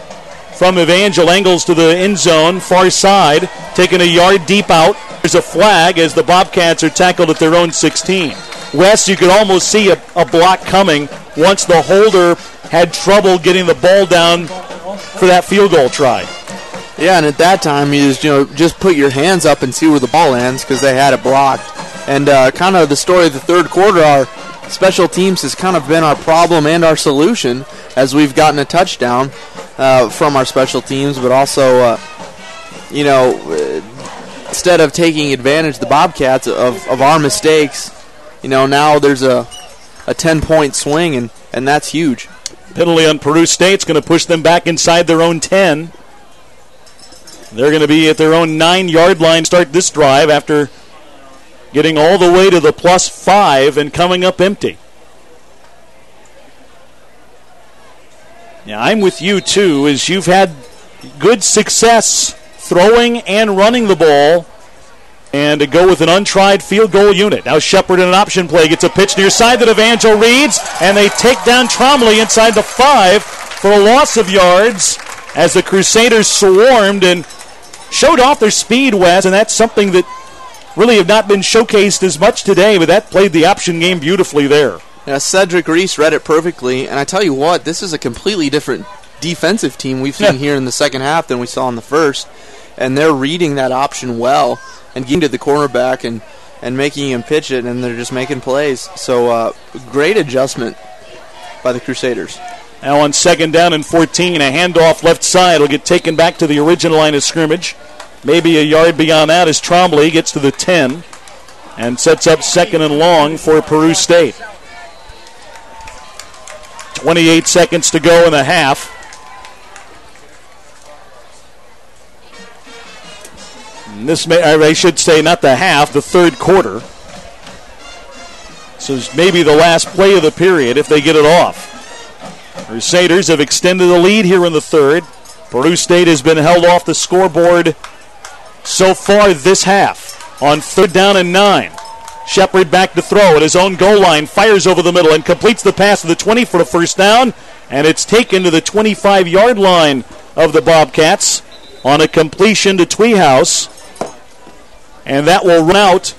from Evangel, angles to the end zone, far side, taking a yard deep out. There's a flag as the Bobcats are tackled at their own 16. Wes, you could almost see a block coming once the holder had trouble getting the ball down for that field goal try. Yeah, and at that time, you just put your hands up and see where the ball lands because they had it blocked. And kind of the story of the third quarter, our special teams has kind of been our problem and our solution as we've gotten a touchdown from our special teams, but also, instead of taking advantage, the Bobcats, of our mistakes, now there's a 10-point swing, and that's huge. Penalty on Peru State's going to push them back inside their own 10. They're going to be at their own 9-yard line to start this drive after getting all the way to the +5 and coming up empty. Yeah, I'm with you, too, as you've had good success throwing and running the ball, and to go with an untried field goal unit. Now Shepard in an option play gets a pitch near side that Evangel reads, and they take down Trombley inside the 5 for a loss of yards as the Crusaders swarmed and showed off their speed, Wes, and that's something that really have not been showcased as much today, but that played the option game beautifully there. Yeah, Cedric Reese read it perfectly, and I tell you what, this is a completely different defensive team we've seen here in the second half than we saw in the first. And they're reading that option well and getting to the cornerback and making him pitch it, and they're just making plays. So great adjustment by the Crusaders. Now on 2nd down and 14, a handoff left side will get taken back to the original line of scrimmage. Maybe a yard beyond that as Trombley gets to the 10 and sets up 2nd and long for Peru State. 28 seconds to go in the half. I should say not the half, the third quarter. So it's maybe the last play of the period if they get it off. Crusaders have extended the lead here in the third. Peru State has been held off the scoreboard so far this half. On 3rd down and 9. Shepard back to throw at his own goal line, fires over the middle and completes the pass to the 20 for the first down. And it's taken to the 25-yard line of the Bobcats on a completion to Tweehouse. And that will run out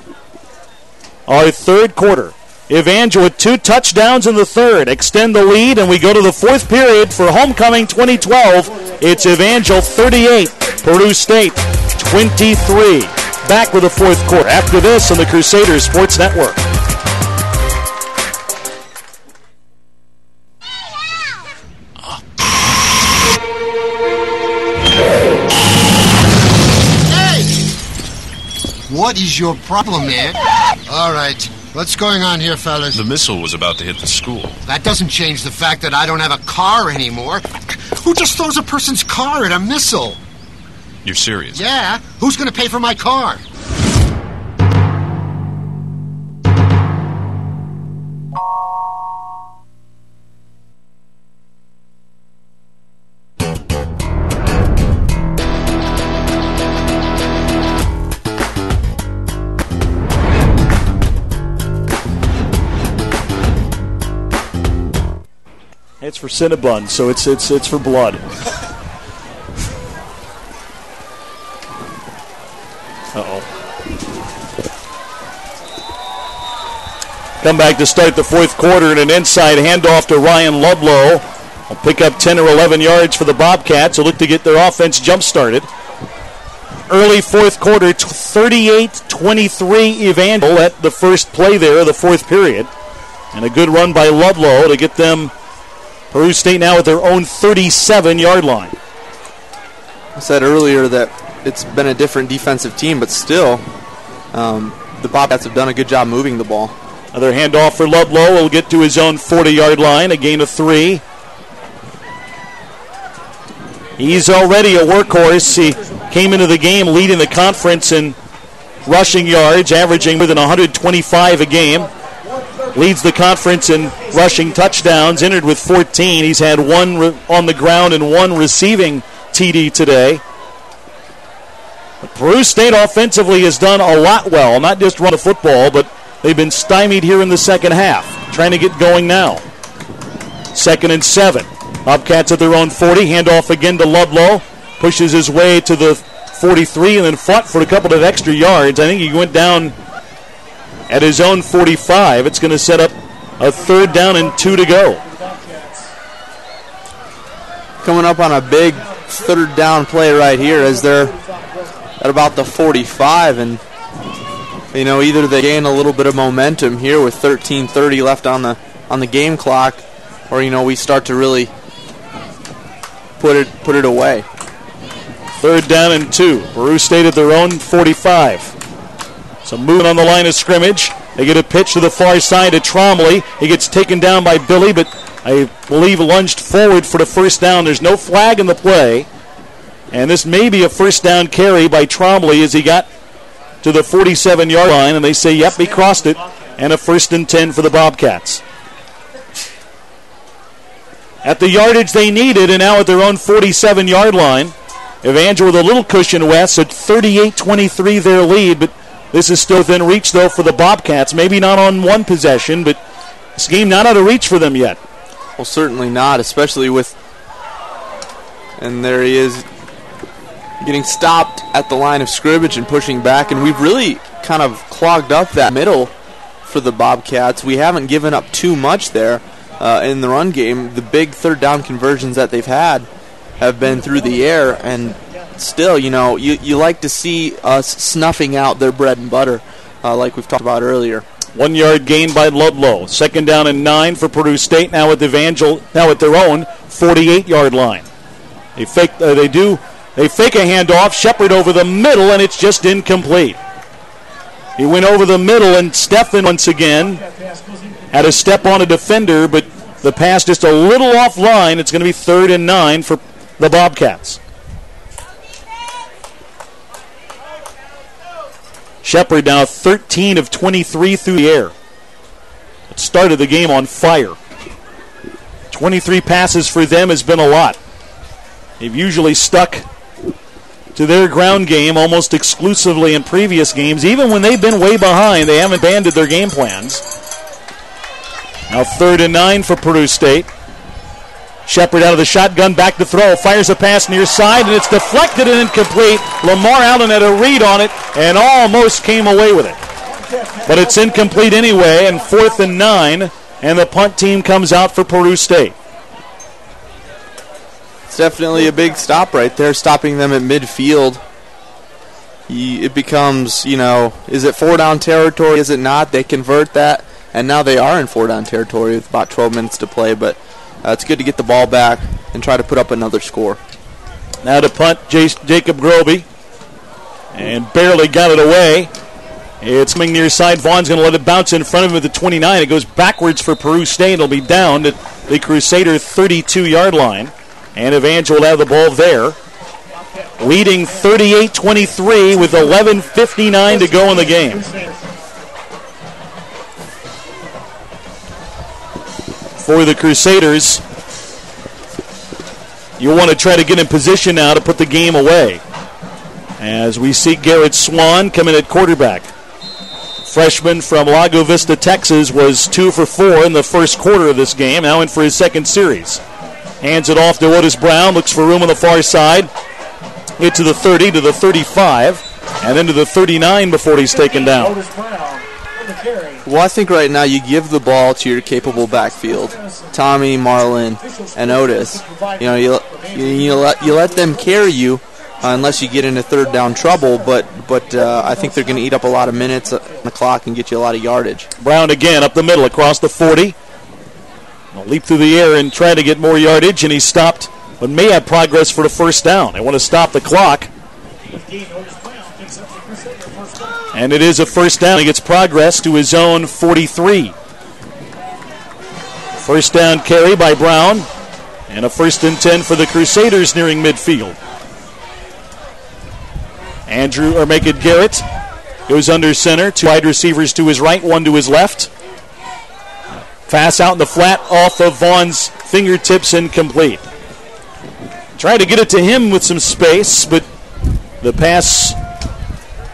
our third quarter. Evangel with 2 touchdowns in the third. Extend the lead, and we go to the fourth period for Homecoming 2012. It's Evangel 38, Peru State 23. Back with the fourth quarter after this on the Crusaders Sports Network. What is your problem, man? All right. What's going on here, fellas? The missile was about to hit the school. That doesn't change the fact that I don't have a car anymore. Who just throws a person's car at a missile? You're serious? Yeah. Who's going to pay for my car? It's for Cinnabon, so it's for blood. Uh-oh. Come back to start the fourth quarter, and an inside handoff to Ryan Ludlow. Will pick up 10 or 11 yards for the Bobcats, who look to get their offense jump-started. Early fourth quarter, 38-23 Evangel at the first play there of the fourth period. And a good run by Ludlow to get them Peru State now at their own 37-yard line. I said earlier that it's been a different defensive team, but still, the Bobcats have done a good job moving the ball. Another handoff for Ludlow. Will get to his own 40-yard line, a gain of 3. He's already a workhorse. He came into the game leading the conference in rushing yards, averaging more than 125 a game. Leads the conference in rushing touchdowns, entered with 14. He's had one on the ground and one receiving TD today. But Peru State offensively has done a lot well, not just run the football, but they've been stymied here in the second half, trying to get going now. 2nd and 7. Bobcats at their own 40, handoff again to Ludlow, pushes his way to the 43 and then fought for a couple of extra yards. I think he went down at his own 45. It's going to set up a 3rd down and 2 to go. Coming up on a big 3rd down play right here as they're at about the 45, and either they gain a little bit of momentum here with 13:30 left on the game clock, or we start to really put it away. 3rd down and 2. Peru State at their own 45. So moving on the line of scrimmage. They get a pitch to the far side to Trombley. He gets taken down by Billy, but I believe lunged forward for the first down. There's no flag in the play. And this may be a first down carry by Trombley as he got to the 47-yard line. And they say, yep, he crossed it. And a 1st and 10 for the Bobcats. At the yardage they needed, and now at their own 47-yard line. Evangel with a little cushion west, so 38-23 their lead, but this is still within reach, though, for the Bobcats. Maybe not on one possession, but this game not out of reach for them yet. Well, certainly not, especially with... And there he is getting stopped at the line of scrimmage and pushing back, and we've really kind of clogged up that middle for the Bobcats. We haven't given up too much there in the run game. The big 3rd down conversions that they've had have been through the air, and still, you like to see us snuffing out their bread and butter, like we've talked about earlier. 1 yard gain by Ludlow. 2nd down and 9 for Peru State. Now at Evangel, now at their own 48-yard line. They fake a handoff. Shepard over the middle, and it's just incomplete. He went over the middle, and Stephan once again had a step on a defender, but the pass just a little offline. It's going to be 3rd and 9 for the Bobcats. Shepard now 13 of 23 through the air. It started the game on fire. 23 passes for them has been a lot. They've usually stuck to their ground game almost exclusively in previous games. Even when they've been way behind, they haven't abandoned their game plans. Now 3rd and 9 for Peru State. Shepard out of the shotgun, back to throw. Fires a pass near side, and it's deflected and incomplete. Lamar Allen had a read on it and almost came away with it. But it's incomplete anyway, and 4th and 9, and the punt team comes out for Peru State. It's definitely a big stop right there, stopping them at midfield. It becomes, is it 4-down territory? Is it not? They convert that, and now they are in 4-down territory with about 12 minutes to play, but it's good to get the ball back and try to put up another score. Now to punt, Jacob Groby. And barely got it away. It's coming near side. Vaughn's going to let it bounce in front of him at the 29. It goes backwards for Peru State. It'll be down at the Crusader 32-yard line. And Evangel will have the ball there. Leading 38-23 with 11:59 to go in the game. For the Crusaders, you want to try to get in position now to put the game away. As we see Garrett Swan come in at quarterback. Freshman from Lago Vista, Texas, was 2 for 4 in the first quarter of this game. Now in for his second series. Hands it off to Otis Brown. Looks for room on the far side. Get to the 30, to the 35, and then to the 39 before he's taken down. Well, I think right now you give the ball to your capable backfield, Tommy, Marlon, and Otis. You know, you let them carry you unless you get into third down trouble. But I think they're going to eat up a lot of minutes on the clock and get you a lot of yardage. Brown again up the middle across the 40. He'll leap through the air and try to get more yardage, and he's stopped, but may have progress for the first down. They want to stop the clock. And it is a first down. He gets progress to his own 43. First down carry by Brown. And a 1st and 10 for the Crusaders nearing midfield. Garrett goes under center. 2 wide receivers to his right, 1 to his left. Pass out in the flat off of Vaughn's fingertips, incomplete. Try to get it to him with some space, but the pass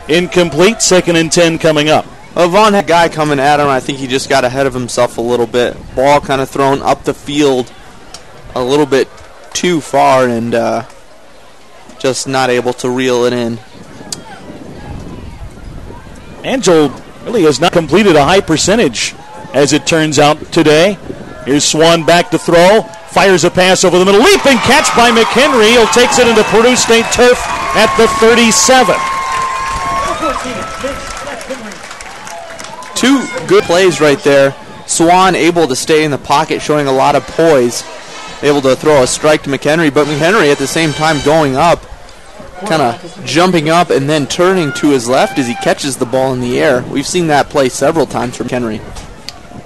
incomplete. 2nd and 10 coming up. Well, Vaughn had a guy coming at him. I think he just got ahead of himself a little bit. Ball kind of thrown up the field a little bit too far and just not able to reel it in. Angel really has not completed a high percentage, as it turns out today. Here's Swan back to throw. Fires a pass over the middle. Leaping catch by McHenry. He'll takes it into Peru State turf at the 37. 2 good plays right there. Swan able to stay in the pocket, showing a lot of poise. Able to throw a strike to McHenry, but McHenry at the same time going up, kind of jumping up and then turning to his left as he catches the ball in the air. We've seen that play several times from McHenry.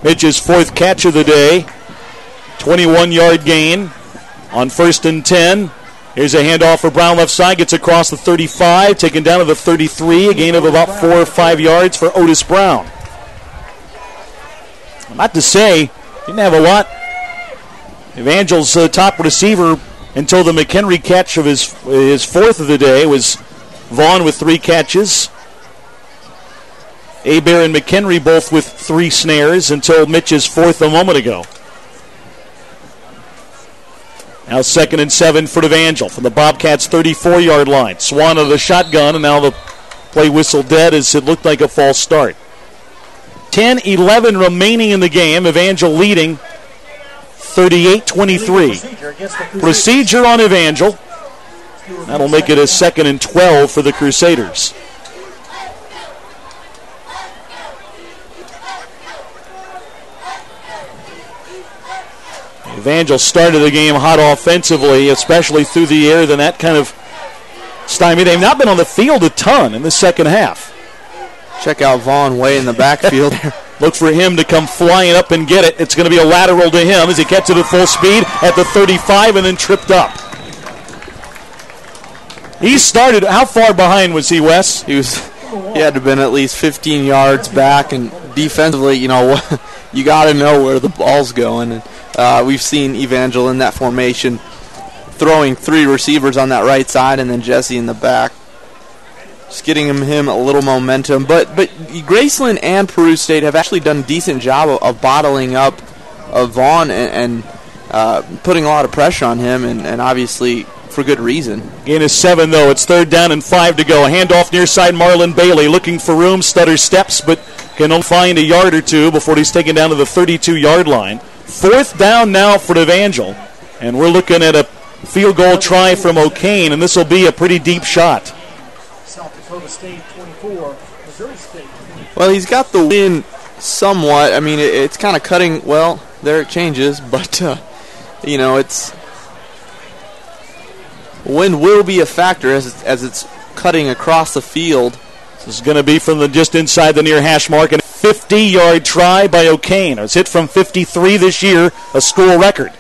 Mitch's 4th catch of the day. 21-yard gain on 1st and 10. Here's a handoff for Brown left side. Gets across the 35. Taken down to the 33. A gain of about 4 or 5 yards for Otis Brown. Not to say, didn't have a lot. Evangel's top receiver until the McHenry catch of his 4th of the day was Vaughn with 3 catches. Hebert and McHenry both with 3 snares until Mitch's 4th a moment ago. Now 2nd and 7 for Evangel from the Bobcats' 34-yard line. Swan of the shotgun, and now the play whistle dead as it looked like a false start. 10-11 remaining in the game. Evangel leading 38-23. Procedure on Evangel. That'll make it a 2nd and 12 for the Crusaders. Evangel started the game hot offensively, especially through the air. Then that kind of stymied. They've not been on the field a ton in the second half. Check out Vaughn way in the backfield. Look for him to come flying up and get it. It's going to be a lateral to him as he gets it at full speed at the 35 and then tripped up. He started, how far behind was he, Wes? He had to have been at least 15 yards back, and defensively, you know, you got to know where the ball's going. And we've seen Evangel in that formation throwing 3 receivers on that right side and then Jesse in the back. Just getting him a little momentum. But Graceland and Peru State have actually done a decent job of bottling up Vaughn and putting a lot of pressure on him, and obviously for good reason. Gain is 7, though. It's 3rd down and 5 to go. A handoff near side, Marlon Bailey looking for room, stutters steps, but can only find a yard or 2 before he's taken down to the 32-yard line. 4th down now for Evangel, and we're looking at a field goal try from O'Kane, and this will be a pretty deep shot. South Dakota State 24, Missouri State 24. Well, he's got the wind somewhat. I mean, it's kind of cutting. Well, there it changes, but you know, it's wind will be a factor as it's cutting across the field. This is going to be from just inside the near hash mark, and a 50-yard try by O'Kane. It's hit from 53 this year, a school record.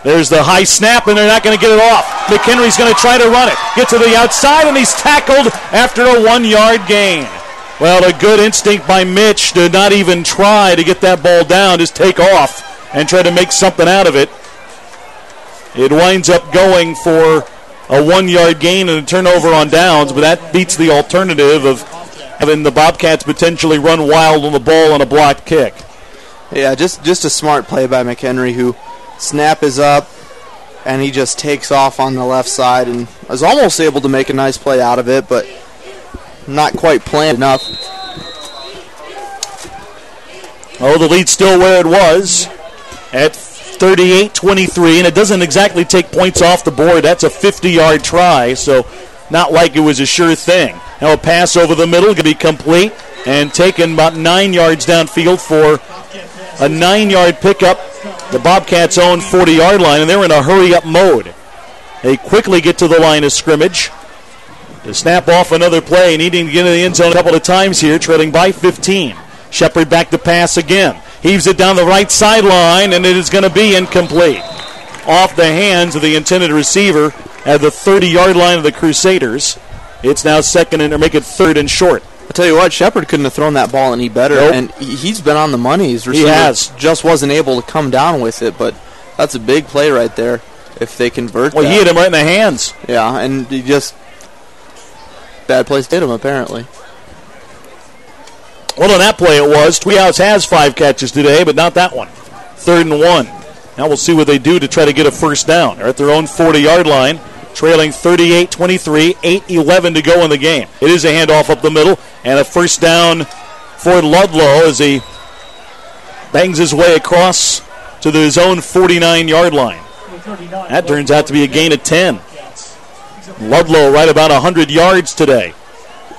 There's the high snap, and they're not going to get it off. McHenry's going to try to run it. Get to the outside, and he's tackled after a 1-yard gain. Well, a good instinct by Mitch to not even try to get that ball down, just take off and try to make something out of it. It winds up going for a 1-yard gain and a turnover on downs, but that beats the alternative of having the Bobcats potentially run wild on the ball on a blocked kick. Yeah, just a smart play by McHenry, who snap is up, and he just takes off on the left side and is almost able to make a nice play out of it, but not quite planned enough. Oh, the lead's still where it was at 38-23, and it doesn't exactly take points off the board. That's a 50-yard try, so not like it was a sure thing. Now a pass over the middle, going to be complete and taken about 9 yards downfield for a 9-yard pickup. The Bobcats' own 40-yard line, and they're in a hurry-up mode. They quickly get to the line of scrimmage to snap off another play, needing to get in the end zone a couple of times here, trailing by 15. Shepard back to pass again. Heaves it down the right sideline, and it is going to be incomplete. Off the hands of the intended receiver at the 30-yard line of the Crusaders. It's now second and make it third and short. I'll tell you what, Shepard couldn't have thrown that ball any better, and he's been on the money. His receiver just wasn't able to come down with it, but that's a big play right there if they convert Well, that. he hit him right in the hands. Yeah, and he just... bad place to hit him, apparently. Well, on that play it was. Tweehouse has 5 catches today, but not that one. 3rd and 1. Now we'll see what they do to try to get a first down. They're at their own 40-yard line, trailing 38-23, 8:11 to go in the game. It is a handoff up the middle, and a first down for Ludlow as he bangs his way across to his own 49-yard line. That turns out to be a gain of 10. Ludlow right about 100 yards today.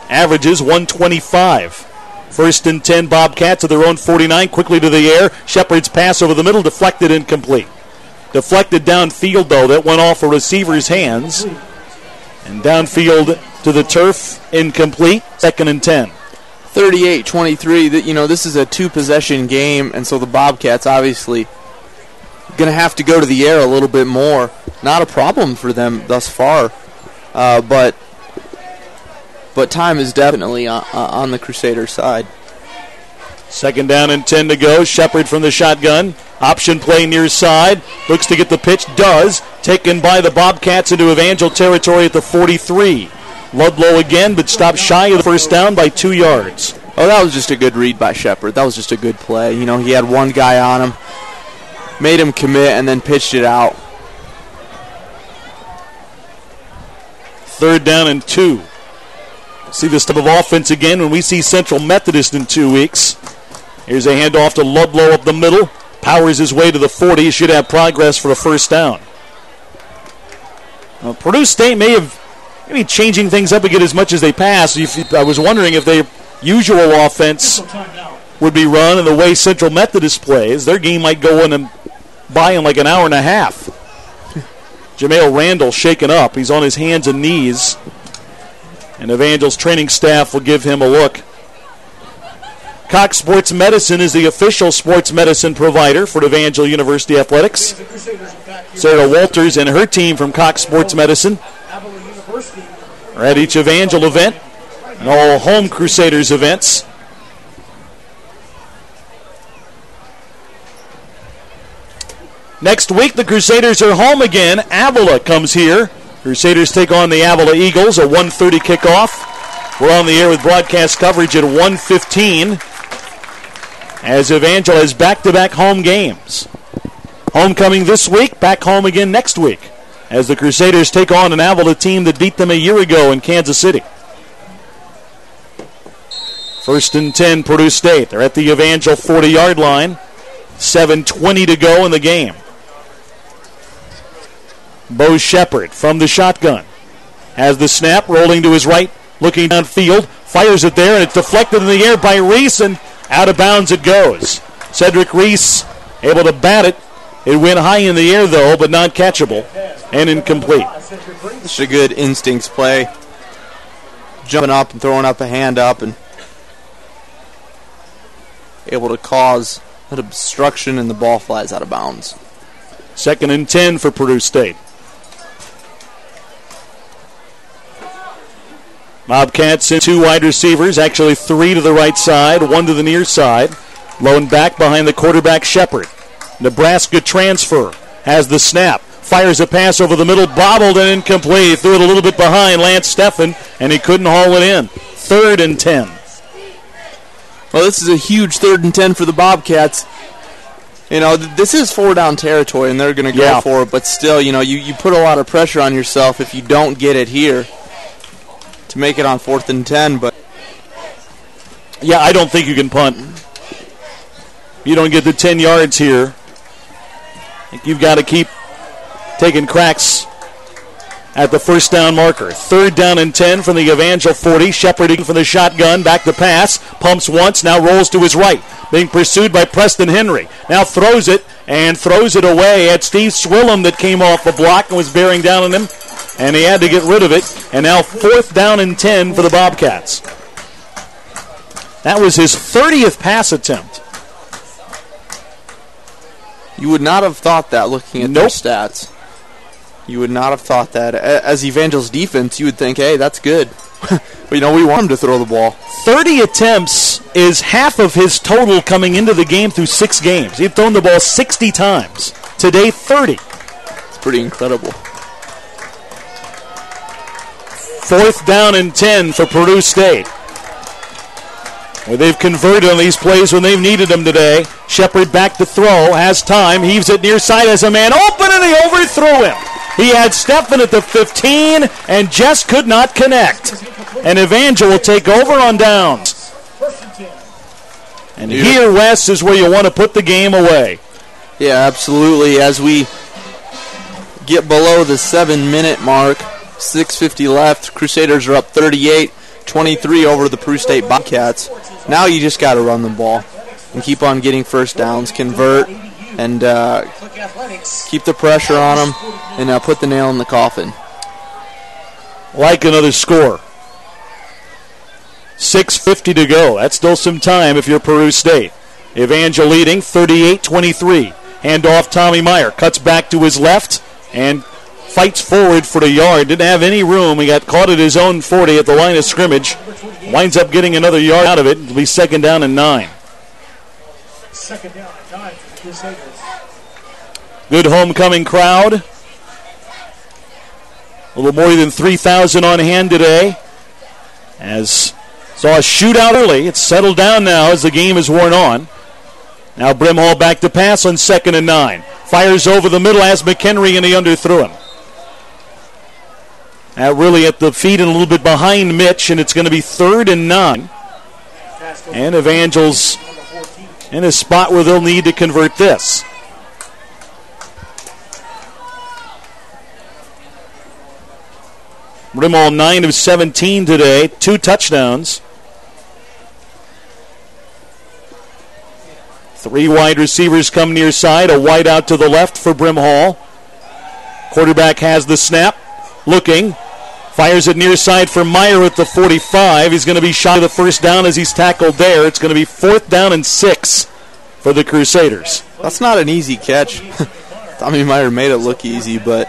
Averages 125. First and 10 Bobcats at their own 49, quickly to the air. Shepard's pass over the middle, deflected, incomplete. Deflected downfield, though. That went off a receiver's hands. And downfield to the turf, incomplete. 2nd and 10. 38-23. This is a 2-possession game, and so the Bobcats obviously going to have to go to the air a little bit more. Not a problem for them thus far, but time is definitely on the Crusaders' side. 2nd down and 10 to go. Shepard from the shotgun. Option play near side. Looks to get the pitch. Does. Taken by the Bobcats into Evangel territory at the 43. Ludlow again, but stopped shy of the first down by 2 yards. Oh, that was just a good read by Shepard. That was just a good play. He had one guy on him, made him commit, and then pitched it out. 3rd down and 2. See this type of offense again when we see Central Methodist in 2 weeks. Here's a handoff to Ludlow up the middle. Powers his way to the 40. He should have progress for a first down. Peru State may be changing things up again as much as they pass. I was wondering if their usual offense would be run and the way Central Methodist plays, their game might go by in like an hour and a half. Jameel Randall shaken up. He's on his hands and knees. And Evangel's training staff will give him a look. Cox Sports Medicine is the official sports medicine provider for Evangel University Athletics. Sarah Walters and her team from Cox Sports Medicine are at each Evangel event and all home Crusaders events. Next week, the Crusaders are home again. Avila comes here. Crusaders take on the Avila Eagles, a 1:30 kickoff. We're on the air with broadcast coverage at 1:15 as Evangel has back-to-back home games. Homecoming this week, back home again next week as the Crusaders take on an Avila team that beat them a year ago in Kansas City. 1st and 10, Peru State. They're at the Evangel 40-yard line. 7:20 to go in the game. Bo Shepard from the shotgun. Has the snap, rolling to his right, looking downfield. Fires it there, and it's deflected in the air by Reese, and out of bounds it goes. Cedric Reese able to bat it. It went high in the air, though, but not catchable, and incomplete. It's a good instincts play. jumping up and throwing up a hand up and able to cause an obstruction, and the ball flies out of bounds. 2nd and 10 for Peru State. Bobcats in 2 wide receivers, actually 3 to the right side, 1 to the near side. Low and back behind the quarterback, Shepard. Nebraska transfer, has the snap, fires a pass over the middle, bobbled and incomplete. Threw it a little bit behind Lance Steffen, and he couldn't haul it in. 3rd and 10. Well, this is a huge 3rd and 10 for the Bobcats. You know, this is 4-down territory, and they're going to go for it, but still, you know, you put a lot of pressure on yourself if you don't get it here to make it on 4th and 10, but yeah, I don't think you can punt. You don't get the 10 yards here. I think you've got to keep taking cracks at the 1st down marker. 3rd down and 10 from the Evangel 40. Shepherding from the shotgun. Back to pass. Pumps once. Now rolls to his right. Being pursued by Preston Henry. Now throws it and throws it away at Steve Swillam that came off the block and was bearing down on him. And he had to get rid of it. And now 4th down and 10 for the Bobcats. That was his 30th pass attempt. You would not have thought that looking at their stats. You would not have thought that. As Evangel's defense, you would think, hey, that's good. But, you know, we want him to throw the ball. 30 attempts is half of his total coming into the game through 6 games. He'd thrown the ball 60 times. Today, 30. It's pretty incredible. 4th down and 10 for Peru State. Well, they've converted on these plays when they've needed them today. Shepard back to throw, has time, heaves it near side as a man open, and he overthrew him. He had Steffen at the 15 and just could not connect. And Evangel will take over on downs. And here, Wes, is where you want to put the game away. Yeah, absolutely. As we get below the 7-minute mark, 6:50 left, Crusaders are up 38-23 over the Peru State Bobcats. Now you just got to run the ball and keep on getting 1st downs, convert, and keep the pressure on them, and put the nail in the coffin. Like another score. 6:50 to go. That's still some time if you're Peru State. Evangel leading 38-23. Hand off Tommy Meyer. Cuts back to his left and fights forward for the yard. Didn't have any room. He got caught at his own 40 at the line of scrimmage. Winds up getting another yard out of it. It'll be 2nd down and 9. 2nd down and 9 for the Crusaders. Good homecoming crowd. A little more than 3,000 on hand today. As saw a shootout early. It's settled down now as the game is worn on. Now Brimhall back to pass on 2nd and 9. Fires over the middle as McHenry, and he underthrew him. Really at the feet and a little bit behind Mitch, and it's going to be 3rd and 9. And Evangel's in a spot where they'll need to convert this. Brimhall 9 of 17 today, 2 touchdowns. 3 wide receivers come near side, a wide out to the left for Brimhall. Quarterback has the snap, looking, fires it near side for Meyer at the 45. He's going to be shot to the 1st down as he's tackled there. It's going to be 4th down and 6 for the Crusaders. That's not an easy catch. Tommy Meyer made it look easy, but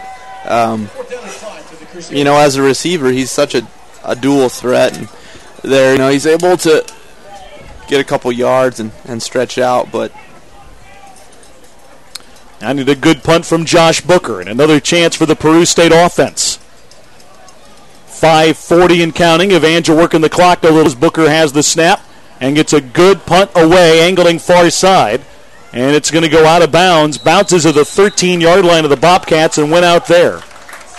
you know, as a receiver, he's such a dual threat, and there, you know, he's able to get a couple yards and stretch out, but I need a good punt from Josh Booker, and another chance for the Peru State offense. 5:40 and counting. Evangel working the clock a little as Booker has the snap and gets a good punt away, angling far side, and it's going to go out of bounds. Bounces at the 13-yard line of the Bobcats and went out there.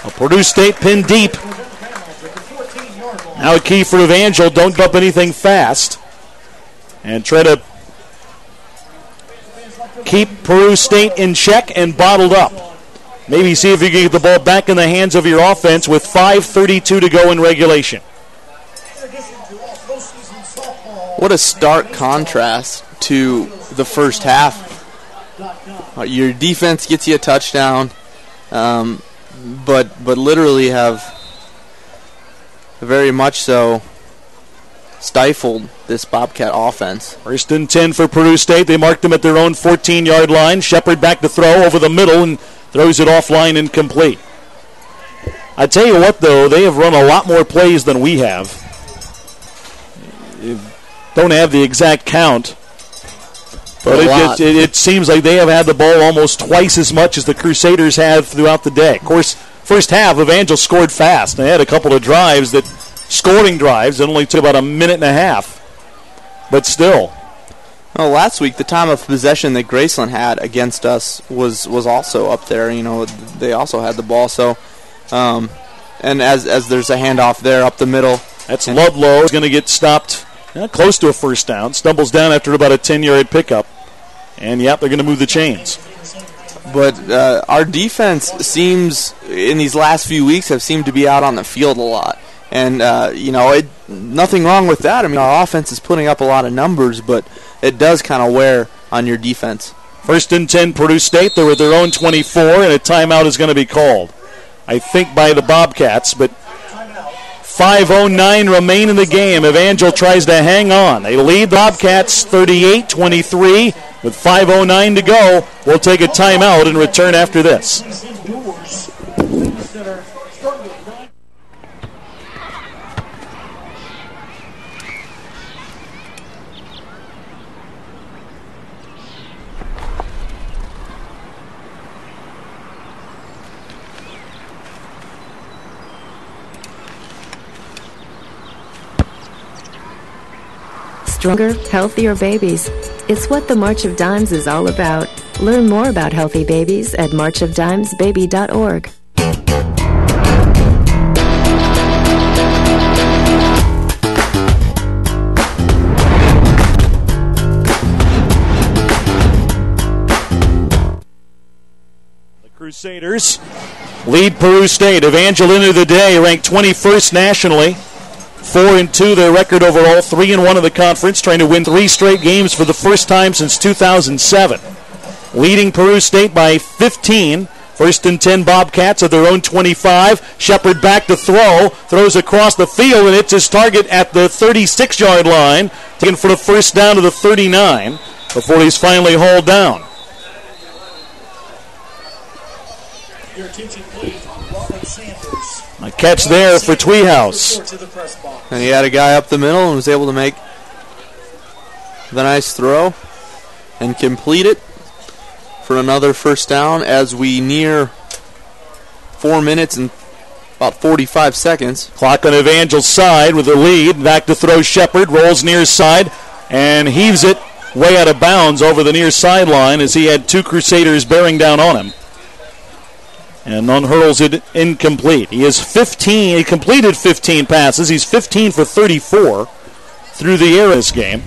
A Peru State pin deep. Now a key for Evangel, don't bump anything fast. And try to keep Peru State in check and bottled up. Maybe see if you can get the ball back in the hands of your offense with 5:32 to go in regulation. What a stark contrast to the first half. Your defense gets you a touchdown, but literally have very much so stifled this Bobcat offense. 1st and 10 for Peru State. They marked them at their own 14-yard line. Shepard back to throw over the middle and throws it offline incomplete. I tell you what, though, they have run a lot more plays than we have. Don't have the exact count, but it seems like they have had the ball almost twice as much as the Crusaders have throughout the day. Of course, first half, Evangel scored fast. They had a couple of drives, scoring drives, that only took about a minute and a half. But still. Well, last week, the time of possession that Graceland had against us was also up there. You know, they also had the ball. So, and as there's a handoff there up the middle. That's Ludlow. Is going to get stopped close to a first down. Stumbles down after about a 10-yard pickup. And, they're going to move the chains. But our defense seems, in these last few weeks, have seemed to be out on the field a lot. And, nothing wrong with that. I mean, our offense is putting up a lot of numbers, but it does kind of wear on your defense. 1st and 10, Peru State. They're at their own 24, and a timeout is going to be called, I think, by the Bobcats. But 5:09 remain in the game. Evangel tries to hang on. They lead the Bobcats 38-23 with 5:09 to go. We'll take a timeout and return after this. Stronger, healthier babies. It's what the March of Dimes is all about. Learn more about healthy babies at marchofdimesbaby.org. The Crusaders lead Peru State. Evangel into the day, ranked 21st nationally. 4-2 their record overall, 3-1 in the conference, trying to win 3 straight games for the first time since 2007. Leading Peru State by 15. 1st and 10 Bobcats at their own 25. Shepard back to throw, throws across the field and hits his target at the 36-yard line, taken for the first down to the 39 before he's finally hauled down. Your attention, please. Robert Sanders. A catch there for Tweehouse. And he had a guy up the middle and was able to make the nice throw and complete it for another first down as we near 4 minutes and about 45 seconds. Clock on Evangel's side with the lead. Back to throw Shepard, rolls near side and heaves it way out of bounds over the near sideline as he had 2 Crusaders bearing down on him. And unhurls it incomplete. He completed 15 passes. He's 15 for 34 through the air this game.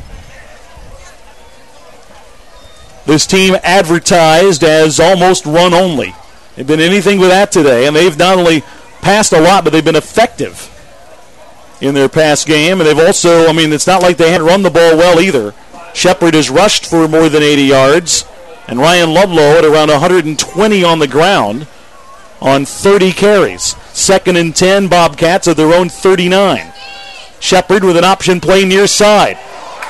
This team advertised as almost run only. They've been anything but that today, and they've not only passed a lot, but they've been effective in their pass game. And they've also, it's not like they hadn't run the ball well either. Shepard has rushed for more than 80 yards, and Ryan Ludlow at around 120 on the ground on 30 carries. 2nd and 10, Bobcats at their own 39. Shepard with an option play near side.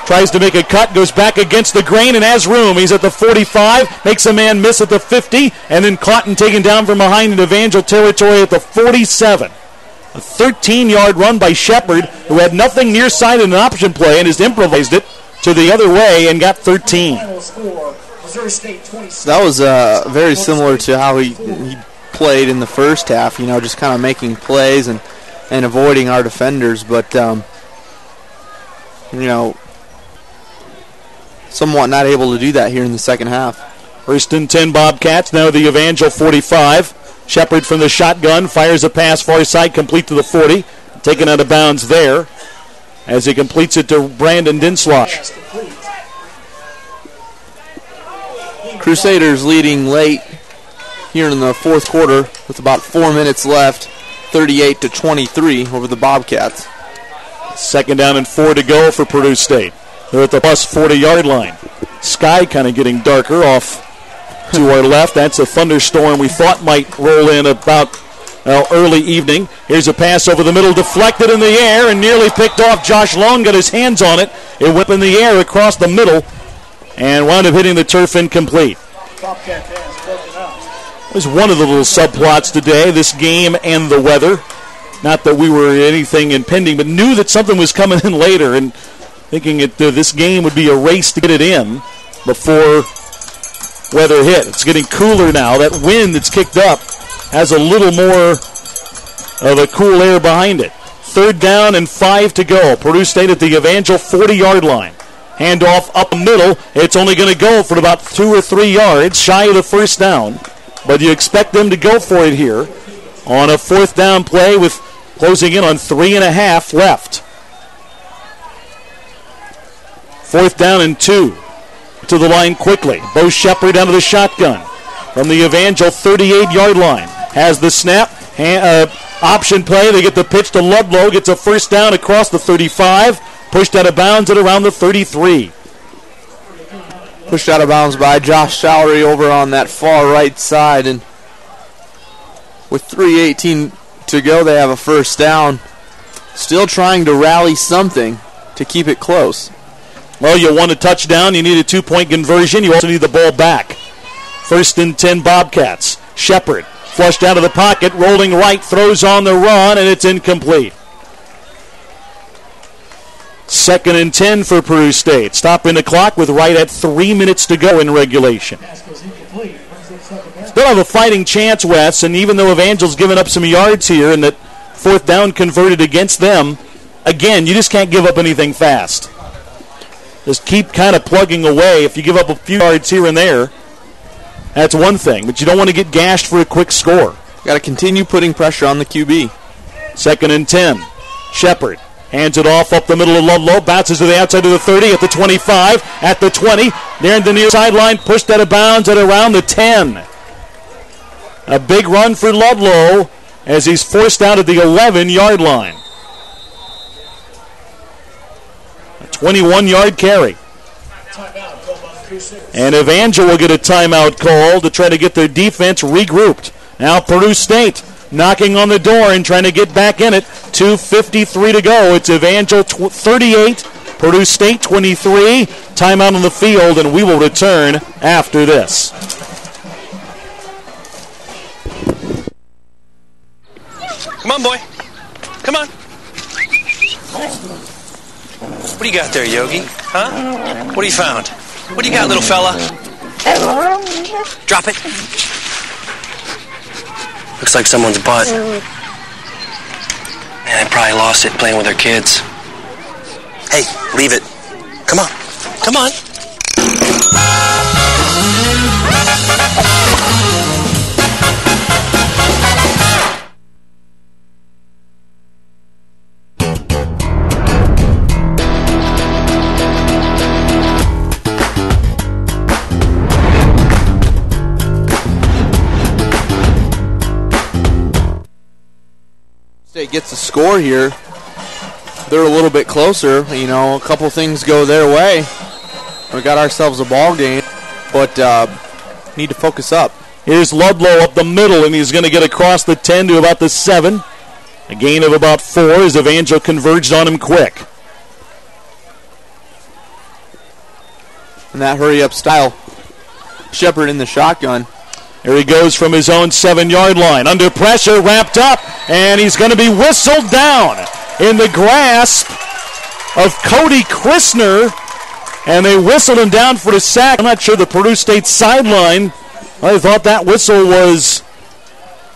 Tries to make a cut, goes back against the grain and has room. He's at the 45, makes a man miss at the 50, and then caught and taken down from behind in Evangel territory at the 47. A 13-yard run by Shepard, who had nothing near side in an option play and has improvised it to the other way and got 13. That was very similar to how he played in the first half, just kind of making plays and avoiding our defenders, but somewhat not able to do that here in the second half. 1st and 10 Bobcats, now the Evangel 45. Shepard from the shotgun fires a pass far side, complete to the 40. Taken out of bounds there as he completes it to Brandon Dinslage. Crusaders leading late here in the fourth quarter with about 4 minutes left, 38-23 over the Bobcats. 2nd down and 4 to go for Peru State. They're at the plus 40-yard line. Sky kind of getting darker off to our left. That's a thunderstorm we thought might roll in about early evening. Here's a pass over the middle, deflected in the air and nearly picked off. Josh Long got his hands on it. It went in the air across the middle and wound up hitting the turf incomplete. It was one of the little subplots today, this game and the weather. Not that we were anything impending, but knew that something was coming in later, and thinking that this game would be a race to get it in before weather hit. It's getting cooler now. That wind that's kicked up has a little more of a cool air behind it. 3rd down and 5 to go. Peru State at the Evangel 40-yard line. Handoff up the middle. It's only going to go for about 2 or 3 yards, shy of the first down. But you expect them to go for it here on a 4th down play with closing in on 3.5 left. 4th down and 2. To the line quickly. Bo Shepard out of the shotgun from the Evangel 38-yard line. Has the snap. Option play. They get the pitch to Ludlow. Gets a first down across the 35. Pushed out of bounds at around the 33. Pushed out of bounds by Josh Showery over on that far right side. And with 3:18 to go, they have a first down. Still trying to rally something to keep it close. Well, you won a touchdown. You need a 2-point conversion. You also need the ball back. 1st and 10 Bobcats. Shepard flushed out of the pocket, rolling right, throws on the run, and it's incomplete. 2nd and 10 for Peru State. Stopping the clock with right at 3 minutes to go in regulation. Still have a fighting chance, Wes, and even though Evangel's given up some yards here and that 4th down converted against them, again, you just can't give up anything fast. Just keep kind of plugging away. If you give up a few yards here and there, that's one thing, but you don't want to get gashed for a quick score. Got to continue putting pressure on the QB. 2nd and 10. Shepard hands it off up the middle of Ludlow, bounces to the outside of the 30, at the 25, at the 20, near the near sideline, pushed out of bounds at around the 10. A big run for Ludlow as he's forced out at the 11-yard line. A 21-yard carry. And Evangel will get a timeout call to try to get their defense regrouped. Now Peru State knocking on the door and trying to get back in it. 2:53 to go. It's Evangel 38, Peru State 23. Timeout on the field, and we will return after this. Come on, boy. Come on. What do you got there, Yogi? Huh? What have you found? What do you got, little fella? Drop it. Looks like someone's butt. Man, they probably lost it playing with their kids. Hey, leave it. Come on. Come on. State gets the score here. They're a little bit closer. You know, a couple things go their way. We got ourselves a ball game, but need to focus up. Here's Ludlow up the middle, and he's going to get across the 10 to about the 7. A gain of about 4 as Evangel converged on him quick. In that hurry-up style, Shepard in the shotgun. Here he goes from his own 7-yard line. Under pressure, wrapped up, and he's going to be whistled down in the grasp of Cody Christner, and they whistled him down for the sack. I'm not sure the Peru State sideline, I thought that whistle was,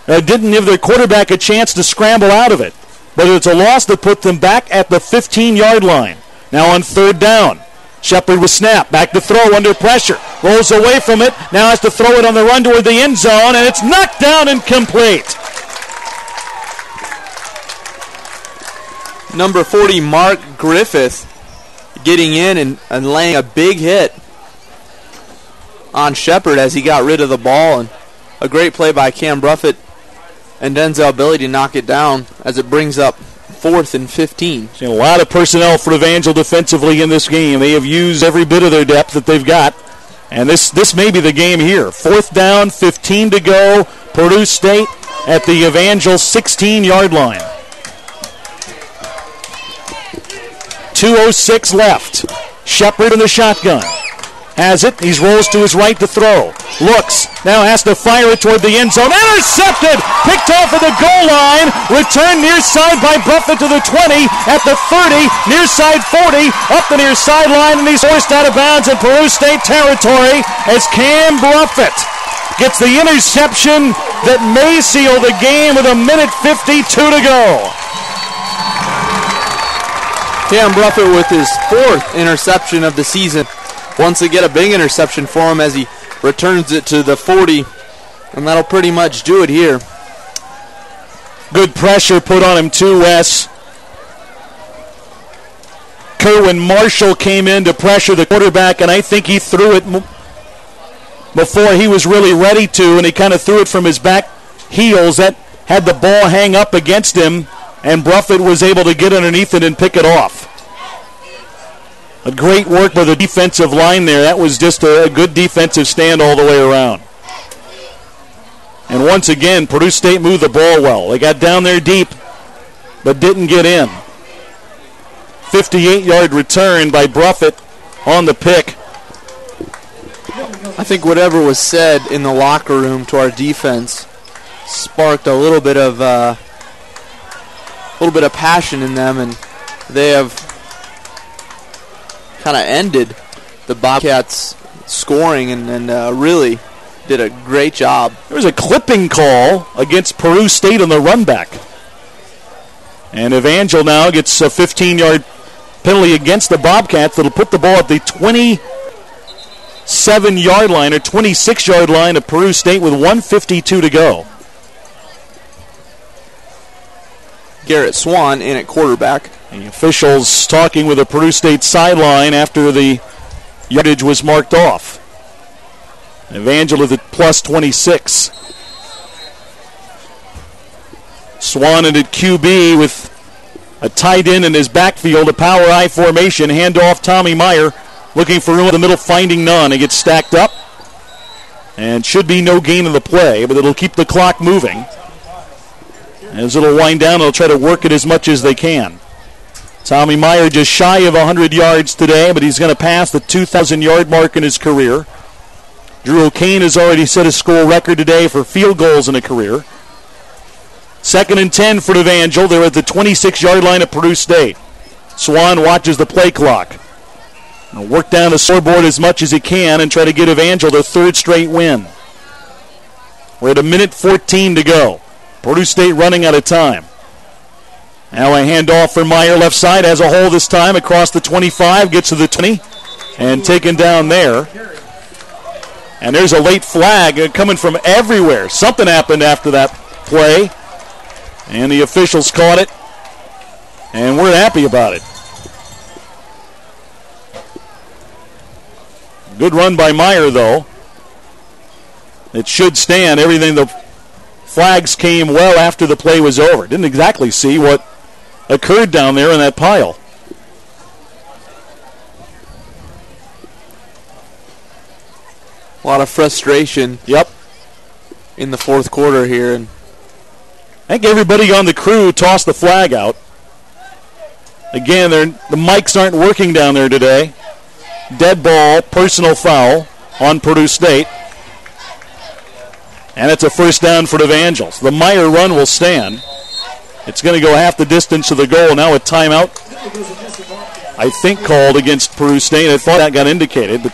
didn't give their quarterback a chance to scramble out of it. But it's a loss that put them back at the 15-yard line. Now on 3rd down. Shepard with snap, back to throw under pressure, rolls away from it, now has to throw it on the run toward the end zone, and it's knocked down and complete. Number 40, Mark Griffith, getting in and laying a big hit on Shepard as he got rid of the ball, and a great play by Cam Bruffett and Denzel Billy to knock it down as it brings up 4th and 15. A lot of personnel for Evangel defensively in this game. They have used every bit of their depth that they've got. And this may be the game here. 4th down, 15 to go. Peru State at the Evangel 16-yard line. 2:06 left. Shepard in the shotgun. Has it. He rolls to his right to throw. Looks. Now has to fire it toward the end zone. Intercepted. Picked off at the goal line. Returned near side by Buffett to the 20. At the 30. Near side 40. Up the near sideline. And he's forced out of bounds in Peru State territory as Cam Buffett gets the interception that may seal the game with 1:52 to go. Cam Buffett with his 4th interception of the season. Once again, a big interception for him as he returns it to the 40. And that'll pretty much do it here. Good pressure put on him too, Wes. Kerwin Marshall came in to pressure the quarterback, and I think he threw it before he was really ready to, and he kind of threw it from his back heels. That had the ball hang up against him, and Buffett was able to get underneath it and pick it off. A great work by the defensive line there. That was just a good defensive stand all the way around. And once again, Peru State moved the ball well. They got down there deep, but didn't get in. 58-yard return by Buffett on the pick. I think whatever was said in the locker room to our defense sparked a little bit of passion in them, and they have kind of ended the Bobcats scoring and really did a great job. There was a clipping call against Peru State on the run back. And Evangel now gets a 15-yard penalty against the Bobcats that'll put the ball at the 27-yard line or 26-yard line of Peru State with 1:52 to go. Garrett Swan in at quarterback. The officials talking with the Peru State sideline after the yardage was marked off. Evangel is at plus 26. Swan in at QB with a tight end in his backfield, a power I formation. Handoff Tommy Meyer looking for room in the middle, finding none. It gets stacked up and should be no gain in the play, but it'll keep the clock moving. As it'll wind down, they'll try to work it as much as they can. Tommy Meyer just shy of 100 yards today, but he's going to pass the 2,000-yard mark in his career. Drew O'Kane has already set a school record today for field goals in a career. 2nd and 10 for Evangel. They're at the 26-yard line of Peru State. Swan watches the play clock. He'll work down the scoreboard as much as he can and try to get Evangel their 3rd straight win. We're at 1:14 to go. Peru State running out of time. Now a handoff for Meyer left side, has a hole this time across the 25, gets to the 20, and taken down there. And there's a late flag coming from everywhere. Something happened after that play, and the officials caught it, and we're happy about it. Good run by Meyer, though. It should stand. Everything, the flags came well after the play was over. Didn't exactly see what occurred down there in that pile. A lot of frustration. Yep. In the 4th quarter here. And I think everybody on the crew tossed the flag out. Again, the mics aren't working down there today. Dead ball, personal foul on Peru State. And it's a first down for the Evangels. The Meyer run will stand. It's going to go half the distance to the goal. Now a timeout, I think, called against Peru State. I thought that got indicated. But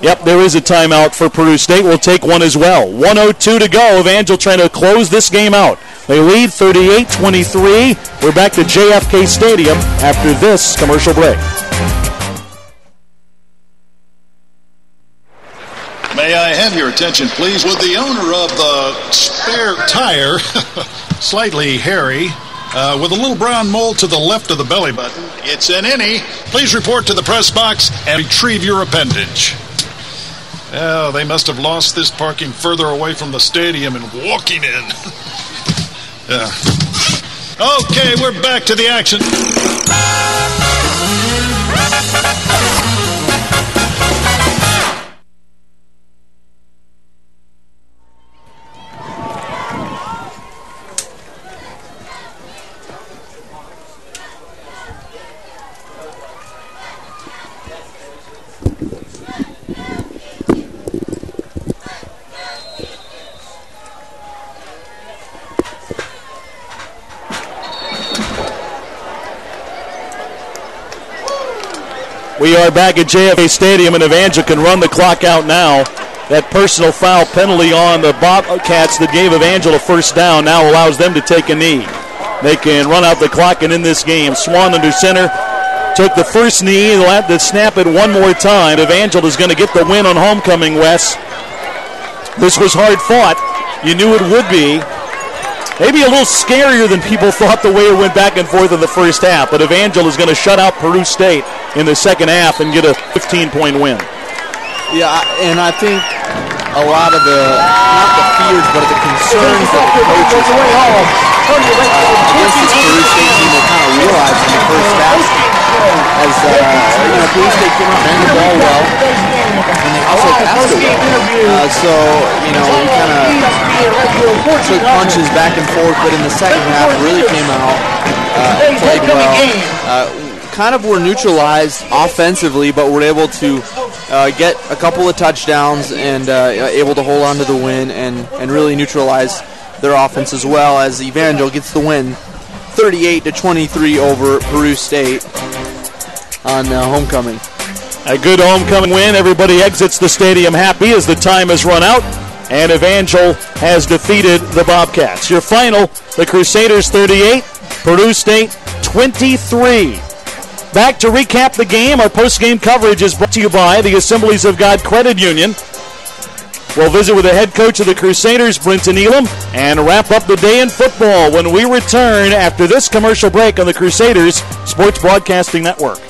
yep, there is a timeout for Peru State. We'll take one as well. 1:02 to go. Evangel trying to close this game out. They lead 38-23. We're back to JFK Stadium after this commercial break. May I have your attention, please? Would the owner of the spare tire, slightly hairy, with a little brown mole to the left of the belly button, it's an innie. Please report to the press box and retrieve your appendage. Oh, they must have lost this parking further away from the stadium and walking in. Okay, we're back to the action. We are back at JFK Stadium, and Evangel can run the clock out now. That personal foul penalty on the Bobcats that gave Evangel a first down now allows them to take a knee. They can run out the clock and in this game. Swan under center took the first knee. They'll have to snap it one more time. Evangel is going to get the win on homecoming, Wes. This was hard fought. You knew it would be. Maybe a little scarier than people thought the way it went back and forth in the first half. But Evangel is going to shut out Peru State in the second half and get a 15-point win. Yeah, and I think a lot of the, not the fears, but the concerns that the coaches have against this Peru State team will kind of realize in the first half. As, Peru State came out and ran the ball well, and they also passed it well. So, we kind of took punches back and forth, but in the second half really came out, played well. Kind of were neutralized offensively, but were able to get a couple of touchdowns and able to hold on to the win and really neutralize their offense as well, as Evangel gets the win 38-23 over Peru State on homecoming. A good homecoming win. Everybody exits the stadium happy as the time has run out, and Evangel has defeated the Bobcats. Your final, the Crusaders 38, Peru State 23. Back to recap the game. Our post-game coverage is brought to you by the Assemblies of God Credit Union. We'll visit with the head coach of the Crusaders, Brenton Elam, and wrap up the day in football when we return after this commercial break on the Crusaders Sports Broadcasting Network.